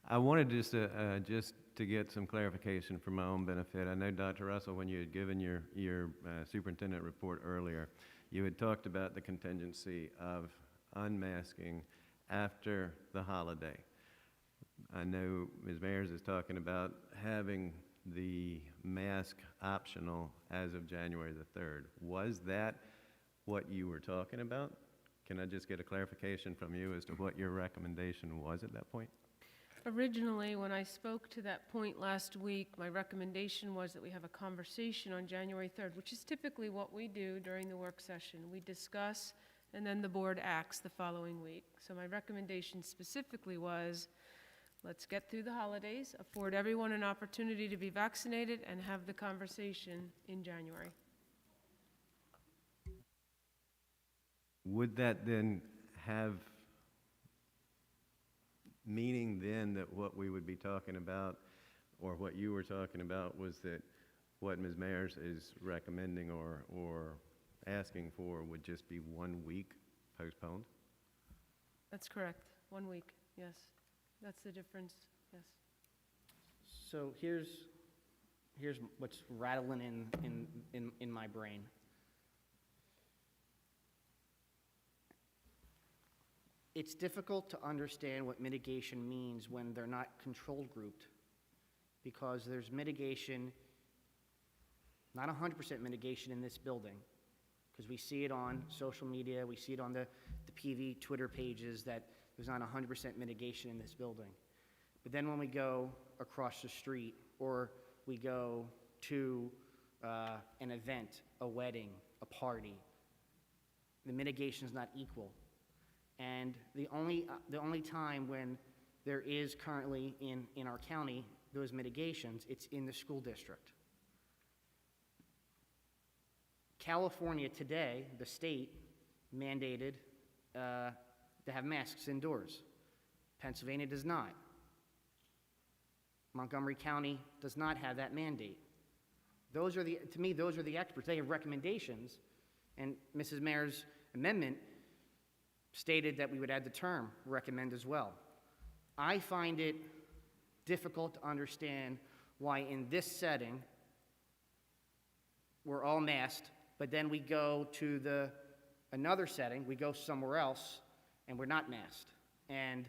I wanted just to get some clarification for my own benefit. I know, Dr. Russell, when you had given your superintendent report earlier, you had talked about the contingency of unmasking after the holiday. I know Ms. Mayers is talking about having the mask optional as of January the 3rd. Was that what you were talking about? Can I just get a clarification from you as to what your recommendation was at that point? Originally, when I spoke to that point last week, my recommendation was that we have a conversation on January 3rd, which is typically what we do during the work session. We discuss, and then the board acts the following week. So my recommendation specifically was, let's get through the holidays, afford everyone an opportunity to be vaccinated, and have the conversation in January. Would that then have meaning then that what we would be talking about, or what you were talking about, was that what Ms. Mayers is recommending or asking for would just be 1 week postponed? That's correct, 1 week, yes. That's the difference, yes. So here's what's rattling in my brain. It's difficult to understand what mitigation means when they're not control grouped, because there's mitigation, not 100% mitigation in this building, because we see it on social media, we see it on the PV Twitter pages that there's not 100% mitigation in this building. But then when we go across the street, or we go to an event, a wedding, a party, the mitigation is not equal. And the only time when there is currently in our county those mitigations, it's in the school district. California today, the state, mandated to have masks indoors. Pennsylvania does not. Montgomery County does not have that mandate. To me, those are the experts. They have recommendations, and Mrs. Mayer's amendment stated that we would add the term recommend as well. I find it difficult to understand why in this setting we're all masked, but then we go to another setting, we go somewhere else, and we're not masked. And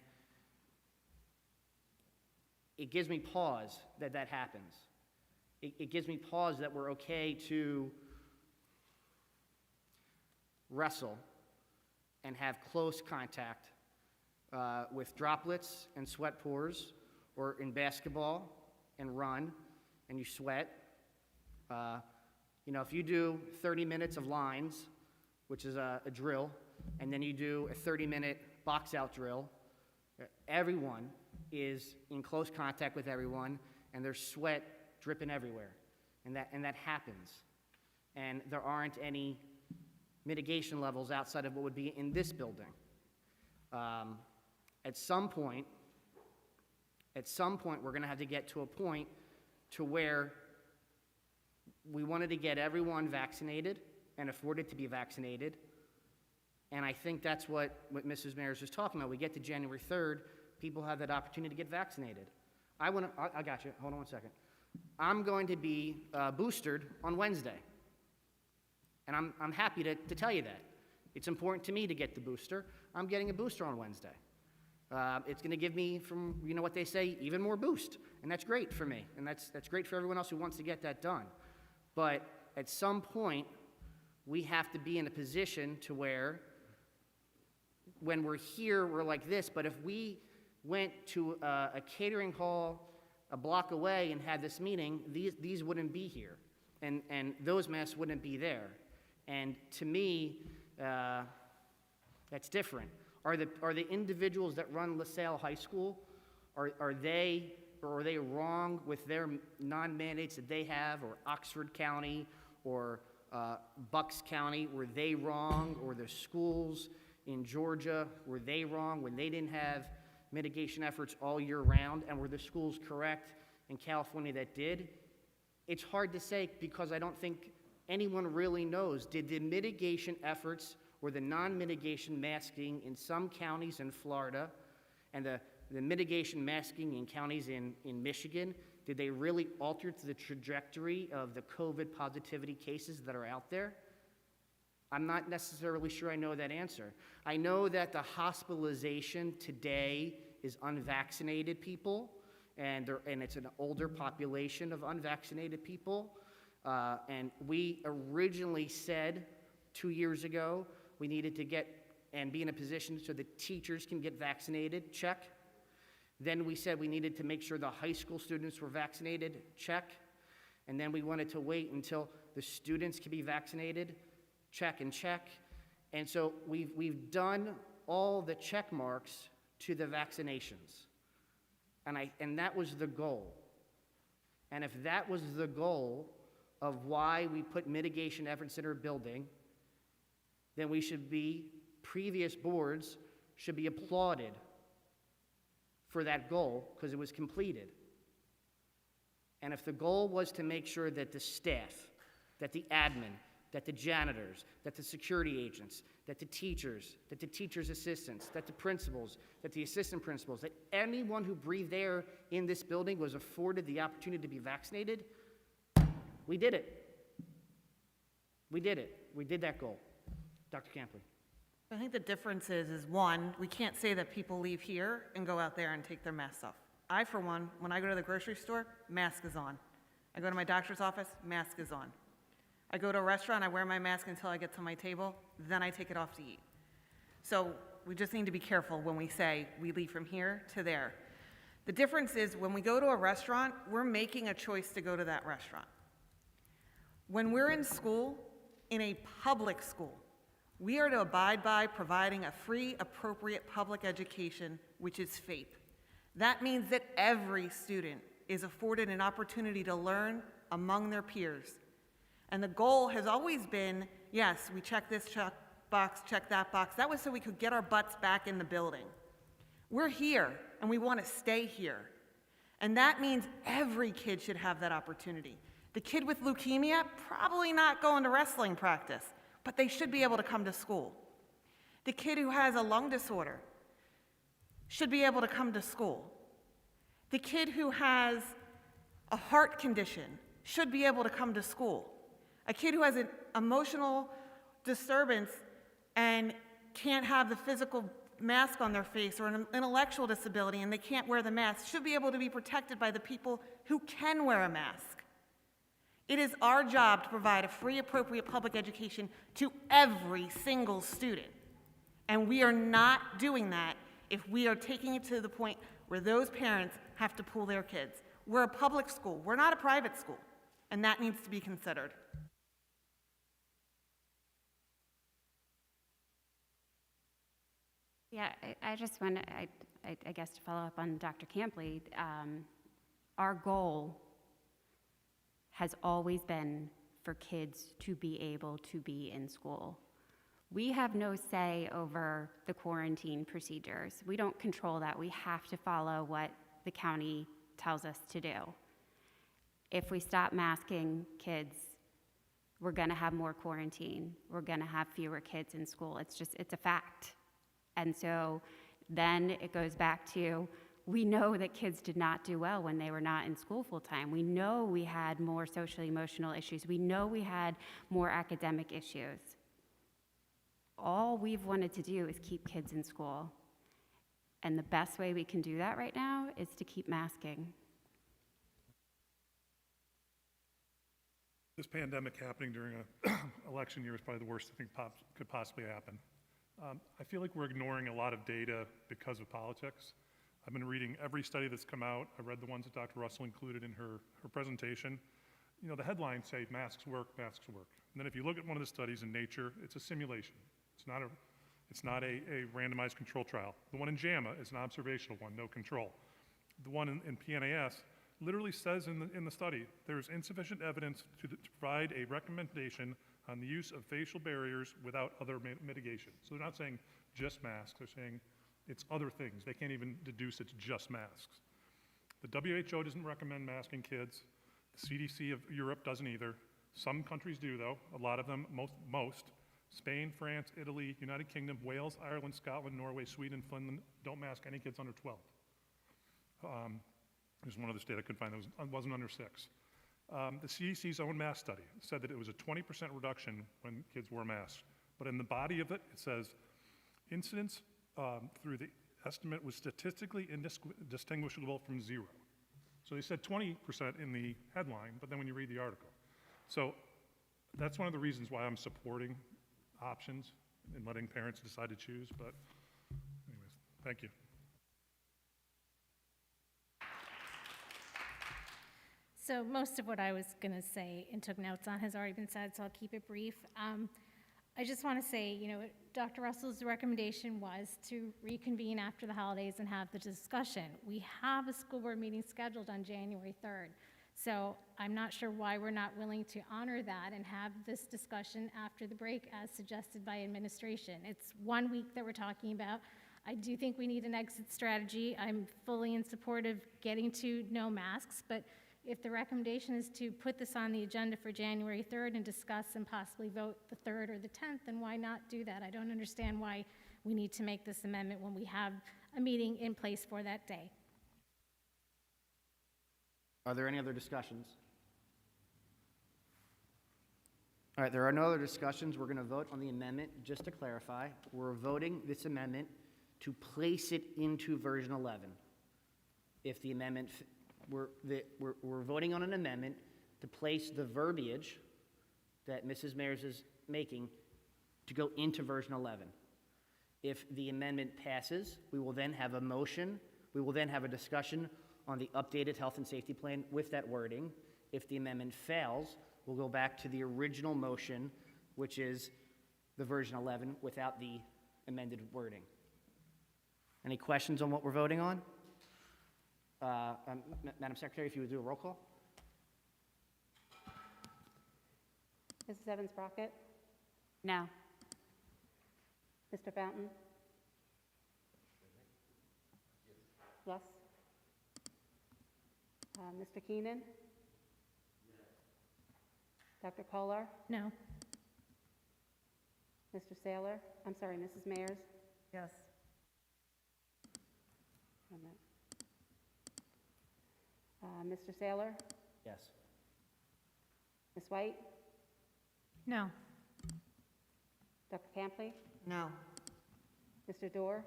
it gives me pause that happens. It gives me pause that we're okay to wrestle and have close contact with droplets and sweat pores, or in basketball and run, and you sweat, if you do 30 minutes of lines, which is a drill, and then you do a 30-minute box-out drill, everyone is in close contact with everyone, and there's sweat dripping everywhere, and that happens. And there aren't any mitigation levels outside of what would be in this building. At some point, we're going to have to get to a point to where we wanted to get everyone vaccinated and afforded to be vaccinated. And I think that's what Mrs. Mayers was talking about. We get to January 3rd, people have that opportunity to get vaccinated. I got you. Hold on one second. I'm going to be boosted on Wednesday. And I'm happy to tell you that. It's important to me to get the booster. I'm getting a booster on Wednesday. It's going to give me, from what they say, even more boost. And that's great for me. And that's great for everyone else who wants to get that done. But at some point, we have to be in a position to where, when we're here, we're like this. But if we went to a catering hall a block away and had this meeting, these wouldn't be here. And those masks wouldn't be there. And to me, that's different. Are the individuals that run LaSalle High School, are they wrong with their non-mandates that they have, or Oxford County, or Bucks County, were they wrong? Or the schools in Georgia, were they wrong when they didn't have mitigation efforts all year round? And were the schools correct in California that did? It's hard to say, because I don't think anyone really knows. Did the mitigation efforts or the non-mitigation masking in some counties in Florida and the mitigation masking in counties in Michigan, did they really alter the trajectory of the COVID positivity cases that are out there? I'm not necessarily sure I know that answer. I know that the hospitalization today is unvaccinated people, and it's an older population of unvaccinated people. And we originally said 2 years ago we needed to get and be in a position so the teachers can get vaccinated, check. Then we said we needed to make sure the high school students were vaccinated, check. And then we wanted to wait until the students could be vaccinated, check and check. And so we've done all the check marks to the vaccinations. And that was the goal. And if that was the goal of why we put mitigation efforts in our building, then previous boards should be applauded for that goal, because it was completed. And if the goal was to make sure that the staff, that the admin, that the janitors, that the security agents, that the teachers assistants, that the principals, that the assistant principals, that anyone who breathed air in this building was afforded the opportunity to be vaccinated, we did it. We did it. We did that goal. Dr. Campley. I think the difference is one, we can't say that people leave here and go out there and take their masks off. I, for one, when I go to the grocery store, mask is on. I go to my doctor's office, mask is on. I go to a restaurant, I wear my mask until I get to my table, then I take it off to eat. So we just need to be careful when we say we leave from here to there. The difference is when we go to a restaurant, we're making a choice to go to that restaurant. When we're in school, in a public school, we are to abide by providing a free, appropriate public education, which is FAPE. That means that every student is afforded an opportunity to learn among their peers. And the goal has always been, yes, we check this box, check that box. That was so we could get our butts back in the building. We're here, and we want to stay here. And that means every kid should have that opportunity. The kid with leukemia, probably not going to wrestling practice, but they should be able to come to school. The kid who has a lung disorder should be able to come to school. The kid who has a heart condition should be able to come to school. A kid who has an emotional disturbance and can't have the physical mask on their face, or an intellectual disability and they can't wear the mask, should be able to be protected by the people who can wear a mask. It is our job to provide a free, appropriate public education to every single student. And we are not doing that if we are taking it to the point where those parents have to pull their kids. We're a public school. We're not a private school, and that needs to be considered. Yeah, I just want to, I guess to follow up on Dr. Campley, our goal has always been for kids to be able to be in school. We have no say over the quarantine procedures. We don't control that. We have to follow what the county tells us to do. If we stop masking kids, we're gonna have more quarantine. We're gonna have fewer kids in school. It's a fact. And so then it goes back to, we know that kids did not do well when they were not in school full time. We know we had more socially emotional issues. We know we had more academic issues. All we've wanted to do is keep kids in school. And the best way we can do that right now is to keep masking. This pandemic happening during an election year is probably the worst thing could possibly happen. I feel like we're ignoring a lot of data because of politics. I've been reading every study that's come out. I read the ones that Dr. Russell included in her presentation. You know, the headlines say masks work, masks work. And then if you look at one of the studies in Nature, it's a simulation. It's not a randomized control trial. The one in JAMA is an observational one, no control. The one in PNAS literally says in the study, there's insufficient evidence to provide a recommendation on the use of facial barriers without other mitigation. So they're not saying just masks, they're saying it's other things. They can't even deduce it's just masks. The WHO doesn't recommend masking kids. The CDC of Europe doesn't either. Some countries do though, a lot of them, most. Spain, France, Italy, United Kingdom, Wales, Ireland, Scotland, Norway, Sweden, Finland don't mask any kids under 12. There's one other state I couldn't find that wasn't under 6. The CDC's own mask study said that it was a 20% reduction when kids wore masks. But in the body of it, it says incidence through the estimate was statistically indistinguishable from 0. So they said 20% in the headline, but then when you read the article. So that's one of the reasons why I'm supporting options and letting parents decide to choose. But anyways, thank you. So most of what I was going to say and took notes on has already been said, so I'll keep it brief. I just want to say, you know, Dr. Russell's recommendation was to reconvene after the holidays and have the discussion. We have a school board meeting scheduled on January 3rd. So I'm not sure why we're not willing to honor that and have this discussion after the break as suggested by administration. It's 1 week that we're talking about. I do think we need an exit strategy. I'm fully in support of getting to no masks, but if the recommendation is to put this on the agenda for January 3rd and discuss and possibly vote the 3rd or the 10th, then why not do that? I don't understand why we need to make this amendment when we have a meeting in place for that day. Are there any other discussions? All right, there are no other discussions. We're going to vote on the amendment. Just to clarify, we're voting this amendment to place it into version 11. If the amendment, we're voting on an amendment to place the verbiage that Mrs. Mayers is making to go into version 11. If the amendment passes, we will then have a motion. We will then have a discussion on the updated health and safety plan with that wording. If the amendment fails, we'll go back to the original motion, which is the version 11 without the amended wording. Any questions on what we're voting on? Madam Secretary, if you would do a roll call. Mrs. Evans-Brockett? No. Mr. Fountain? Yes. Mr. Keenan? Dr. Kolar? No. Mr. Saylor? I'm sorry, Mrs. Mayers? Yes. Mr. Saylor? Yes. Ms. White? No. Dr. Campley? No. Mr. Dorr?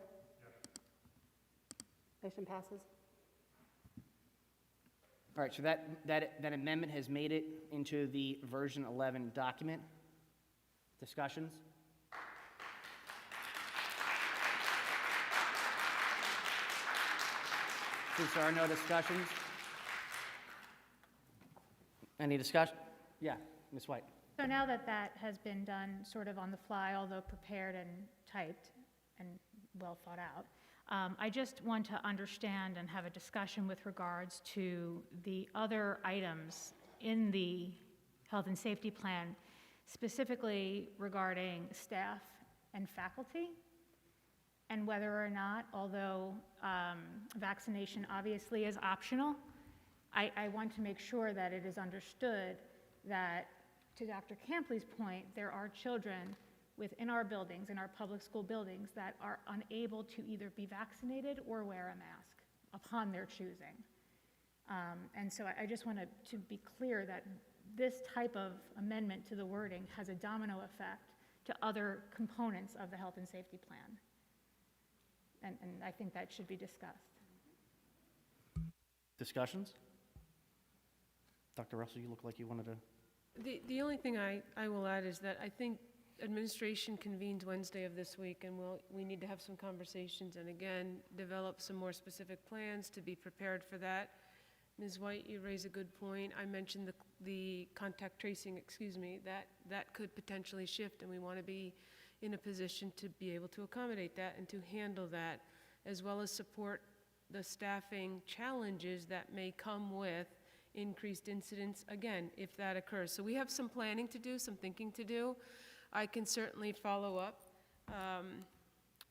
Motion passes. All right, so that amendment has made it into the version 11 document. Discussions? Since there are no discussions, Any discussion? Yeah, Ms. White. So now that that has been done sort of on the fly, although prepared and typed and well thought out, I just want to understand and have a discussion with regards to the other items in the health and safety plan, specifically regarding staff and faculty, and whether or not, although vaccination obviously is optional, I want to make sure that it is understood that, to Dr. Campley's point, there are children within our buildings, in our public school buildings, that are unable to either be vaccinated or wear a mask upon their choosing. And so I just want to be clear that this type of amendment to the wording has a domino effect to other components of the health and safety plan. And I think that should be discussed. Discussions? Dr. Russell, you look like you wanted to. The only thing I will add is that I think administration convenes Wednesday of this week, and we need to have some conversations and again, develop some more specific plans to be prepared for that. Ms. White, you raise a good point. I mentioned the contact tracing, that could potentially shift, and we want to be in a position to be able to accommodate that and to handle that, as well as support the staffing challenges that may come with increased incidence, again, if that occurs. So we have some planning to do, some thinking to do. I can certainly follow up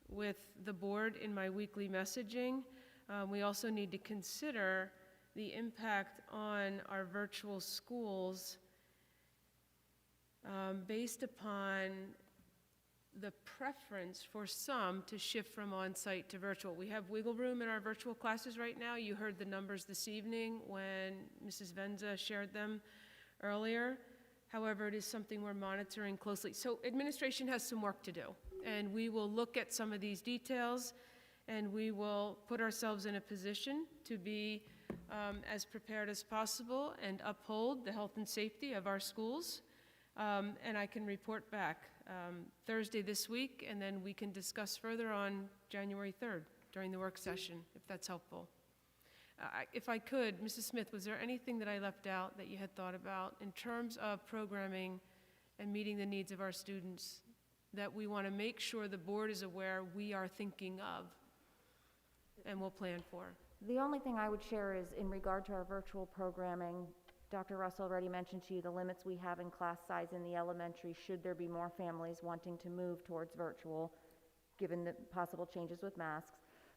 with the board in my weekly messaging. We also need to consider the impact on our virtual schools based upon the preference for some to shift from on-site to virtual. We have wiggle room in our virtual classes right now. You heard the numbers this evening when Mrs. Venza shared them earlier. However, it is something we're monitoring closely. So administration has some work to do, and we will look at some of these details, and we will put ourselves in a position to be as prepared as possible and uphold the health and safety of our schools. And I can report back Thursday this week, and then we can discuss further on January 3rd during the work session, if that's helpful. If I could, Mrs. Smith, was there anything that I left out that you had thought about in terms of programming and meeting the needs of our students that we want to make sure the board is aware we are thinking of and will plan for? The only thing I would share is in regard to our virtual programming, Dr. Russell already mentioned to you the limits we have in class size in the elementary should there be more families wanting to move towards virtual, given the possible changes with masks.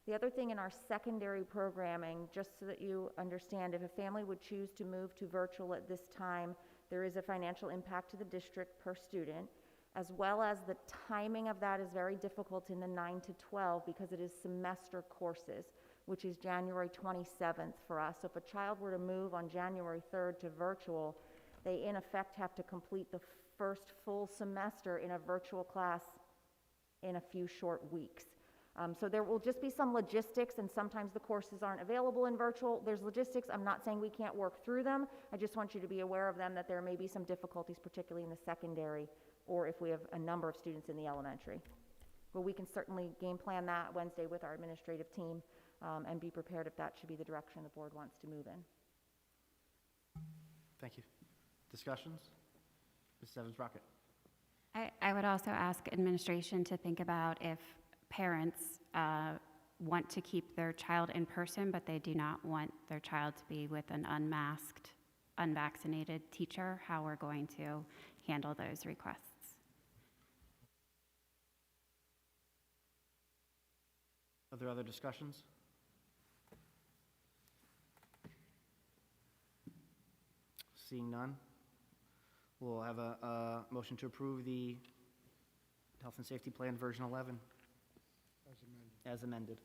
The other thing in our secondary programming, just so that you understand, if a family would choose to move to virtual at this time, there is a financial impact to the district per student, as well as the timing of that is very difficult in the 9 to 12 because it is semester courses, which is January 27th for us. So if a child were to move on January 3rd to virtual, they in effect have to complete the first full semester in a virtual class in a few short weeks. So there will just be some logistics, and sometimes the courses aren't available in virtual. There's logistics. I'm not saying we can't work through them. I just want you to be aware of them, that there may be some difficulties, particularly in the secondary, or if we have a number of students in the elementary. But we can certainly game plan that Wednesday with our administrative team and be prepared if that should be the direction the board wants to move in. Thank you. Discussions? Mrs. Evans-Rocket. I would also ask administration to think about if parents want to keep their child in person, but they do not want their child to be with an unmasked, unvaccinated teacher, how we're going to handle those requests. Are there other discussions? Seeing none, we'll have a motion to approve the Health and Safety Plan version 11 as amended.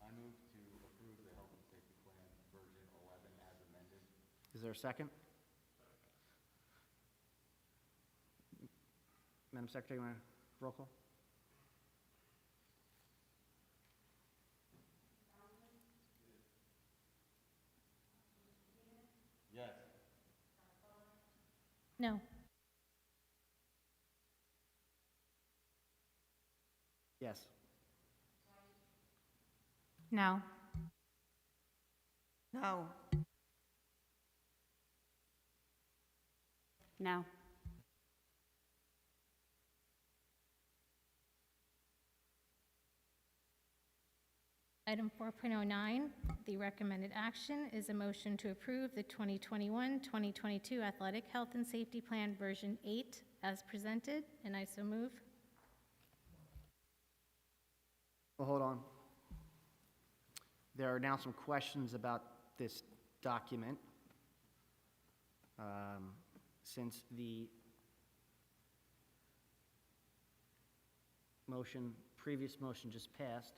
I move to approve the Health and Safety Plan version 11 as amended. Is there a second? Madam Secretary, you want to roll call? Yes. No. Yes. No. No. No. Item 4.09, the recommended action is a motion to approve the 2021-2022 Athletic Health and Safety Plan version 8 as presented, and I so move. Well, hold on. There are now some questions about this document. Since the previous motion just passed,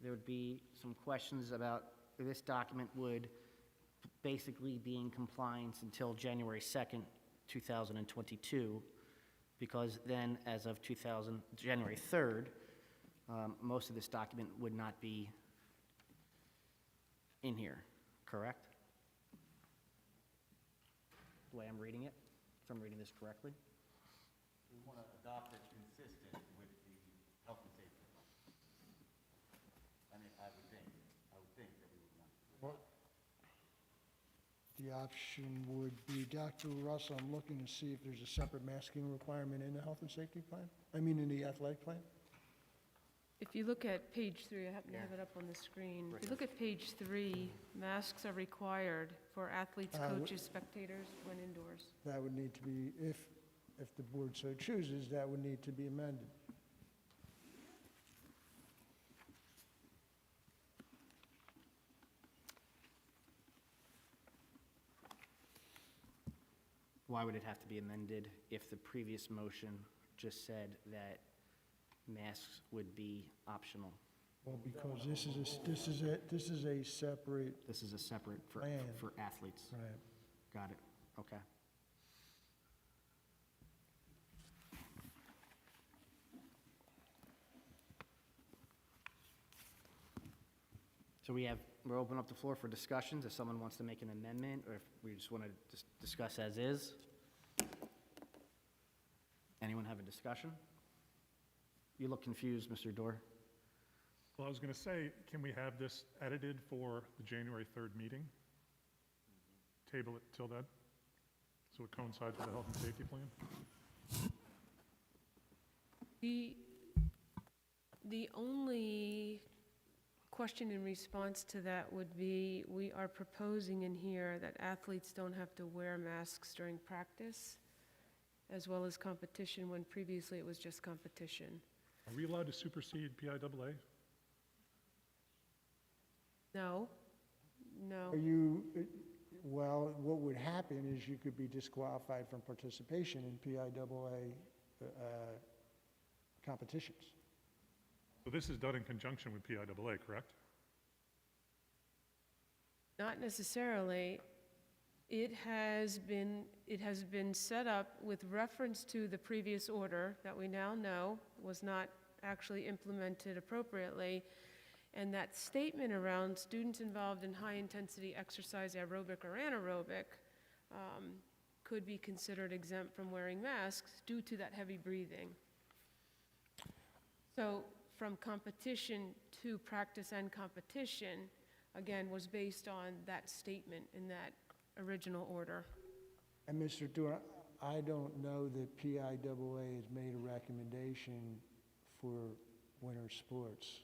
there would be some questions about this document would basically be in compliance until January 2nd, 2022, because then as of January 3rd, most of this document would not be in here, correct? The way I'm reading it, if I'm reading this correctly. We want to adopt it consistent with the health and safety. I mean, I would think that we would want. The option would be, Dr. Russell, I'm looking to see if there's a separate masking requirement in the health and safety plan? I mean, in the athletic plan? If you look at page 3, I happen to have it up on the screen. If you look at page 3, masks are required for athletes, coaches, spectators when indoors. That would need to be, if the board so chooses, that would need to be amended. Why would it have to be amended if the previous motion just said that masks would be optional? Well, because this is a separate. This is a separate for athletes. Right. Got it, okay. So we're opening up the floor for discussions, if someone wants to make an amendment, or if we just want to discuss as is. Anyone have a discussion? You look confused, Mr. Dorr. Well, I was going to say, can we have this edited for the January 3rd meeting? Table it till then, so it coincides with the health and safety plan? The only question in response to that would be, we are proposing in here that athletes don't have to wear masks during practice, as well as competition, when previously it was just competition. Are we allowed to supersede PIAA? No. Well, what would happen is you could be disqualified from participation in PIAA competitions. So this is done in conjunction with PIAA, correct? Not necessarily. It has been set up with reference to the previous order that we now know was not actually implemented appropriately. And that statement around students involved in high-intensity exercise, aerobic or anaerobic, could be considered exempt from wearing masks due to that heavy breathing. So from competition to practice and competition, again, was based on that statement in that original order. And Mr. Dorr, I don't know that PIAA has made a recommendation for winter sports.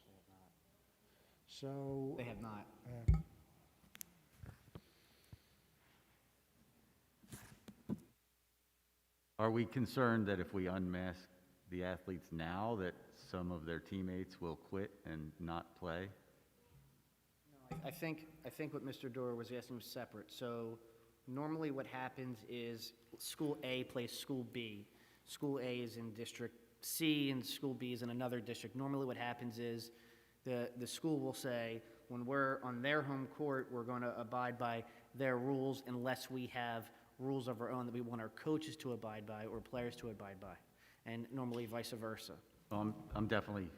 So. They have not. Are we concerned that if we unmask the athletes now, that some of their teammates will quit and not play? I think what Mr. Dorr was asking was separate. So normally what happens is School A plays School B. School A is in District C and School B is in another district. Normally what happens is the school will say, when we're on their home court, we're going to abide by their rules unless we have rules of our own that we want our coaches to abide by or players to abide by, and normally vice versa. Well, I'm definitely,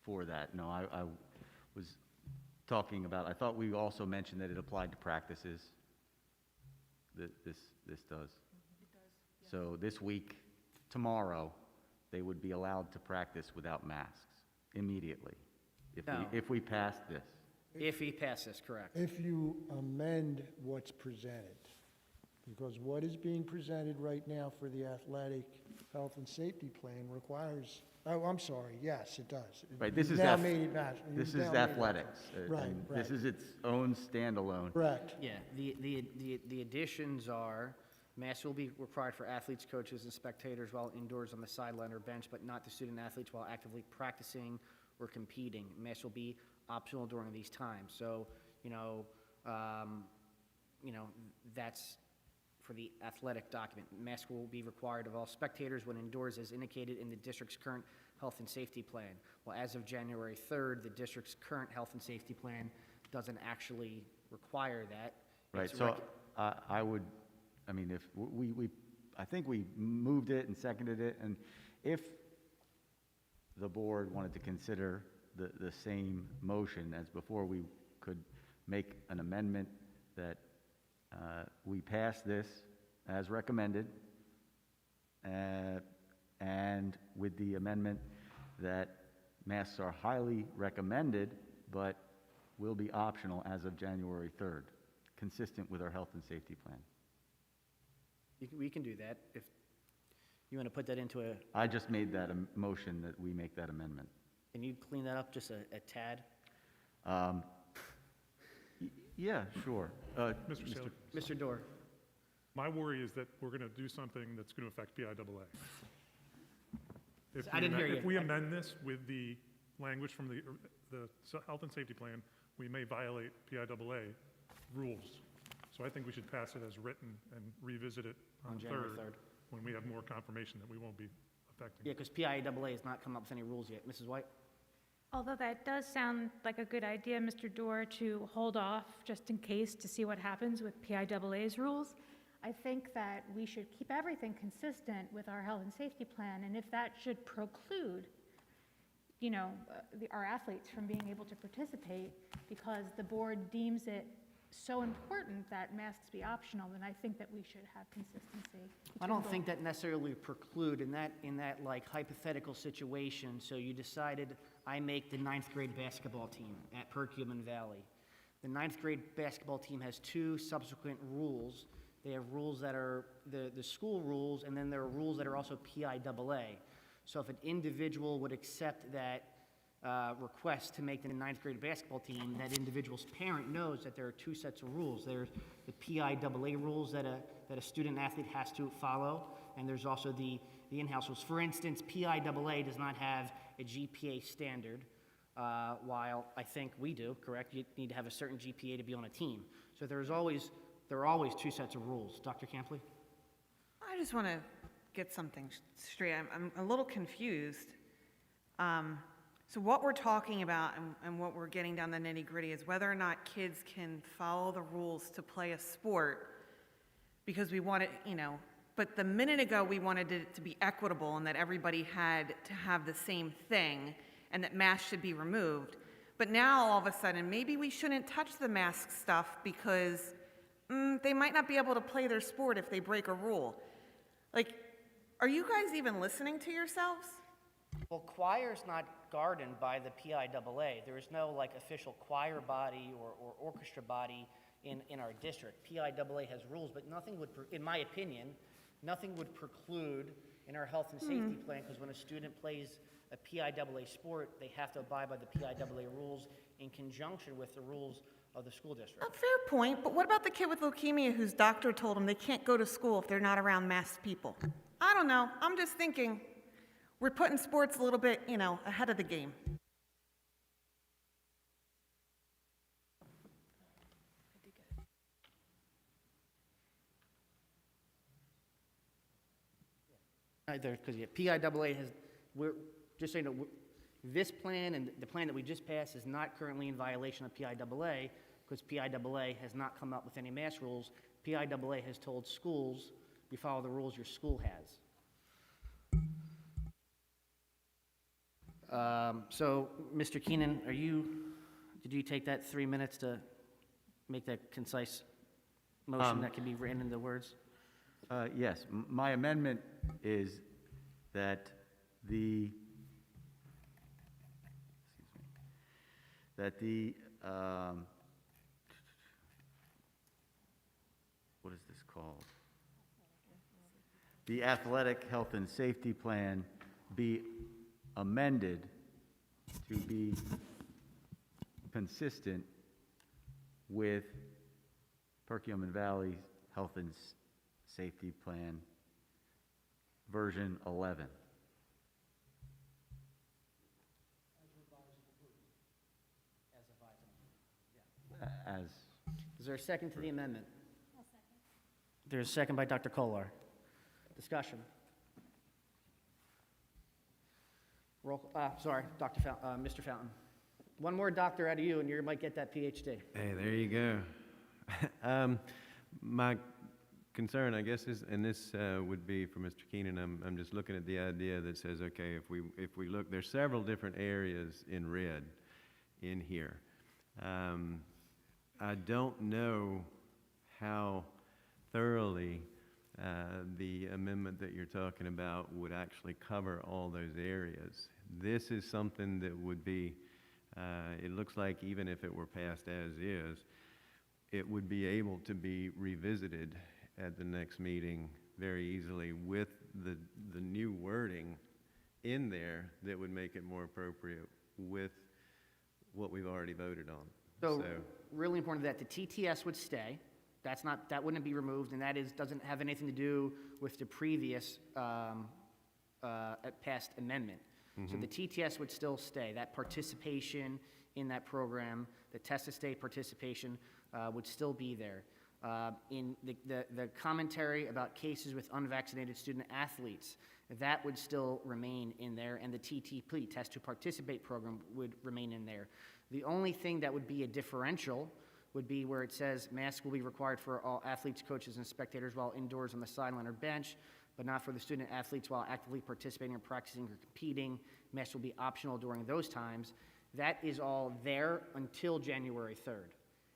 for that. No, I was talking about, I thought we also mentioned that it applied to practices. This does. It does. Yeah. So this week, tomorrow, they would be allowed to practice without masks immediately, if we pass this. If he passes, correct. If you amend what's presented, Because what is being presented right now for the athletic health and safety plan requires, oh, I'm sorry, yes, it does. Right, this You've is, now made it match. this You've is now made it athletics. Right, and right. This is its own standalone. Correct. Yeah, the additions are, masks will be required for athletes, coaches, and spectators while indoors on the sideline or bench, but not the student athletes while actively practicing or competing. Masks will be optional during these times. So, that's for the athletic document. Mask will be required of all spectators when indoors as indicated in the district's current health and safety plan. Well, as of January 3rd, the district's current health and safety plan doesn't actually require that. Right, It's so I would, I mean, if I think we moved it and seconded it, and if the board wanted to consider the same motion as before, we could make an amendment that we pass this as recommended, and with the amendment that masks are highly recommended, but will be optional as of January 3rd, consistent with our health and safety plan. We can do that if you want to put that into a. I just made that a motion that we make that amendment. Can you clean that up just a tad? Yeah, sure. Mr. Saylor. Mr. Dorr. My worry is that we're going to do something that's going to affect PIAA. I didn't hear you. If we amend this with the language from the health and safety plan, we may violate PIAA rules. So I think we should pass it as written and revisit it on January 3rd 3rd. when we have more confirmation that we won't be affecting. Yeah, because PIAA has not come up with any rules yet. Mrs. White? Although that does sound like a good idea, Mr. Dorr, to hold off just in case to see what happens with PIAA's rules, I think that we should keep everything consistent with our health and safety plan, and if that should preclude, our athletes from being able to participate because the board deems it so important that masks be optional, then I think that we should have consistency. I don't think that necessarily preclude in that like hypothetical situation. So you decided I make the 9th grade basketball team at Perkiomen Valley. The 9th grade basketball team has 2 subsequent rules. They have rules that are the school rules, and then there are rules that are also PIAA. So if an individual would accept that request to make the 9th grade basketball team, that individual's parent knows that there are 2 sets of rules. There's the PIAA rules that a student athlete has to follow, and there's also the in-house rules. For instance, PIAA does not have a GPA standard, while I think we do, correct? You need to have a certain GPA to be on a team. So there are always 2 sets of rules. Dr. Campley? I just want to get something straight. I'm a little confused. So what we're talking about and what we're getting down the nitty-gritty is whether or not kids can follow the rules to play a sport, because we want it, but the minute ago we wanted it to be equitable and that everybody had to have the same thing and that masks should be removed. But now all of a sudden maybe we shouldn't touch the mask stuff because they might not be able to play their sport if they break a rule. Like, are you guys even listening to yourselves? Well, choir is not governed by the PIAA. There is no official choir body or orchestra body in our district. PIAA has rules, but nothing would, in my opinion, nothing would preclude in our health and safety plan, because when a student plays a PIAA sport, they have to abide by the PIAA rules in conjunction with the rules of the school district. A fair point, but what about the kid with leukemia whose doctor told him they can't go to school if they're not around masked people? I don't know. I'm just thinking we're putting sports a little bit, ahead of the game. Because PIAA has, we're just saying that this plan and the plan that we just passed is not currently in violation of PIAA, because PIAA has not come up with any mask rules. PIAA has told schools, you follow the rules your school has. So, Mr. Keenan, did you take that 3 minutes to make that concise motion that can be written into words? Yes, my amendment is that what what is this called? The athletic health and safety plan be amended to be consistent with Perkiomen Valley Health and Safety Plan, version 11. As Is there a second to the amendment? There's a second by Dr. Kolar. Discussion. Roll, sorry, Mr. Fountain. One more doctor out of you and you might get that PhD. Hey, there you go. My concern, I guess, is, and this would be for Mr. Keenan, I'm just looking at the idea that says, okay, if we look, there's several different areas in red in here. I don't know how thoroughly the amendment that you're talking about would actually cover all those areas. This is something that would be, it looks like even if it were passed as is, it would be able to be revisited at the next meeting very easily with the new wording in there that would make it more appropriate with what we've already voted on. So really important that the TTS would stay. That wouldn't be removed, and that doesn't have anything to do with the previous passed amendment. So the TTS would still stay. That participation in that program, the test to stay participation would still be there. In the commentary about cases with unvaccinated student athletes, that would still remain in there, and the TTP, test to participate program, would remain in there. The only thing that would be a differential would be where it says masks will be required for all athletes, coaches, and spectators while indoors on the sideline or bench, but not for the student athletes while actively participating or practicing or competing. Masks will be optional during those times. That is all there until January 3rd.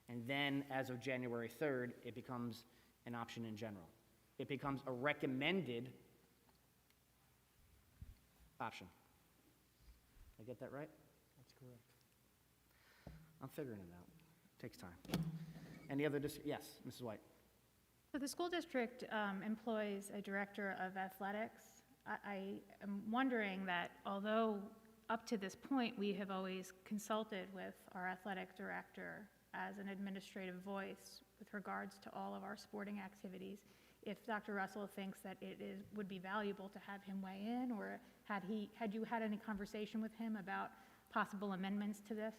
And then as of January 3rd, it becomes an option in general. It becomes a recommended option. Did I get that right? That's correct. I'm figuring it out. Takes time. Any other, yes, Mrs. White. So the school district employs a director of athletics. I am wondering that although up to this point we have always consulted with our athletic director as an administrative voice with regards to all of our sporting activities, if Dr. Russell thinks that would be valuable to have him weigh in, or had you had any conversation with him about possible amendments to this?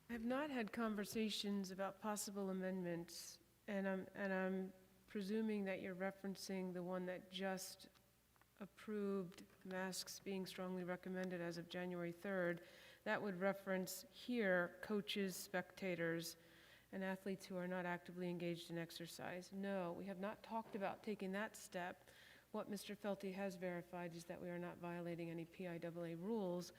I have not had conversations about possible amendments, and I'm presuming that you're referencing the one that just approved masks being strongly recommended as of January 3rd. That would reference here coaches, spectators, and athletes who are not actively engaged in exercise. No, we have not talked about taking that step. What Mr. Felty has verified is that we are not violating any PIAA rules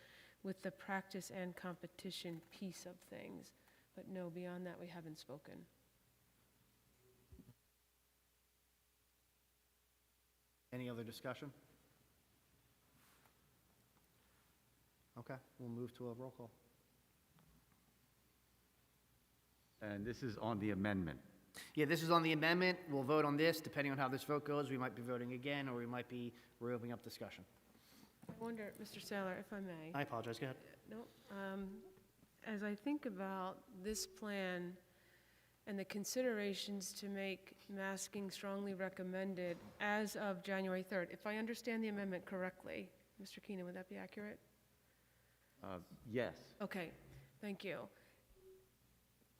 with the practice and competition piece of things. But no, beyond that, we haven't spoken. Any other discussion? Okay, we'll move to a roll call. And this is on the amendment. Yeah, this is on the amendment. We'll vote on this. Depending on how this vote goes, we might be voting again, or we might be reopening up discussion. I wonder, Mr. Saylor, if I may. I apologize, go ahead. No, as I think about this plan and the considerations to make masking strongly recommended as of January 3rd, if I understand the amendment correctly, Mr. Keenan, would that be accurate? Yes. Okay, thank you.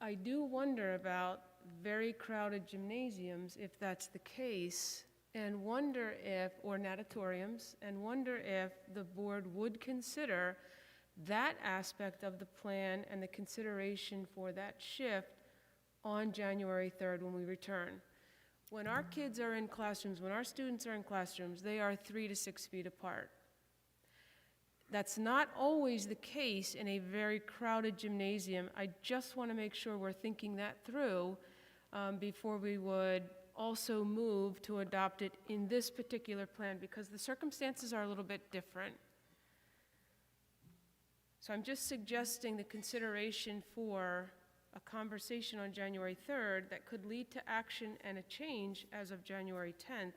I do wonder about very crowded gymnasiums, if that's the case, and wonder if, or natatoriums, and wonder if the board would consider that aspect of the plan and the consideration for that shift on January 3rd when we return. When our kids are in classrooms, when our students are in classrooms, they are 3 to 6 feet apart. That's not always the case in a very crowded gymnasium. I just want to make sure we're thinking that through before we would also move to adopt it in this particular plan, because the circumstances are a little bit different. So I'm just suggesting the consideration for a conversation on January 3rd that could lead to action and a change as of January 10th,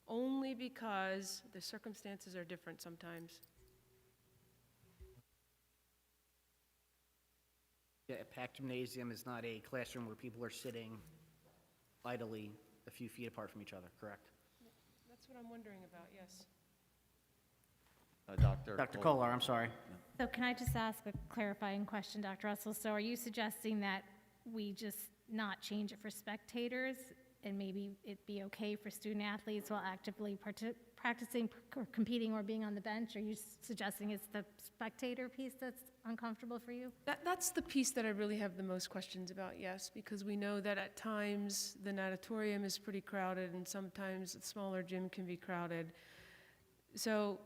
only because the circumstances are different sometimes. Yeah, a packed gymnasium is not a classroom where people are sitting idly a few feet apart from each other, correct? That's what I'm wondering about, yes. Dr. Kolar, I'm sorry. So can I just ask a clarifying question, Dr. Russell? So are you suggesting that we just not change it for spectators and maybe it be okay for student athletes while actively practicing or competing or being on the bench? Are you suggesting it's the spectator piece that's uncomfortable for you? That's the piece that I really have the most questions about, yes, because we know that at times the natatorium is pretty crowded and sometimes the smaller gym can be crowded. So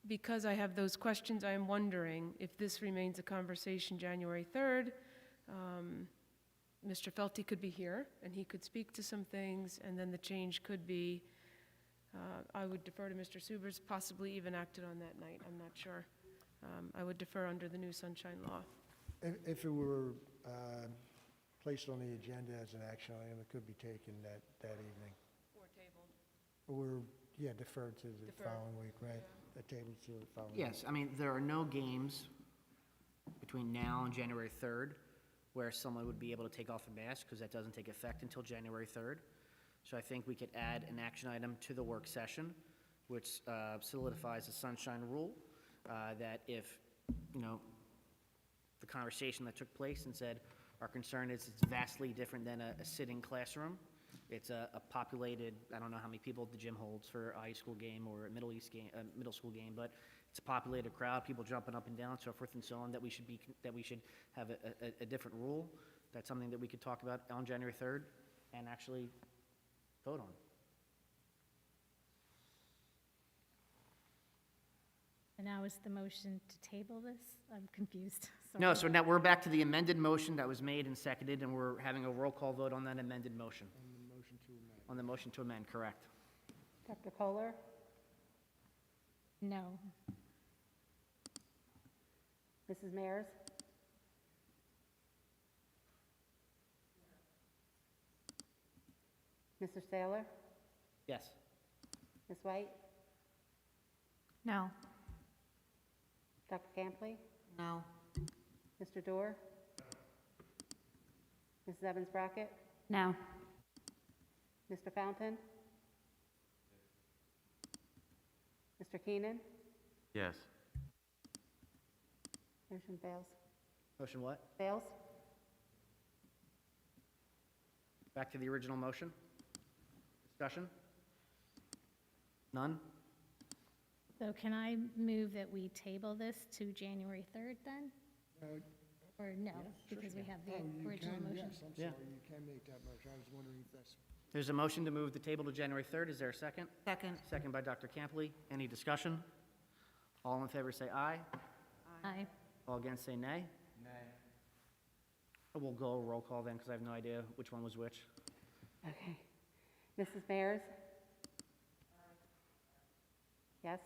because I have those questions, I am wondering if this remains a conversation January 3rd. Mr. Felty could be here, and he could speak to some things, and then the change could be, I would defer to Mr. Subers, possibly even acted on that night, I'm not sure. I would defer under the new Sunshine Law. If it were placed on the agenda as an action item, it could be taken that evening. Or tabled. Or, yeah, deferred to the Deferred. following week, right? A table to the following week. Yes, I mean, there are no games between now and January 3rd where someone would be able to take off a mask, because that doesn't take effect until January 3rd. So I think we could add an action item to the work session, which solidifies the sunshine rule, that if, the conversation that took place and said, our concern is it's vastly different than a sitting classroom. It's a populated, I don't know how many people the gym holds for a high school game or a middle school game, but it's a populated crowd, people jumping up and down, so forth and so on, that we should have a different rule. That's something that we could talk about on January 3rd and actually vote on. And now is the motion to table this? I'm confused. No, so now we're back to the amended motion that was made and seconded, and we're having a roll call vote on that amended motion. On the motion to amend, correct. Dr. Kolar? No. Mrs. Mayers? Mr. Saylor? Yes. Ms. White? No. Dr. Campley? No. Mr. Dorr? Mrs. Evans-Brockett? No. Mr. Fountain? Mr. Keenan? Yes. Motion fails. Motion what? Fails? Back to the original motion? Discussion? None? So can I move that we table this to January 3rd then? Or no, because we have the original motion? Yes, I'm Yeah. sorry, you can make that motion. I was wondering if that's... There's a motion to move the table to January 3rd. Is there a second? Second. Second by Dr. Campley. Any discussion? All in favor say aye. Aye. All against say nay. Nay. We'll go roll call then, because I have no idea which one was which. Okay. Mrs. Mayers? Yes.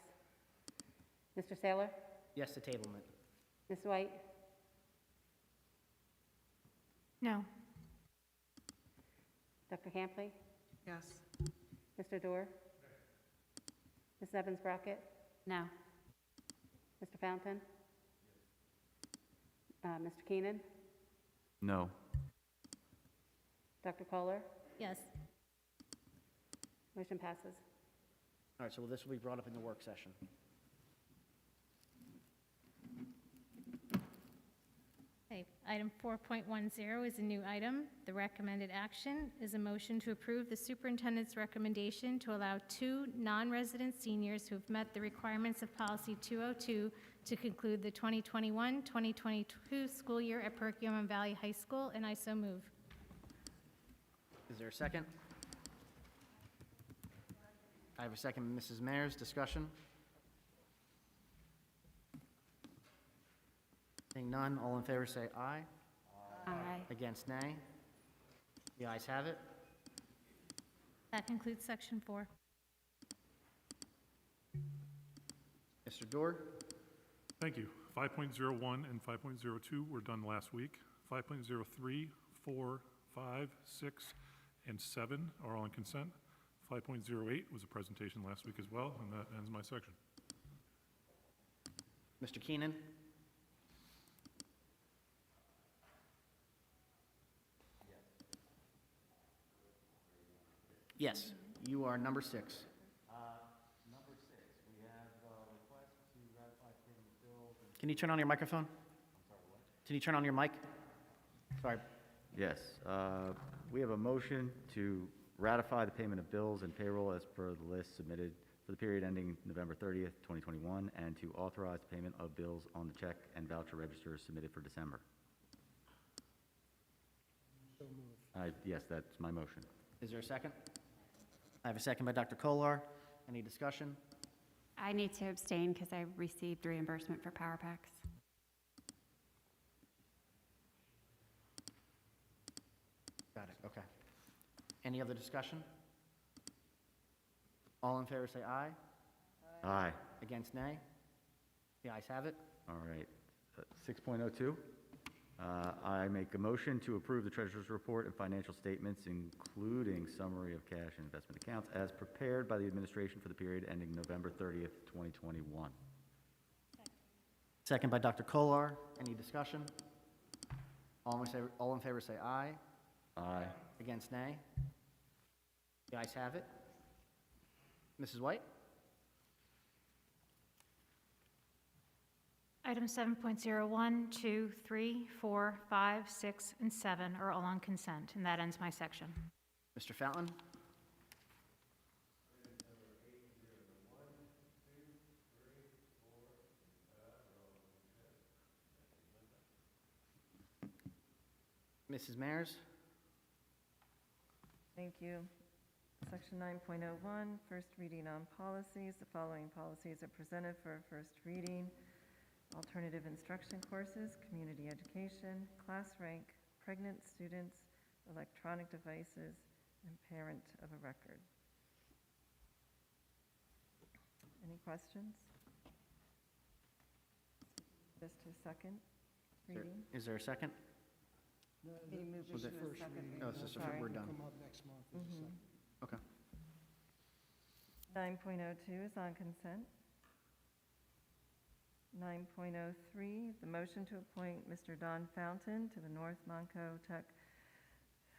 Mr. Saylor? Yes to tablement. Ms. White? No. Dr. Campley? Yes. Mr. Dorr? Ms. Evans-Brockett? No. Mr. Fountain? Mr. Keenan? No. Dr. Kolar? Yes. Motion passes. All right, so this will be brought up in the work session. Okay, item 4.10 is a new item. The recommended action is a motion to approve the superintendent's recommendation to allow 2 non-resident seniors who have met the requirements of policy 202 to conclude the 2021-2022 school year at Perkiomen Valley High School, and I so move. Is there a second? I have a second, Mrs. Mayers. Discussion? Seeing none, all in favor say aye. Aye. Against nay. The ayes have it. That concludes section 4. Mr. Dorr? Thank you. 5.01 and 5.02 were done last week. 5.03, 4, 5, 6, and 7 are all on consent. 5.08 was a presentation last week as well, and that ends my section. Mr. Keenan? Yes, you are number 6. Number 6, we have a request to ratify payment of bills. Can you turn on your microphone? Can you turn on your mic? Sorry. Yes, we have a motion to ratify the payment of bills and payroll as per the list submitted for the period ending November 30th, 2021, and to authorize payment of bills on the check and voucher registers submitted for December. So moved. Yes, that's my motion. Is there a second? I have a second by Dr. Kolar. Any discussion? I need to abstain because I received reimbursement for Power Packs. Got it, okay. Any other discussion? All in favor say aye. Aye. Against nay? The ayes have it. All right. 6.02, I make a motion to approve the treasurer's report and financial statements, including summary of cash and investment accounts, as prepared by the administration for the period ending November 30th, 2021. Second by Dr. Kolar. Any discussion? All in favor say aye. Aye. Against nay? The ayes have it. Mrs. White? Items 7.01, 2, 3, 4, 5, 6, and 7 are all on consent, and that ends my section. Mr. Fountain? Mrs. Mayers? Thank you. Section 9.01, first reading on policies. The following policies are presented for a first reading. Alternative instruction courses, community education, class rank, pregnant students, electronic devices, and parent of a record. Any questions? Just a second reading. Is there a second? No, He moved Was it it to a first second reading. Oh, reading. it's just a- Sorry. we're done. Come up next month as a Mhm. second. Okay. 9.02 is on consent. 9.03, the motion to appoint Mr. Don Fountain to the North Monco Tech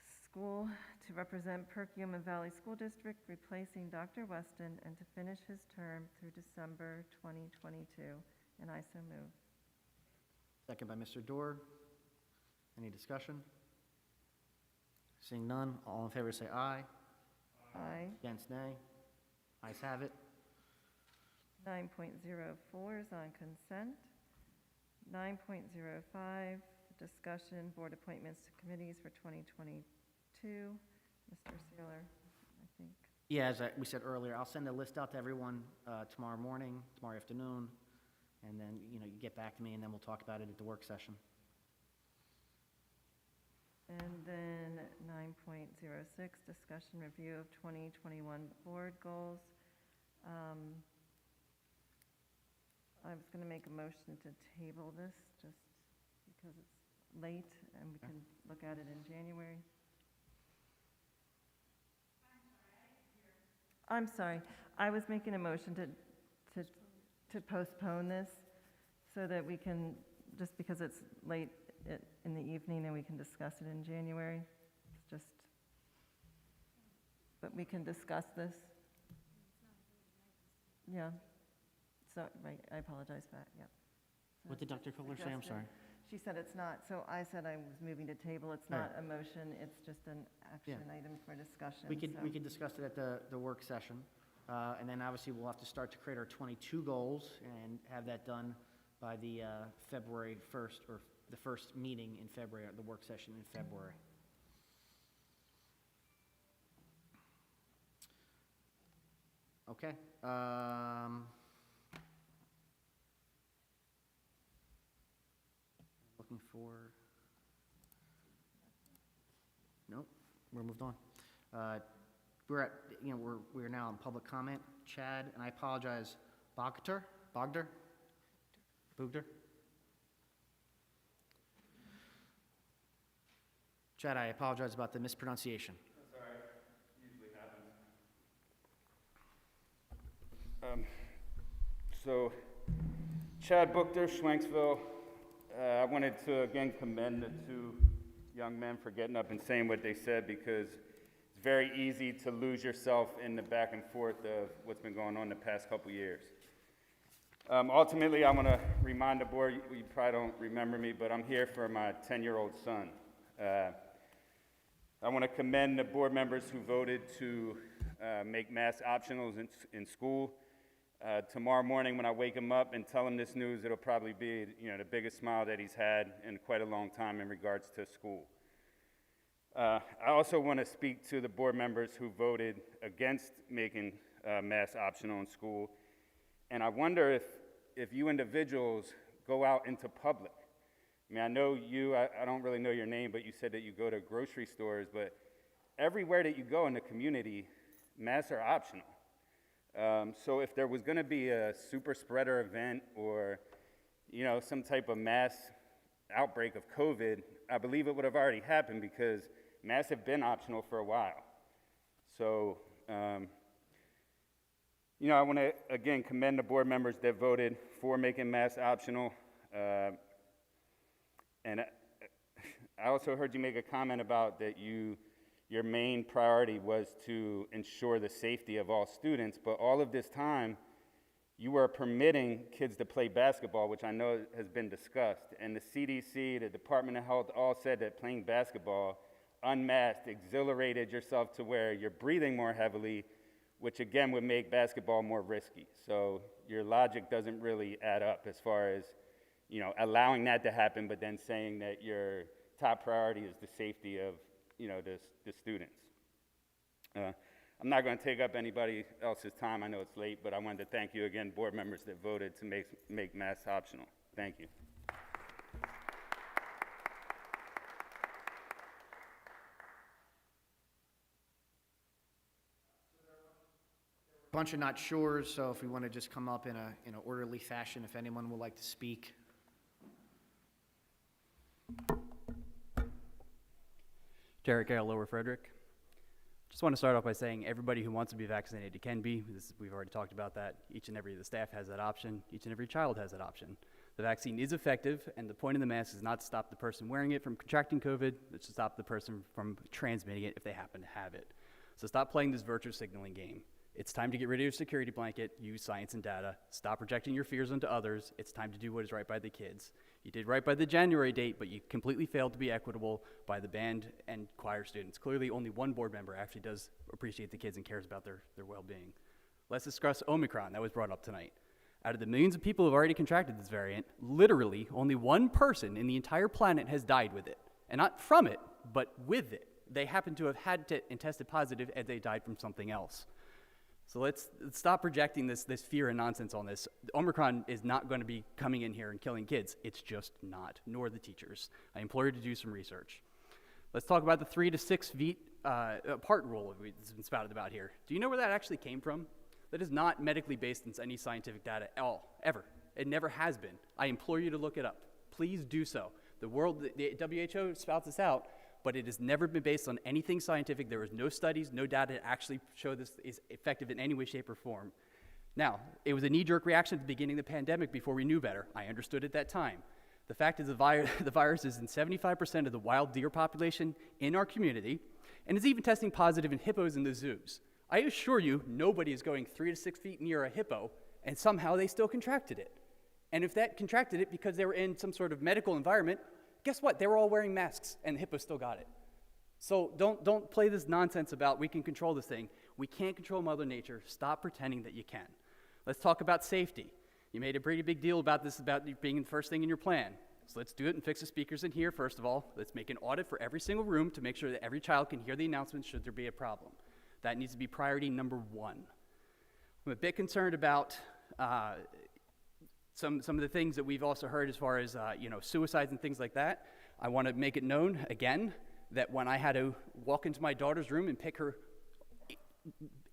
School to represent Perkiomen Valley School District, replacing Dr. Weston, and to finish his term through December 2022. And I so move. Second by Mr. Dorr. Any discussion? Seeing none, all in favor say aye. Aye. Against nay? Ayes have it. 9.04 is on consent. 9.05, discussion, board appointments to committees for 2022. Mr. Saylor, I think. Yeah, as we said earlier, I'll send a list out to everyone tomorrow morning, tomorrow afternoon, and then, you get back to me, and then we'll talk about it at the work session. And then 9.06, discussion review of 2021 board goals. I was going to make a motion to table this just because it's late and we can look at it in January. I'm sorry. I was making a motion to postpone this so that we can, just because it's late in the evening and we can discuss it in January. It's just, but we can discuss this. Yeah. So, right, I apologize for that, yeah. So What did Dr. Kohler say? I'm adjusted. sorry. She said it's not, so I said I was moving to table. It's All not a motion, it's just an action item for discussion. We could so- discuss it at the work session. And then obviously we'll have to start to create our 22 goals and have that done by the February 1st, or the first meeting in February, or the work session in February. Okay. Looking for, nope, we're moved on. We're at, we're now in public comment. Chad, and I apologize, Bogder? Chad, I apologize about the mispronunciation. That's all right. Usually happens. So, Chad Buchter, Schwenksville. I wanted to again commend the two young men for getting up and saying what they said, because it's very easy to lose yourself in the back and forth of what's been going on the past couple years. Ultimately, I want to remind the board, you probably don't remember me, but I'm here for my 10-year-old son. I want to commend the board members who voted to make masks optional in school. Tomorrow morning when I wake him up and tell him this news, it'll probably be the biggest smile that he's had in quite a long time in regards to school. I also want to speak to the board members who voted against making masks optional in school. And I wonder if you individuals go out into public. I mean, I know you, I don't really know your name, but you said that you go to grocery stores, but everywhere that you go in the community, masks are optional. So if there was going to be a super spreader event or, some type of mass outbreak of COVID, I believe it would have already happened because masks have been optional for a while. So, I want to, again, commend the board members that voted for making masks optional. And I also heard you make a comment about that your main priority was to ensure the safety of all students, but all of this time, you were permitting kids to play basketball, which I know has been discussed. And the CDC, the Department of Health, all said that playing basketball, unmasked, exhilarated yourself to where you're breathing more heavily, which again would make basketball more risky. So your logic doesn't really add up as far as, allowing that to happen, but then saying that your top priority is the safety of, the students. I'm not going to take up anybody else's time. I know it's late, but I wanted to thank you again, board members that voted to make masks optional. Thank you. Bunch of not sures, so if we want to just come up in an orderly fashion, if anyone would like to speak. Jarrett Gale, Lower Frederick. Just want to start off by saying everybody who wants to be vaccinated can be. We've already talked about that. Each and every of the staff has that option. Each and every child has that option. The vaccine is effective, and the point of the mask is not to stop the person wearing it from contracting COVID. It's to stop the person from transmitting it if they happen to have it. So stop playing this virtue signaling game. It's time to get rid of your security blanket, use science and data, stop projecting your fears onto others. It's time to do what is right by the kids. You did right by the January date, but you completely failed to be equitable by the band and choir students. Clearly, only one board member actually does appreciate the kids and cares about their well-being. Let's discuss Omicron. That was brought up tonight. Out of the millions of people who have already contracted this variant, literally only one person in the entire planet has died with it. And not from it, but with it. They happen to have had it and tested positive, and they died from something else. So let's stop projecting this fear and nonsense on this. Omicron is not going to be coming in here and killing kids. It's just not, nor the teachers. I implore you to do some research. Let's talk about the 3 to 6 feet apart rule that's been spouted about here. Do you know where that actually came from? That is not medically based in any scientific data at all, ever. It never has been. I implore you to look it up. Please do so. The WHO spouts this out, but it has never been based on anything scientific. There is no studies, no data to actually show this is effective in any way, shape, or form. Now, it was a knee-jerk reaction at the beginning of the pandemic before we knew better. I understood at that time. The fact is the virus is in 75% of the wild deer population in our community, and is even testing positive in hippos in the zoos. I assure you, nobody is going 3 to 6 feet near a hippo, and somehow they still contracted it. And if that contracted it because they were in some sort of medical environment, guess what? They were all wearing masks, and the hippo still got it. So don't play this nonsense about we can control this thing. We can't control Mother Nature. Stop pretending that you can. Let's talk about safety. You made a pretty big deal about this, about being the first thing in your plan. So let's do it and fix the speakers in here, first of all. Let's make an audit for every single room to make sure that every child can hear the announcements should there be a problem. That needs to be priority number 1. I'm a bit concerned about some of the things that we've also heard as far as suicides and things like that. I want to make it known again that when I had to walk into my daughter's room and pick her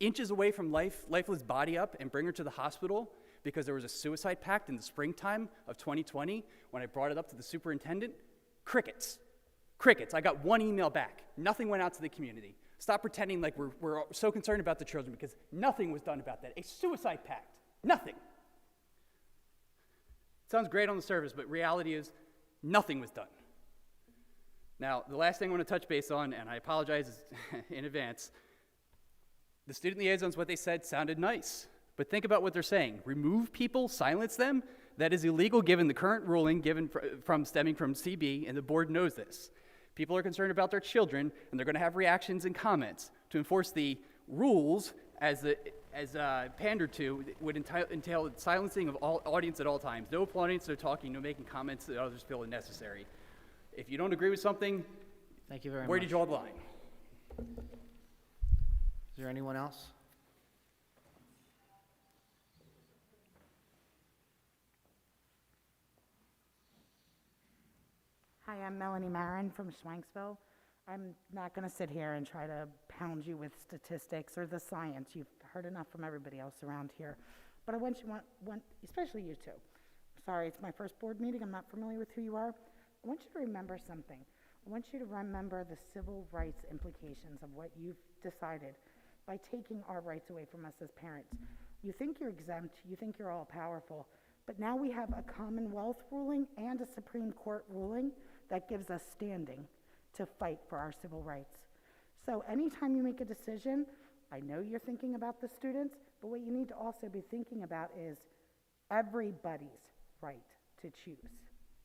inches away from lifeless body up and bring her to the hospital because there was a suicide pact in the springtime of 2020, when I brought it up to the superintendent, crickets. Crickets. I got one email back. Nothing went out to the community. Stop pretending like we're so concerned about the children, because nothing was done about that. A suicide pact. Nothing. Sounds great on the surface, but reality is nothing was done. Now, the last thing I want to touch base on, and I apologize in advance, the student liaisons, what they said sounded nice, but think about what they're saying. Remove people, silence them? That is illegal given the current ruling stemming from CB, and the board knows this. People are concerned about their children, and they're going to have reactions and comments. To enforce the rules as pandered to would entail silencing of all audience at all times. No applauding, no talking, no making comments that others feel unnecessary. If you don't agree with something, Thank you very much. where do you draw the line? Is there anyone else? Hi, I'm Melanie Marin from Schwanksville. I'm not going to sit here and try to pound you with statistics or the science. You've heard enough from everybody else around here. But I want especially you two. Sorry, it's my first board meeting. I'm not familiar with who you are. I want you to remember something. I want you to remember the civil rights implications of what you've decided by taking our rights away from us as parents. You think you're exempt, you think you're all powerful, but now we have a Commonwealth ruling and a Supreme Court ruling that gives us standing to fight for our civil rights. So anytime you make a decision, I know you're thinking about the students, but what you need to also be thinking about is everybody's right to choose.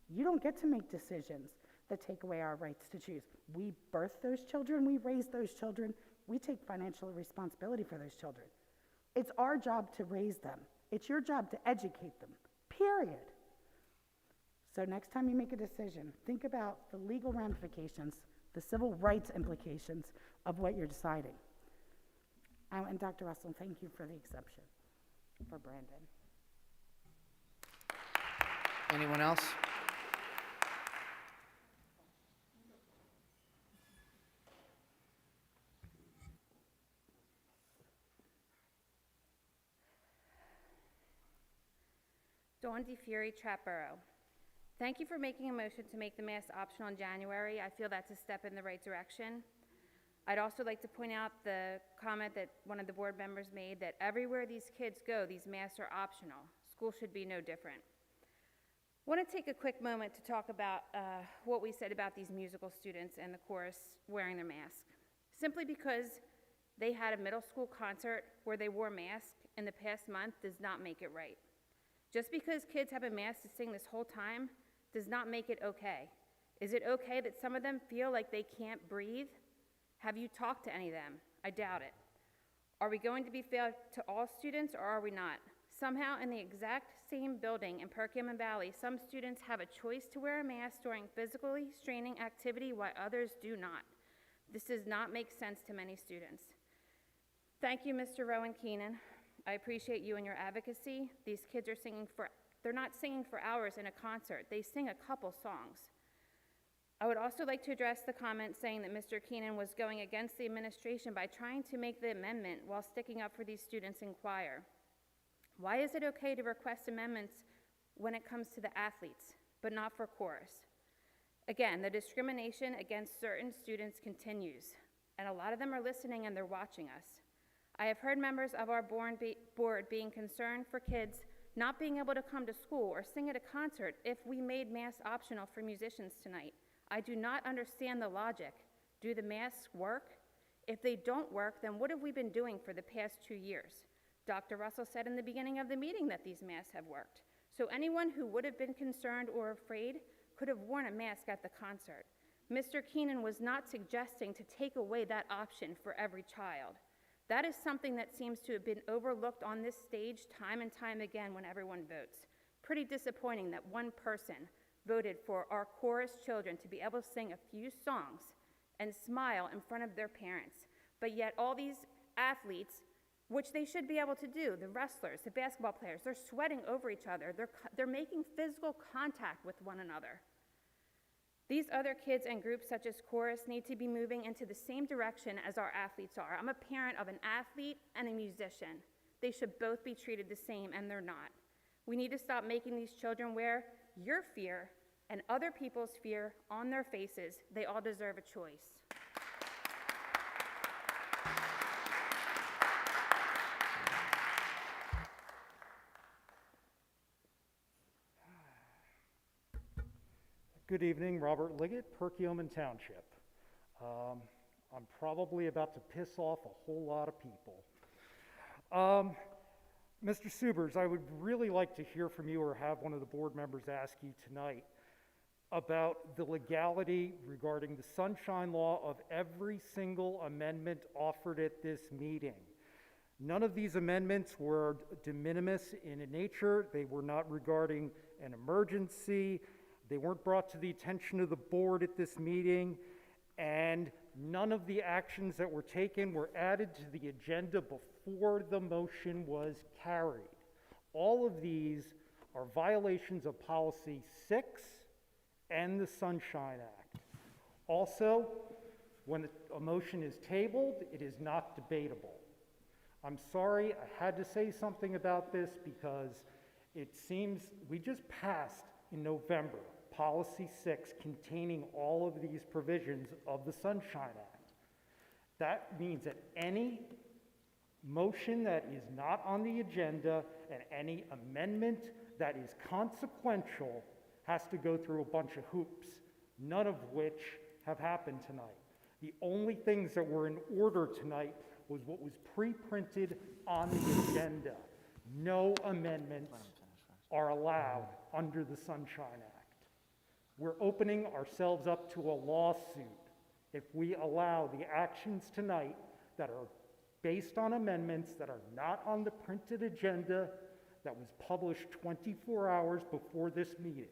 You don't get to make decisions that take away our rights to choose. We birth those children, we raise those children, we take financial responsibility for those children. It's our job to raise them. It's your job to educate them, period. So next time you make a decision, think about the legal ramifications, the civil rights implications of what you're deciding. And Dr. Russell, thank you for the exception for Brandon. Anyone else? Donna Fury, Trapboro. Thank you for making a motion to make the mask optional in January. I feel that's a step in the right direction. I'd also like to point out the comment that one of the board members made that everywhere these kids go, these masks are optional. School should be no different. I want to take a quick moment to talk about what we said about these musical students and the chorus wearing their mask. Simply because they had a middle school concert where they wore masks in the past month does not make it right. Just because kids have a mask to sing this whole time does not make it okay. Is it okay that some of them feel like they can't breathe? Have you talked to any of them? I doubt it. Are we going to be fair to all students, or are we not? Somehow in the exact same building in Perkiomen Valley, some students have a choice to wear a mask during physically straining activity while others do not. This does not make sense to many students. Thank you, Mr. Rowan Keenan. I appreciate you and your advocacy. These kids are they're not singing for hours in a concert. They sing a couple songs. I would also like to address the comment saying that Mr. Keenan was going against the administration by trying to make the amendment while sticking up for these students in choir. Why is it okay to request amendments when it comes to the athletes, but not for chorus? Again, the discrimination against certain students continues, and a lot of them are listening and they're watching us. I have heard members of our board being concerned for kids not being able to come to school or sing at a concert if we made masks optional for musicians tonight. I do not understand the logic. Do the masks work? If they don't work, then what have we been doing for the past 2 years? Dr. Russell said in the beginning of the meeting that these masks have worked. So anyone who would have been concerned or afraid could have worn a mask at the concert. Mr. Keenan was not suggesting to take away that option for every child. That is something that seems to have been overlooked on this stage time and time again when everyone votes. Pretty disappointing that one person voted for our chorus children to be able to sing a few songs and smile in front of their parents. But yet all these athletes, which they should be able to do, the wrestlers, the basketball players, they're sweating over each other. They're making physical contact with one another. These other kids and groups such as chorus need to be moving into the same direction as our athletes are. I'm a parent of an athlete and a musician. They should both be treated the same, and they're not. We need to stop making these children wear your fear and other people's fear on their faces, they all deserve a choice. Good evening, Robert Liggett, Perkiomen Township. I'm probably about to piss off a whole lot of people. Mr. Subers, I would really like to hear from you or have one of the board members ask you tonight about the legality regarding the sunshine law of every single amendment offered at this meeting. None of these amendments were de minimis in nature. They were not regarding an emergency. They weren't brought to the attention of the board at this meeting, and none of the actions that were taken were added to the agenda before the motion was carried. All of these are violations of Policy 6 and the Sunshine Act. Also, when a motion is tabled, it is not debatable. I'm sorry, I had to say something about this because it seems we just passed in November Policy 6 containing all of these provisions of the Sunshine Act. That means that any motion that is not on the agenda and any amendment that is consequential has to go through a bunch of hoops, none of which have happened tonight. The only things that were in order tonight was what was pre-printed on the agenda. No amendments are allowed under the Sunshine Act. We're opening ourselves up to a lawsuit if we allow the actions tonight that are based on amendments that are not on the printed agenda that was published 24 hours before this meeting.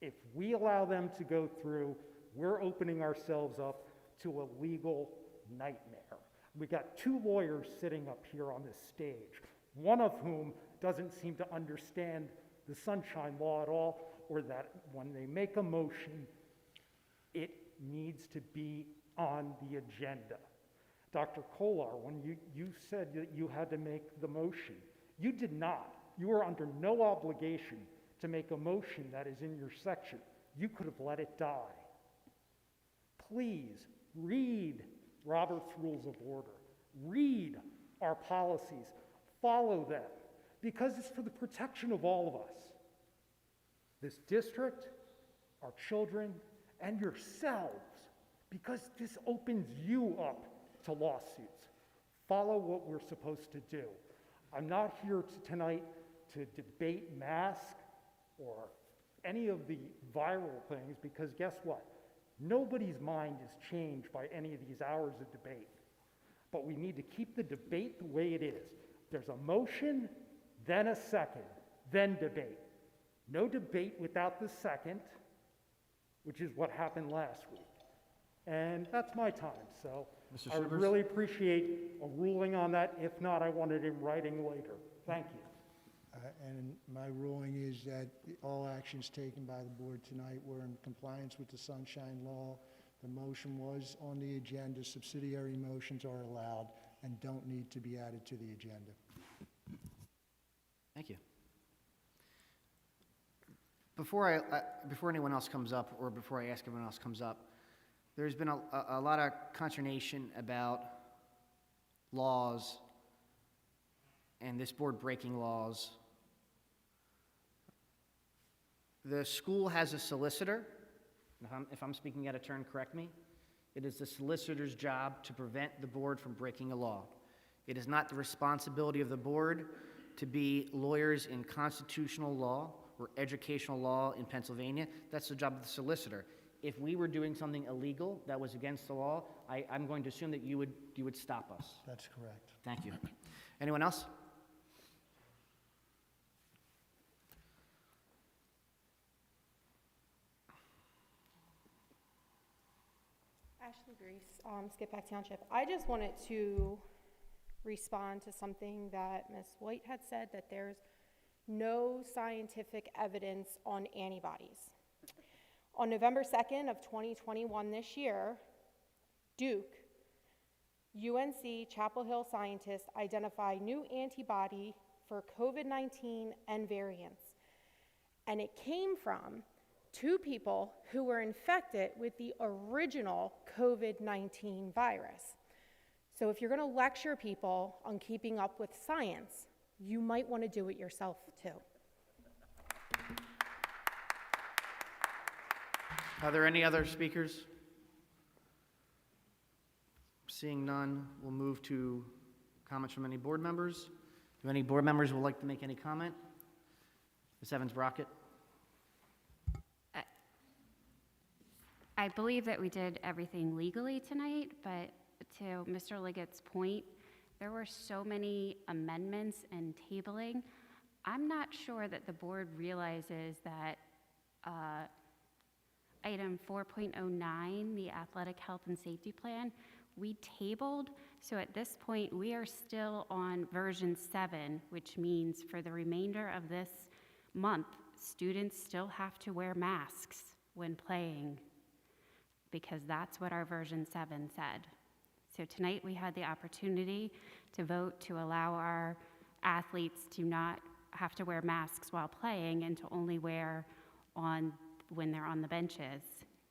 If we allow them to go through, we're opening ourselves up to a legal nightmare. We got two lawyers sitting up here on this stage, one of whom doesn't seem to understand the Sunshine Law at all, or that when they make a motion, it needs to be on the agenda. Dr. Kolar, when you said that you had to make the motion, you did not. You were under no obligation to make a motion that is in your section. You could have let it die. Please read Robert's Rules of Order. Read our policies. Follow them, because it's for the protection of all of us. This district, our children, and yourselves, because this opens you up to lawsuits. Follow what we're supposed to do. I'm not here tonight to debate masks or any of the viral things, because guess what? Nobody's mind is changed by any of these hours of debate. But we need to keep the debate the way it is. There's a motion, then a second, then debate. No debate without the second, which is what happened last week. And that's my time, so Mr. I would Shivers? really appreciate a ruling on that. If not, I want it in writing later. Thank you. And my ruling is that all actions taken by the board tonight were in compliance with the Sunshine Law. The motion was on the agenda. Subsidiary motions are allowed and don't need to be added to the agenda. Thank you. Before anyone else comes up, or before I ask everyone else comes up, there's been a lot of consternation about laws and this board breaking laws. The school has a solicitor. If I'm speaking out of turn, correct me. It is the solicitor's job to prevent the board from breaking a law. It is not the responsibility of the board to be lawyers in constitutional law or educational law in Pennsylvania. That's the job of the solicitor. If we were doing something illegal that was against the law, I'm going to assume that you would stop us. That's correct. Thank you. Anyone else? Ashley Breese, Skip Pack Township. I just wanted to respond to something that Ms. White had said, that there's no scientific evidence on antibodies. On November 2nd of 2021 this year, Duke, UNC Chapel Hill scientists identified new antibody for COVID-19 and variants. And it came from 2 people who were infected with the original COVID-19 virus. So if you're going to lecture people on keeping up with science, you might want to do it yourself too. Are there any other speakers? Seeing none, we'll move to comments from any board members. Do any board members would like to make any comment? Ms. Evans-Brockett? I believe that we did everything legally tonight, but to Mr. Liggett's point, there were so many amendments and tabling. I'm not sure that the board realizes that item 4.09, the athletic health and safety plan, we tabled. So at this point, we are still on version 7, which means for the remainder of this month, students still have to wear masks when playing, because that's what our version 7 said. So tonight we had the opportunity to vote to allow our athletes to not have to wear masks while playing and to only wear on when they're on the benches.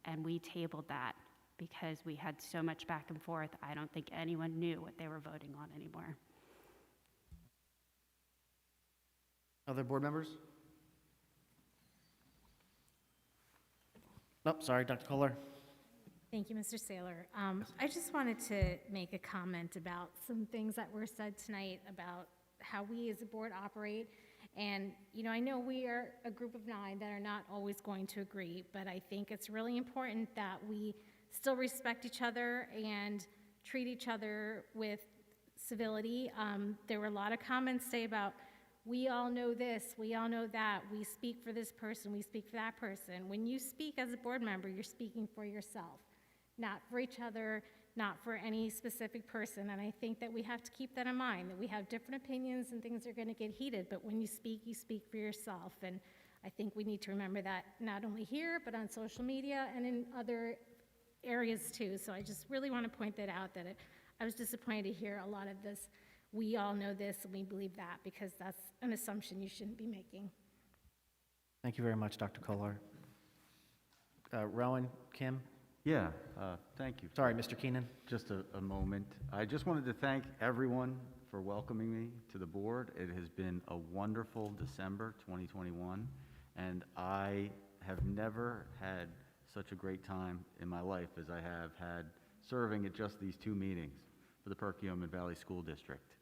And we tabled that because we had so much back and forth. I don't think anyone knew what they were voting on anymore. Other board members? Oh, sorry, Dr. Kohler. Thank you, Mr. Saylor. I just wanted to make a comment about some things that were said tonight about how we as a board operate. And, you know, I know we are a group of 9 that are not always going to agree, but I think it's really important that we still respect each other and treat each other with civility. There were a lot of comments say about, we all know this, we all know that, we speak for this person, we speak for that person. When you speak as a board member, you're speaking for yourself, not for each other, not for any specific person. And I think that we have to keep that in mind, that we have different opinions and things are going to get heated, but when you speak for yourself. And I think we need to remember that not only here, but on social media and in other areas too. So I just really want to point that out, that I was disappointed to hear a lot of this, we all know this and we believe that, because that's an assumption you shouldn't be making. Thank you very much, Dr. Kohler. Rowan, Kim? Yeah, thank you. Sorry, Mr. Keenan. Just a moment. I just wanted to thank everyone for welcoming me to the board. It has been a wonderful December 2021, and I have never had such a great time in my life as I have had serving at just these 2 meetings for the Perkiomen Valley School District.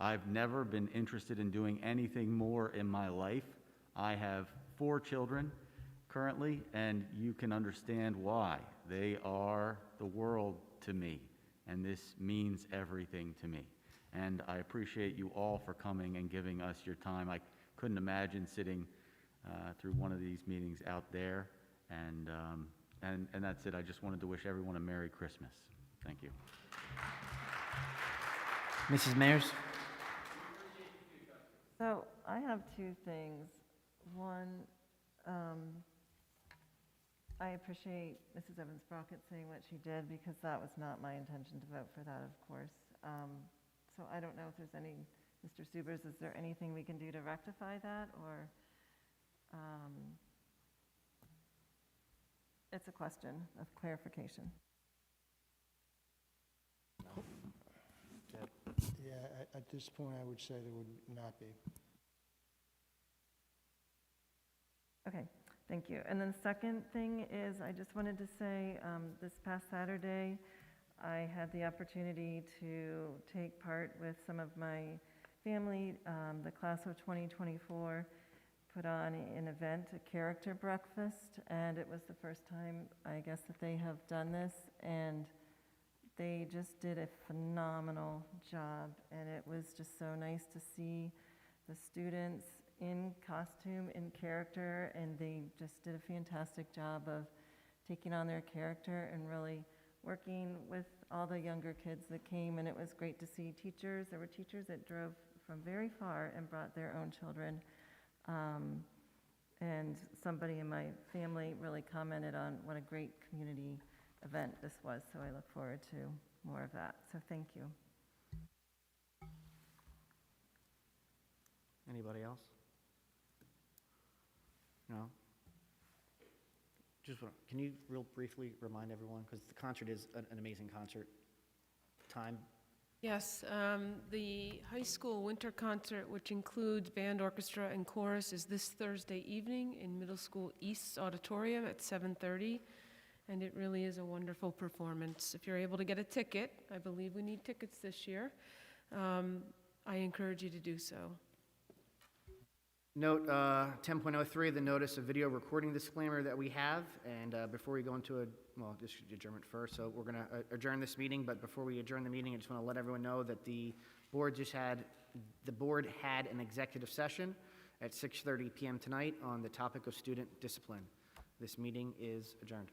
I've never been interested in doing anything more in my life. I have 4 children currently, and you can understand why. They are the world to me, and this means everything to me. And I appreciate you all for coming and giving us your time. I couldn't imagine sitting through one of these meetings out there, and that's it. I just wanted to wish everyone a Merry Christmas. Thank you. Mrs. Mayers? So I have 2 things. One, I appreciate Mrs. Evans-Brockett saying what she did, because that was not my intention to vote for that, of course. So I don't know if there's any, Mr. Subers, is there anything we can do to rectify that, or it's a question of clarification? Yeah, at this point, I would say there would not be. Okay, thank you. And then second thing is, I just wanted to say, this past Saturday, I had the opportunity to take part with some of my family. The class of 2024 put on an event, a character breakfast, and it was the first time, I guess, that they have done this, and they just did a phenomenal job, and it was just so nice to see the students in costume, in character, and they just did a fantastic job of taking on their character and really working with all the younger kids that came. And it was great to see teachers. There were teachers that drove from very far and brought their own children. And somebody in my family really commented on what a great community event this was, so I look forward to more of that. So thank you. Anybody else? No? Can you real briefly remind everyone, because the concert is an amazing concert, time? Yes, the high school winter concert, which includes band, orchestra, and chorus, is this Thursday evening in Middle School East Auditorium at 7:30, and it really is a wonderful performance. If you're able to get a ticket, I believe we need tickets this year, I encourage you to do so. Note 10.03, the notice of video recording disclaimer that we have, and before we go into this should adjournment first, so we're going to adjourn this meeting, but before we adjourn the meeting, I just want to let everyone know that the board had an executive session at 6:30 p.m. tonight on the topic of student discipline. This meeting is adjourned.